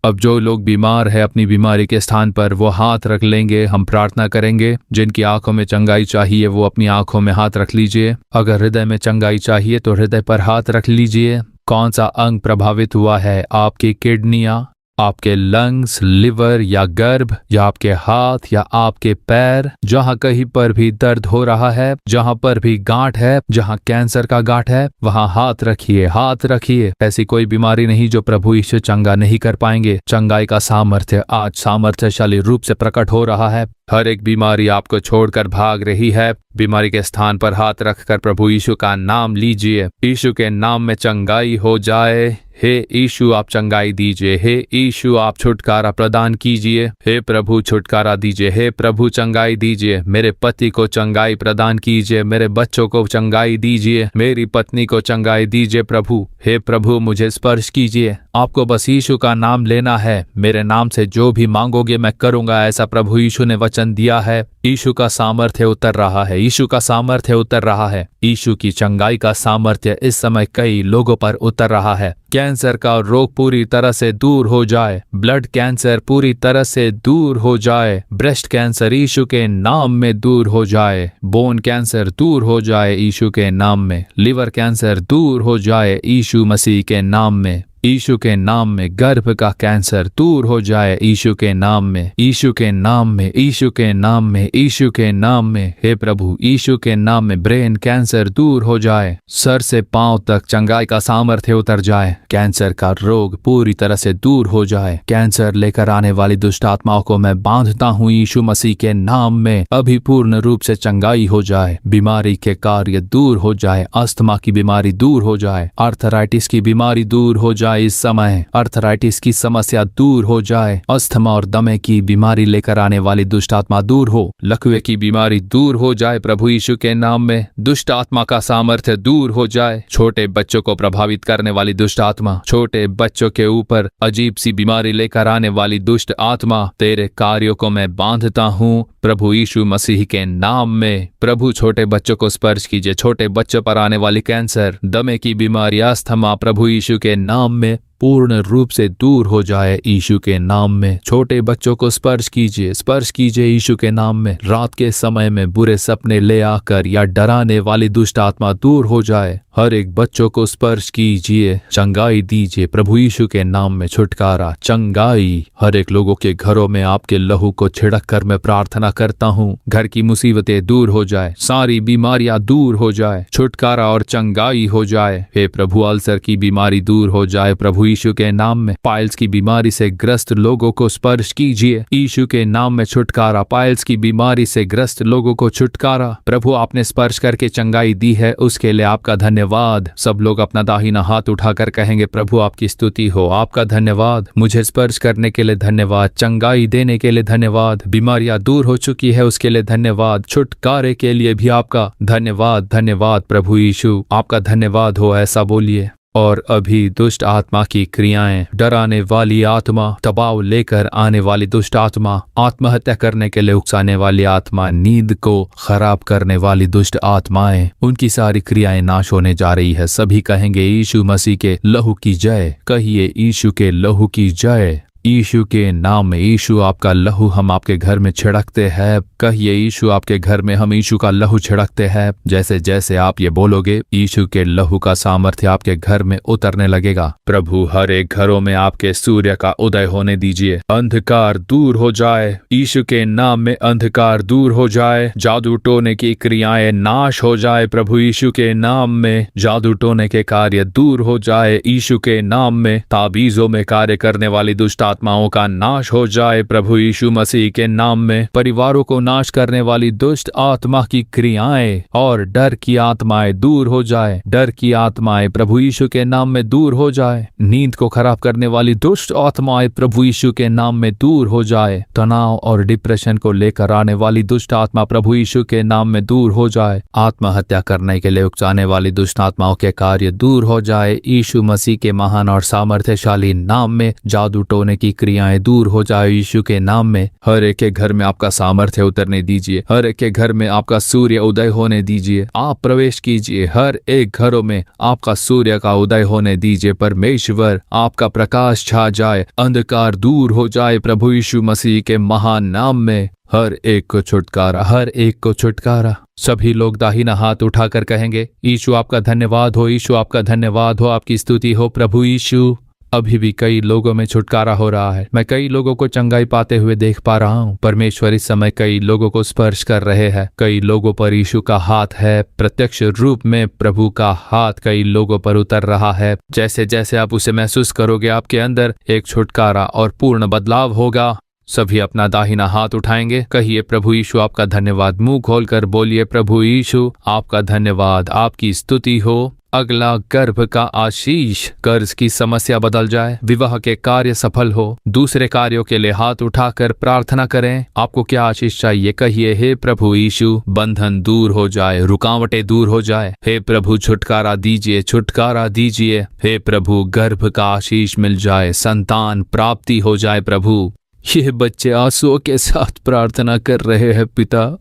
अब जो लोग बीमार है, अपनी बीमारी के स्थान पर वो हाथ रख लेंगे। हम प्रार्थना करेंगे। जिनकी आंखों में चंगाई चाहिए वो अपनी आंखों में हाथ रख लीजिए। अगर हृदय में चंगाई चाहिए तो हृदय पर हाथ रख लीजिए। कौन सा अंग प्रभावित हुआ है? आपकी किडनियां, आपके लंग्स, लिवर या गर्भ, या आपके हाथ या आपके पैर, जहां कहीं पर भी दर्द हो रहा है, जहां पर भी गांठ है, जहां कैंसर का गांठ है, वहां हाथ रखिए, हाथ रखिए। ऐसी कोई बीमारी नहीं जो प्रभु यीशु चंगा नहीं कर पाएंगे। चंगाई का सामर्थ्य आज सामर्थ्यशाली रूप से प्रकट हो रहा है। हर एक बीमारी आपको छोड़कर भाग रही है। बीमारी के स्थान पर हाथ रखकर प्रभु यीशु का नाम लीजिए। यीशु के नाम में चंगाई हो जाए। हे यीशु आप चंगाई दीजिए। हे यीशु आप छुटकारा प्रदान कीजिए। हे प्रभु छुटकारा दीजिए। हे प्रभु चंगाई दीजिए। मेरे पति को चंगाई प्रदान कीजिए। मेरे बच्चों को चंगाई दीजिए। मेरी पत्नी को चंगाई दीजिए प्रभु। हे प्रभु मुझे स्पर्श कीजिए। आपको बस यीशु का नाम लेना है। मेरे नाम से जो भी मांगोगे मैं करूंगा, ऐसा प्रभु यीशु ने वचन दिया है। यीशु का सामर्थ्य उतर रहा है। यीशु का सामर्थ्य उतर रहा है। यीशु की चंगाई का सामर्थ्य इस समय कई लोगों पर उतर रहा है। कैंसर का रोग पूरी तरह से दूर हो जाए। ब्लड कैंसर पूरी तरह से दूर हो जाए। ब्रेस्ट कैंसर यीशु के नाम में दूर हो जाए। बोन कैंसर दूर हो जाए यीशु के नाम में। लिवर कैंसर दूर हो जाए यीशु मसीह के नाम में। यीशु के नाम में गर्भ का कैंसर दूर हो जाए, यीशु के नाम में, यीशु के नाम में, यीशु के नाम में, यीशु के नाम में। हे प्रभु, यीशु के नाम में ब्रेन कैंसर दूर हो जाए, सर से पांव तक चंगाई का सामर्थ्य उतर जाए, कैंसर का रोग पूरी तरह से दूर हो जाए। कैंसर लेकर आने वाली दुष्ट आत्माओं को मैं बांधता हूँ यीशु मसीह के नाम में, अभी पूर्ण रूप से चंगाई हो जाए, बीमारी के कार्य दूर हो जाए, अस्थमा की बीमारी दूर हो जाए, आर्थराइटिस की बीमारी दूर हो जाए। इस समय आर्थराइटिस की समस्या दूर हो जाए, अस्थमा और दमे की बीमारी लेकर आने वाली दुष्ट आत्मा दूर हो, लकवे की बीमारी दूर हो जाए प्रभु यीशु के नाम में, दुष्ट आत्मा का सामर्थ्य दूर हो जाए। छोटे बच्चों को प्रभावित करने वाली दुष्ट आत्मा, छोटे बच्चों के ऊपर अजीब सी बीमारी लेकर आने वाली दुष्ट आत्मा, तेरे कार्यों को मैं बांधता हूँ प्रभु यीशु मसीह के नाम में। प्रभु, छोटे बच्चों को स्पर्श कीजिए, छोटे बच्चों पर आने वाली कैंसर, दमे की बीमारी, अस्थमा प्रभु यीशु के नाम में पूर्ण रूप से दूर हो जाए यीशु के नाम में। छोटे बच्चों को स्पर्श कीजिए, स्पर्श कीजिए यीशु के नाम में। रात के समय में बुरे सपने ले आकर या डराने वाली दुष्ट आत्मा दूर हो जाए, हर एक बच्चों को स्पर्श कीजिए, चंगाई दीजिए प्रभु यीशु के नाम में। छुटकारा, चंगाई हर एक लोगों के घरों में आपके लहू को छिड़क कर मैं प्रार्थना करता हूँ, घर की मुसीबतें दूर हो जाए, सारी बीमारियां दूर हो जाए, छुटकारा और चंगाई हो जाए। हे प्रभु, अल्सर की बीमारी दूर हो जाए प्रभु यीशु के नाम में। पाइल्स की बीमारी से ग्रस्त लोगों को स्पर्श कीजिए यीशु के नाम में। छुटकारा, पाइल्स की बीमारी से ग्रस्त लोगों को छुटकारा। प्रभु, आपने स्पर्श करके चंगाई दी है, उसके लिए आपका धन्यवाद। सब लोग अपना दाहिना हाथ उठाकर कहेंगे, प्रभु आपकी स्तुति हो, आपका धन्यवाद, मुझे स्पर्श करने के लिए धन्यवाद, चंगाई देने के लिए धन्यवाद, बीमारियां दूर हो चुकी है उसके लिए धन्यवाद, छुटकारे के लिए भी आपका धन्यवाद। धन्यवाद प्रभु यीशु, आपका धन्यवाद हो, ऐसा बोलिए। और अभी दुष्ट आत्मा की क्रियाएं, डराने वाली आत्मा, दबाव लेकर आने वाली दुष्ट आत्मा, आत्महत्या करने के लिए उकसाने वाली आत्मा, नींद को खराब करने वाली दुष्ट आत्माएं, उनकी सारी क्रियाएं नाश होने जा रही है। सभी कहेंगे यीशु मसीह के लहू की जय। कहिए यीशु के लहू की जय। यीशु के नाम में, यीशु आपका लहू हम आपके घर में छिड़कते हैं। कहिए यीशु आपके घर में हम यीशु का लहू छिड़कते हैं। जैसे जैसे आप ये बोलोगे, यीशु के लहू का सामर्थ्य आपके घर में उतरने लगेगा। प्रभु, हर एक घरों में आपके सूर्य का उदय होने दीजिए, अंधकार दूर हो जाए यीशु के नाम में, अंधकार दूर हो जाए, जादू टोने की क्रियाएं नाश हो जाए प्रभु यीशु के नाम में, जादू टोने के कार्य दूर हो जाए यीशु के नाम में, ताबीजों में कार्य करने वाली दुष्ट आत्माओं का नाश हो जाए प्रभु यीशु मसीह के नाम में, परिवारों को नाश करने वाली दुष्ट आत्मा की क्रियाएं और डर की आत्माएं दूर हो जाए, डर की आत्माएं प्रभु यीशु के नाम में दूर हो जाए, नींद को खराब करने वाली दुष्ट आत्माएं प्रभु यीशु के नाम में दूर हो जाए, तनाव और डिप्रेशन को लेकर आने वाली दुष्ट आत्मा प्रभु यीशु के नाम में दूर हो जाए, आत्महत्या करने के लिए उकसाने वाली दुष्ट आत्माओं के कार्य दूर हो जाए यीशु मसीह के महान और सामर्थ्यशाली नाम में, जादू टोने की क्रियाएं दूर हो जाए यीशु के नाम में। हर एक के घर में आपका सामर्थ्य उतरने दीजिए, हर एक के घर में आपका सूर्य उदय होने दीजिए, आप प्रवेश कीजिए, हर एक घरों में आपका सूर्य का उदय होने दीजिए। परमेश्वर, आपका प्रकाश छा जाए, अंधकार दूर हो जाए प्रभु यीशु मसीह के महान नाम में। हर एक को छुटकारा, हर एक को छुटकारा। सभी लोग दाहिना हाथ उठाकर कहेंगे, यीशु आपका धन्यवाद हो, यीशु आपका धन्यवाद हो, आपकी स्तुति हो प्रभु यीशु। अभी भी कई लोगों में छुटकारा हो रहा है, मैं कई लोगों को चंगाई पाते हुए देख पा रहा हूँ। परमेश्वर इस समय कई लोगों को स्पर्श कर रहे हैं, कई लोगों पर यीशु का हाथ है, प्रत्यक्ष रूप में प्रभु का हाथ कई लोगों पर उतर रहा है। जैसे जैसे आप उसे महसूस करोगे, आपके अंदर एक छुटकारा और पूर्ण बदलाव होगा। सभी अपना दाहिना हाथ उठाएंगे, कहिए प्रभु यीशु आपका धन्यवाद। मुंह खोलकर बोलिए, प्रभु यीशु आपका धन्यवाद, आपकी स्तुति हो। अगला, गर्भ का आशीष। कर्ज की समस्या बदल जाए, विवाह के कार्य सफल हो, दूसरे कार्यों के लिए हाथ उठाकर प्रार्थना करें। आपको क्या आशीष चाहिए? कहिए, हे प्रभु यीशु, बंधन दूर हो जाए, रुकावटें दूर हो जाए। हे प्रभु, छुटकारा दीजिए, छुटकारा दीजिए। हे प्रभु, गर्भ का आशीष मिल जाए, संतान प्राप्ति हो जाए। प्रभु, ये बच्चे आंसुओं के साथ प्रार्थना कर रहे हैं पिता,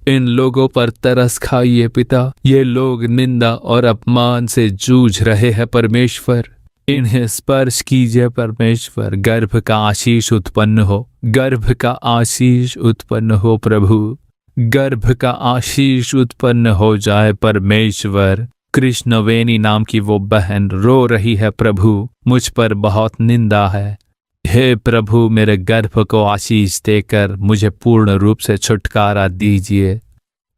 इन लोगों पर तरस खाइए पिता। ये लोग निंदा और अपमान से जूझ रहे हैं परमेश्वर, इन्हें स्पर्श कीजिए परमेश्वर। गर्भ का आशीष उत्पन्न हो, गर्भ का आशीष उत्पन्न हो प्रभु, गर्भ का आशीष उत्पन्न हो जाए परमेश्वर। कृष्णवेणी नाम की वो बहन रो रही है प्रभु, मुझ पर बहुत निंदा है। हे प्रभु, मेरे गर्भ को आशीष देकर मुझे पूर्ण रूप से छुटकारा दीजिए।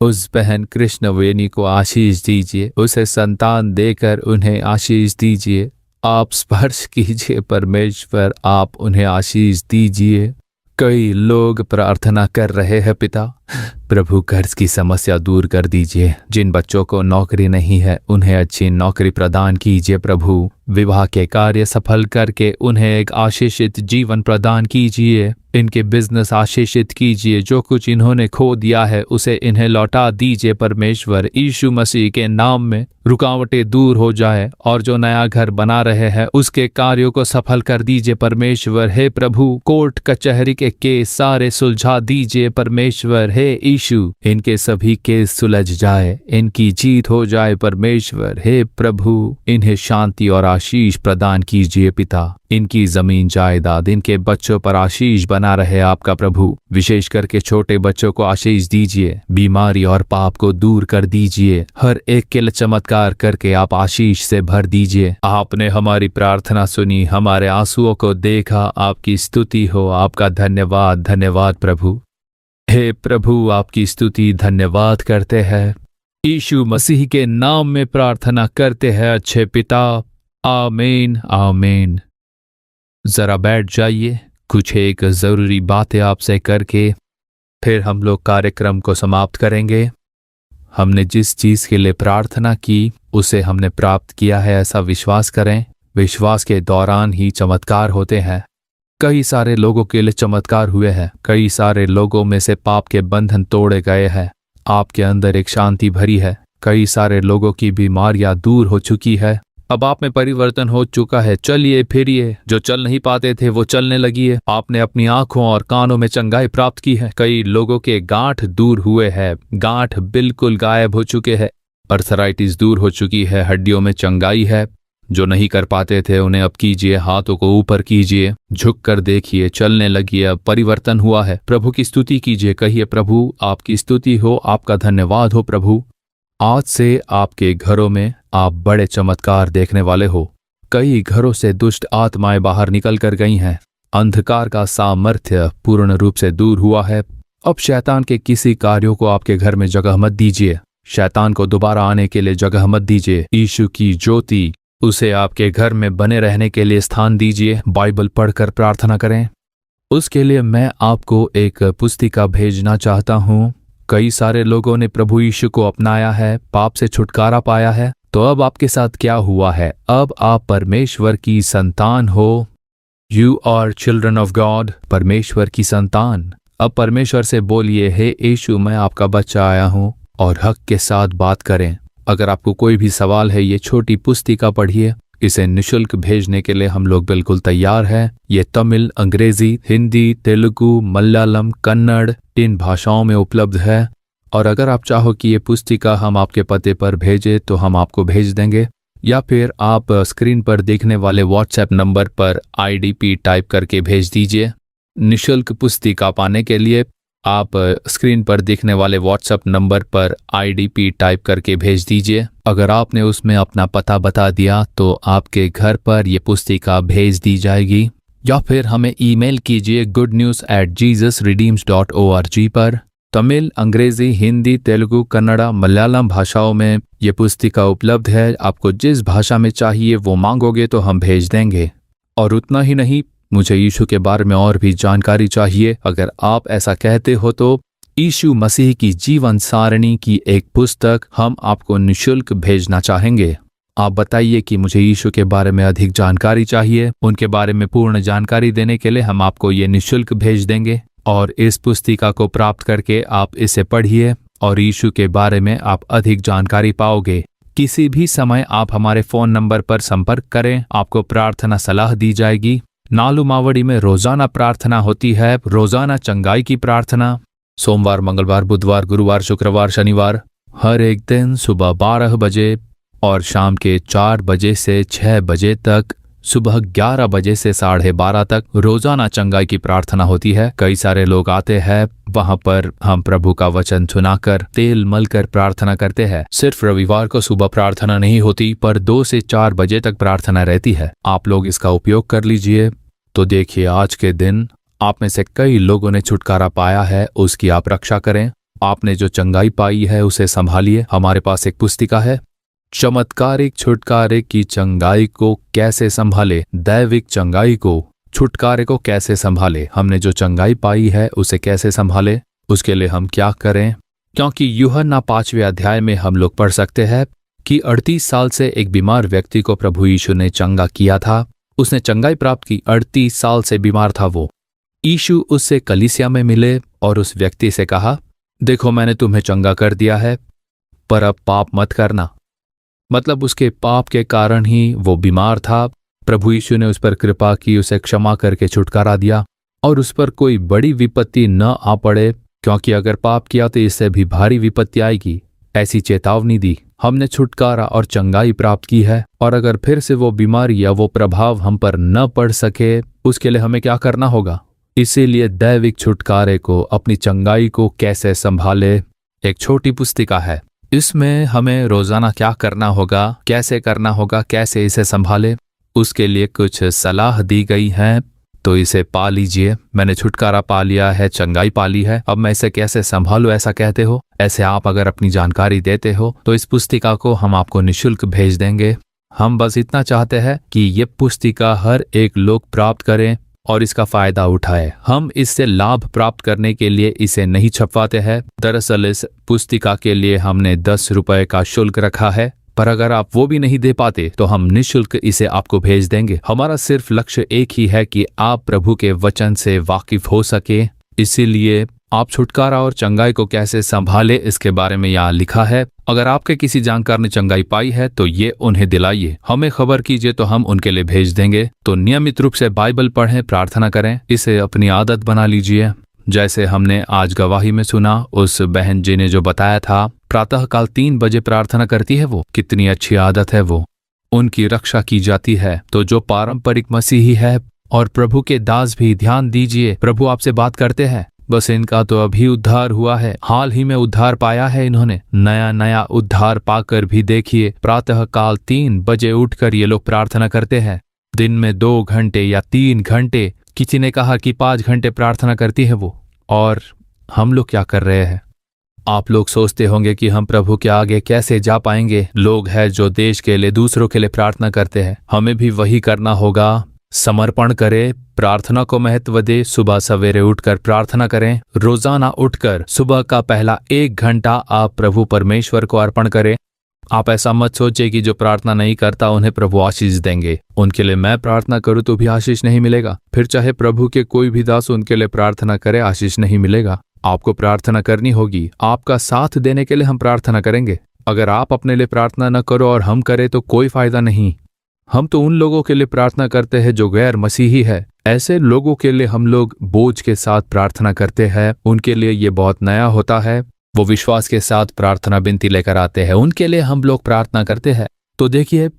उस बहन कृष्णवेणी को आशीष दीजिए, उसे संतान देकर उन्हें आशीष दीजिए। आप स्पर्श कीजिए परमेश्वर, आप उन्हें आशीष दीजिए। कई लोग प्रार्थना कर रहे हैं पिता, प्रभु कर्ज की समस्या दूर कर दीजिए। जिन बच्चों को नौकरी नहीं है उन्हें अच्छी नौकरी प्रदान कीजिए प्रभु। विवाह के कार्य सफल करके उन्हें एक आशीषित जीवन प्रदान कीजिए। इनके बिजनेस आशीषित कीजिए। जो कुछ इन्होंने खो दिया है उसे इन्हें लौटा दीजिए परमेश्वर। यीशु मसीह के नाम में रुकावटें दूर हो जाए और जो नया घर बना रहे हैं उसके कार्यों को सफल कर दीजिए परमेश्वर। हे प्रभु, कोर्ट कचहरी के केस सारे सुलझा दीजिए परमेश्वर। हे यीशु, इनके सभी केस सुलझ जाए, इनकी जीत हो जाए परमेश्वर। हे प्रभु, इन्हें शांति और आशीष प्रदान कीजिए पिता। इनकी जमीन जायदाद, इनके बच्चों पर आशीष बना रहे आपका प्रभु। विशेष करके छोटे बच्चों को आशीष दीजिए। बीमारी और पाप को दूर कर दीजिए। हर एक के लिए चमत्कार करके आप आशीष से भर दीजिए। आपने हमारी प्रार्थना सुनी, हमारे आंसुओं को देखा। आपकी स्तुति हो, आपका धन्यवाद। धन्यवाद प्रभु। हे प्रभु, आपकी स्तुति धन्यवाद करते हैं। यीशु मसीह के नाम में प्रार्थना करते हैं अच्छे पिता। आमीन आमीन। जरा बैठ जाइए, कुछ एक जरूरी बातें आपसे करके फिर हम लोग कार्यक्रम को समाप्त करेंगे। हमने जिस चीज के लिए प्रार्थना की उसे हमने प्राप्त किया है, ऐसा विश्वास करें। विश्वास के दौरान ही चमत्कार होते हैं। कई सारे लोगों के लिए चमत्कार हुए हैं। कई सारे लोगों में से पाप के बंधन तोड़े गए हैं। आपके अंदर एक शांति भरी है। कई सारे लोगों की बीमारियां दूर हो चुकी है। अब आप में परिवर्तन हो चुका है। चलिए फिरिए, जो चल नहीं पाते थे वो चलने लगी है। आपने अपनी आंखों और कानों में चंगाई प्राप्त की है। कई लोगों के गांठ दूर हुए हैं। गांठ बिल्कुल गायब हो चुके हैं। अर्थराइटिस दूर हो चुकी है। हड्डियों में चंगाई है। जो नहीं कर पाते थे उन्हें अब कीजिए। हाथों को ऊपर कीजिए, झुक कर देखिए, चलने लगिए। अब परिवर्तन हुआ है। प्रभु की स्तुति कीजिए। कहिए, प्रभु आपकी स्तुति हो, आपका धन्यवाद हो प्रभु। आज से आपके घरों में आप बड़े चमत्कार देखने वाले हो। कई घरों से दुष्ट आत्माएं बाहर निकल कर गई हैं। अंधकार का सामर्थ्य पूर्ण रूप से दूर हुआ है। अब शैतान के किसी कार्यों को आपके घर में जगह मत दीजिए। शैतान को दोबारा आने के लिए जगह मत दीजिए। यीशु की ज्योति, उसे आपके घर में बने रहने के लिए स्थान दीजिए। बाइबल पढ़कर प्रार्थना करें। उसके लिए मैं आपको एक पुस्तिका भेजना चाहता हूँ। कई सारे लोगों ने प्रभु यीशु को अपनाया है, पाप से छुटकारा पाया है। तो अब आपके साथ क्या हुआ है? अब आप परमेश्वर की संतान हो। You are children of God, परमेश्वर की संतान। अब परमेश्वर से बोलिए, हे यीशु, मैं आपका बच्चा आया हूँ, और हक के साथ बात करें। अगर आपको कोई भी सवाल है, ये छोटी पुस्तिका पढ़िए। इसे निशुल्क भेजने के लिए हम लोग बिल्कुल तैयार हैं। ये तमिल, अंग्रेजी, हिंदी, तेलुगु, मलयालम, कन्नड़ इन भाषाओं में उपलब्ध है। और अगर आप चाहो कि ये पुस्तिका हम आपके पते पर भेजें तो हम आपको भेज देंगे, या फिर आप स्क्रीन पर देखने वाले व्हाट्सएप नंबर पर IDP टाइप करके भेज दीजिए। निशुल्क पुस्तिका पाने के लिए आप स्क्रीन पर दिखने वाले व्हाट्सएप नंबर पर IDP टाइप करके भेज दीजिए। अगर आपने उसमें अपना पता बता दिया तो आपके घर पर यह पुस्तिका भेज दी जाएगी। या फिर हमें ईमेल कीजिए goodnews@jesusredeems.org पर। तमिल, अंग्रेजी, हिंदी, तेलुगु, कन्नड़ा, मलयालम भाषाओं में ये पुस्तिका उपलब्ध है। आपको जिस भाषा में चाहिए वो मांगोगे तो हम भेज देंगे। और उतना ही नहीं, मुझे यीशु के बारे में और भी जानकारी चाहिए। अगर आप ऐसा कहते हो तो यीशु मसीह की जीवन सारणी की एक पुस्तक हम आपको निशुल्क भेजना चाहेंगे। आप बताइए कि मुझे यीशु के बारे में अधिक जानकारी चाहिए। उनके बारे में पूर्ण जानकारी देने के लिए हम आपको ये निशुल्क भेज देंगे। और इस पुस्तिका को प्राप्त करके आप इसे पढ़िए और यीशु के बारे में आप अधिक जानकारी पाओगे। किसी भी समय आप हमारे फ़ोन नंबर पर संपर्क करें, आपको प्रार्थना सलाह दी जाएगी। नालुमावड़ी में रोजाना प्रार्थना होती है, रोजाना चंगाई की प्रार्थना। सोमवार, मंगलवार, बुधवार, गुरुवार, शुक्रवार, शनिवार, हर एक दिन सुबह 12 बजे और शाम के 4 बजे से 6 बजे तक सुबह 11 बजे से 12:30 तक रोजाना चंगाई की प्रार्थना होती है। कई सारे लोग आते हैं, वहां पर हम प्रभु का वचन सुनाकर तेल मलकर प्रार्थना करते हैं। सिर्फ रविवार को सुबह प्रार्थना नहीं होती, पर 2 से 4 बजे तक प्रार्थना रहती है। आप लोग इसका उपयोग कर लीजिए। तो देखिए, आज के दिन आप में से कई लोगों ने छुटकारा पाया है, उसकी आप रक्षा करें। आपने जो चंगाई पाई है उसे संभालिए। हमारे पास एक पुस्तिका है, चमत्कारिक छुटकारे की चंगाई को कैसे संभाले, दैविक चंगाई को छुटकारे को कैसे संभाले। हमने जो चंगाई पाई है उसे कैसे संभाले, उसके लिए हम क्या करें। क्योंकि यूहन्ना 5वें अध्याय में हम लोग पढ़ सकते हैं कि 38 साल से एक बीमार व्यक्ति को प्रभु यीशु ने चंगा किया था। उसने चंगाई प्राप्त की। 38 साल से बीमार था वो। यीशु उससे कलीसिया में मिले और उस व्यक्ति से कहा, देखो मैंने तुम्हें चंगा कर दिया है, पर अब पाप मत करना। मतलब उसके पाप के कारण ही वो बीमार था। प्रभु यीशु ने उस पर कृपा की, उसे क्षमा करके छुटकारा दिया और उस पर कोई बड़ी विपत्ति न आ पड़े, क्योंकि अगर पाप किया तो इससे भी भारी विपत्ति आएगी, ऐसी चेतावनी दी। हमने छुटकारा और चंगाई प्राप्त की है, और अगर फिर से वो बीमारी या वो प्रभाव हम पर न पड़ सके, उसके लिए हमें क्या करना होगा। इसीलिए दैविक छुटकारे को, अपनी चंगाई को कैसे संभाले, एक छोटी पुस्तिका है। इसमें हमें रोजाना क्या करना होगा, कैसे करना होगा, कैसे इसे संभाले, उसके लिए कुछ सलाह दी गई है। तो इसे पा लीजिए। मैंने छुटकारा पा लिया है, चंगाई पा ली है, अब मैं इसे कैसे संभालूं, ऐसा कहते हो। ऐसे आप अगर अपनी जानकारी देते हो तो इस पुस्तिका को हम आपको निःशुल्क भेज देंगे। हम बस इतना चाहते हैं कि ये पुस्तिका हर एक लोग प्राप्त करें और इसका फायदा उठाए। हम इससे लाभ प्राप्त करने के लिए इसे नहीं छपवाते हैं। दरअसल इस पुस्तिका के लिए हमने 10 रुपए का शुल्क रखा है, पर अगर आप वो भी नहीं दे पाते तो हम निःशुल्क इसे आपको भेज देंगे। हमारा सिर्फ लक्ष्य एक ही है कि आप प्रभु के वचन से वाकिफ हो सके। इसीलिए आप छुटकारा और चंगाई को कैसे संभाले, इसके बारे में यहाँ लिखा है। अगर आपके किसी जानकार ने चंगाई पाई है तो ये उन्हें दिलाइए, हमें खबर कीजिए तो हम उनके लिए भेज देंगे। तो नियमित रूप से बाइबल पढ़ें, प्रार्थना करें, इसे अपनी आदत बना लीजिए। जैसे हमने आज गवाही में सुना, उस बहन जी ने जो बताया था, प्रातःकाल 3 बजे प्रार्थना करती है। वो कितनी अच्छी आदत है, वो उनकी रक्षा की जाती है। तो जो पारंपरिक मसीही है और प्रभु के दास भी, ध्यान दीजिए, प्रभु आपसे बात करते हैं। बस इनका तो अभी उद्धार हुआ है, हाल ही में उद्धार पाया है इन्होंने। नया नया उद्धार पाकर भी देखिए, प्रातःकाल 3 बजे उठकर ये लोग प्रार्थना करते हैं। दिन में 2 घंटे या 3 घंटे, किसी ने कहा कि 5 घंटे प्रार्थना करती है वो। और हम लोग क्या कर रहे हैं? आप लोग सोचते होंगे कि हम प्रभु के आगे कैसे जा पाएंगे। लोग हैं जो देश के लिए, दूसरों के लिए प्रार्थना करते हैं, हमें भी वही करना होगा। समर्पण करें, प्रार्थना को महत्व दे, सुबह सवेरे उठकर प्रार्थना करें। रोजाना उठकर सुबह का पहला 1 घंटा आप प्रभु परमेश्वर को अर्पण करें। आप ऐसा मत सोचिए कि जो प्रार्थना नहीं करता उन्हें प्रभु आशीष देंगे। उनके लिए मैं प्रार्थना करूं तो भी आशीष नहीं मिलेगा, फिर चाहे प्रभु के कोई भी दास उनके लिए प्रार्थना करे, आशीष नहीं मिलेगा। आपको प्रार्थना करनी होगी, आपका साथ देने के लिए हम प्रार्थना करेंगे। अगर आप अपने लिए प्रार्थना न करो और हम करें तो कोई फायदा नहीं। हम तो उन लोगों के लिए प्रार्थना करते हैं जो गैर मसीही है। ऐसे लोगों के लिए हम लोग बोझ के साथ प्रार्थना करते हैं। उनके लिए ये बहुत नया होता है। वो विश्वास के साथ प्रार्थना विनती लेकर आते हैं, उनके लिए हम लोग प्रार्थना करते हैं। तो देखिए,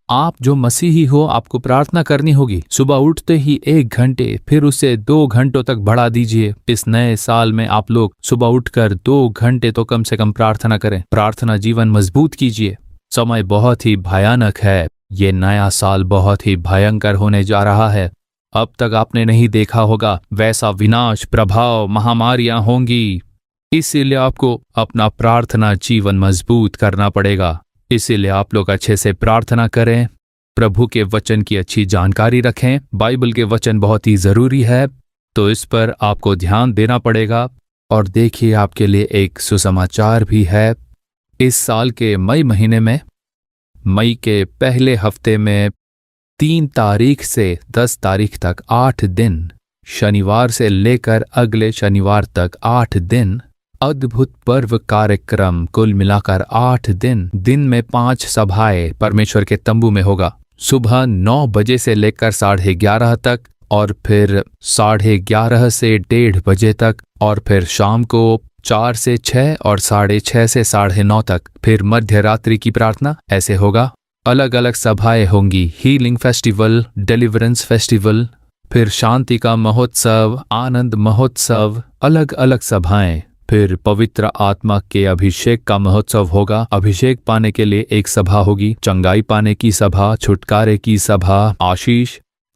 आप जो मसीही हो, आपको प्रार्थना करनी होगी। सुबह उठते ही 1 घंटे, फिर उसे 2 घंटों तक बढ़ा दीजिए। इस नए साल में आप लोग सुबह उठकर 2 घंटे तो कम से कम प्रार्थना करें। प्रार्थना जीवन मजबूत कीजिए। समय बहुत ही भयानक है। ये नया साल बहुत ही भयंकर होने जा रहा है। अब तक आपने नहीं देखा होगा वैसा विनाश, प्रभाव, महामारियां होंगी। इसीलिए आपको अपना प्रार्थना जीवन मजबूत करना पड़ेगा। इसीलिए आप लोग अच्छे से प्रार्थना करें, प्रभु के वचन की अच्छी जानकारी रखें। बाइबल के वचन बहुत ही जरूरी है, तो इस पर आपको ध्यान देना पड़ेगा। और देखिए, आपके लिए एक सुसमाचार भी है। इस साल के मई महीने में, मई के पहले हफ्ते में 3 तारीख से 10 तारीख तक 8 दिन, शनिवार से लेकर अगले शनिवार तक 8 दिन, अद्भुत पर्व कार्यक्रम, कुल मिलाकर 8 दिन में 5 सभाएं परमेश्वर के तंबू में होगा। सुबह 9 बजे से लेकर 11:30 तक, और फिर 11:30 से 1:30 बजे तक, और फिर शाम को 4 से 6 और 6:30 से 9:30 तक, फिर मध्य रात्रि की प्रार्थना। ऐसे होगा अलग अलग सभाएं होंगी, हीलिंग फेस्टिवल, डिलीवरेंस फेस्टिवल, फिर शांति का महोत्सव, आनंद महोत्सव, अलग अलग सभाएं। फिर पवित्र आत्मा के अभिषेक का महोत्सव होगा। अभिषेक पाने के लिए एक सभा होगी, चंगाई पाने की सभा, छुटकारे की सभा,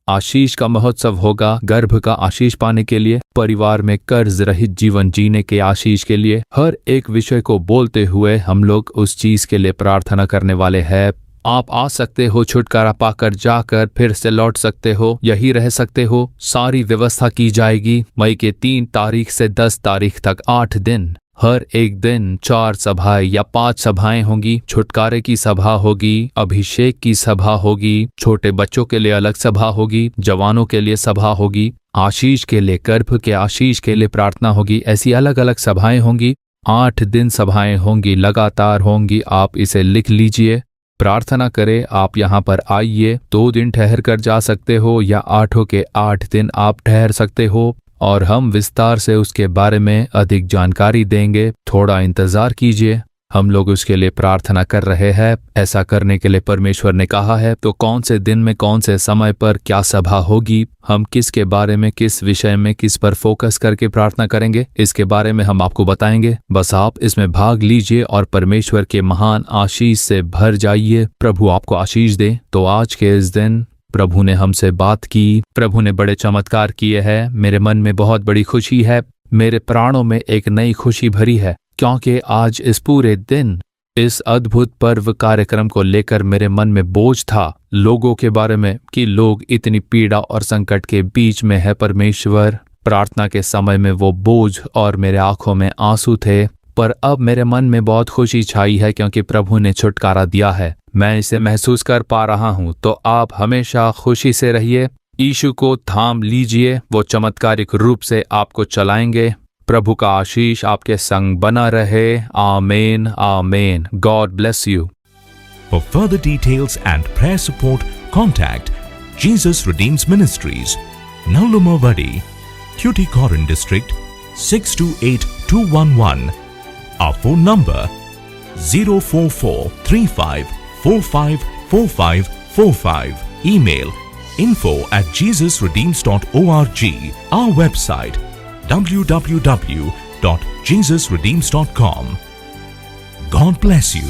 आशीष का महोत्सव होगा, गर्भ का आशीष पाने के लिए, परिवार में कर्ज रहित जीवन जीने के आशीष के लिए। हर एक विषय को बोलते हुए हम लोग उस चीज के लिए प्रार्थना करने वाले हैं। आप आ सकते हो, छुटकारा पाकर जाकर फिर से लौट सकते हो, यही रह सकते हो। सारी व्यवस्था की जाएगी। मई के 3 तारीख से 10 तारीख तक 8 दिन, हर एक दिन 4 सभाएं या 5 सभाएं होंगी। छुटकारे की सभा होगी, अभिषेक की सभा होगी, छोटे बच्चों के लिए अलग सभा होगी, जवानों के लिए सभा होगी, आशीष के लिए, गर्भ के आशीष के लिए प्रार्थना होगी। ऐसी अलग अलग सभाएं होंगी। 8 दिन सभाएं होंगी, लगातार होंगी। आप इसे लिख लीजिए, प्रार्थना करें। आप यहाँ पर आइए, 2 दिन ठहर कर जा सकते हो या 8 के 8 दिन आप ठहर सकते हो, और हम विस्तार से उसके बारे में अधिक जानकारी देंगे। थोड़ा इंतजार कीजिए, हम लोग उसके लिए प्रार्थना कर रहे हैं। ऐसा करने के लिए परमेश्वर ने कहा है। तो कौन से दिन में, कौन से समय पर क्या सभा होगी, हम किसके बारे में, किस विषय में, किस पर फोकस करके प्रार्थना करेंगे, इसके बारे में हम आपको बताएंगे। बस आप इसमें भाग लीजिए और परमेश्वर के महान आशीष से भर जाइए। प्रभु आपको आशीष दे। तो आज के इस दिन प्रभु ने हमसे बात की, प्रभु ने बड़े चमत्कार किए हैं। मेरे मन में बहुत बड़ी खुशी है, मेरे प्राणों में एक नई खुशी भरी है, क्योंकि आज इस पूरे दिन इस अद्भुत पर्व कार्यक्रम को लेकर मेरे मन में बोझ था, लोगों के बारे में, कि लोग इतनी पीड़ा और संकट के बीच में है। परमेश्वर, प्रार्थना के समय में वो बोझ और मेरे आंखों में आंसू थे, पर अब मेरे मन में बहुत खुशी छाई है, क्योंकि प्रभु ने छुटकारा दिया है। मैं इसे महसूस कर पा रहा हूं। तो आप हमेशा खुशी से रहिए, यीशु को थाम लीजिए, वो चमत्कारिक रूप से आपको चलाएंगे। प्रभु का आशीष आपके संग बना रहे। आमीन, आमीन। God bless you. For further details and prayer support, contact Jesus Redeems Ministries, Nallumavadi, Tuticorin District, 628211. Our phone number 04435454545. Email info@jesusredeems.org. Our website www.jesusredeems.com. God bless you.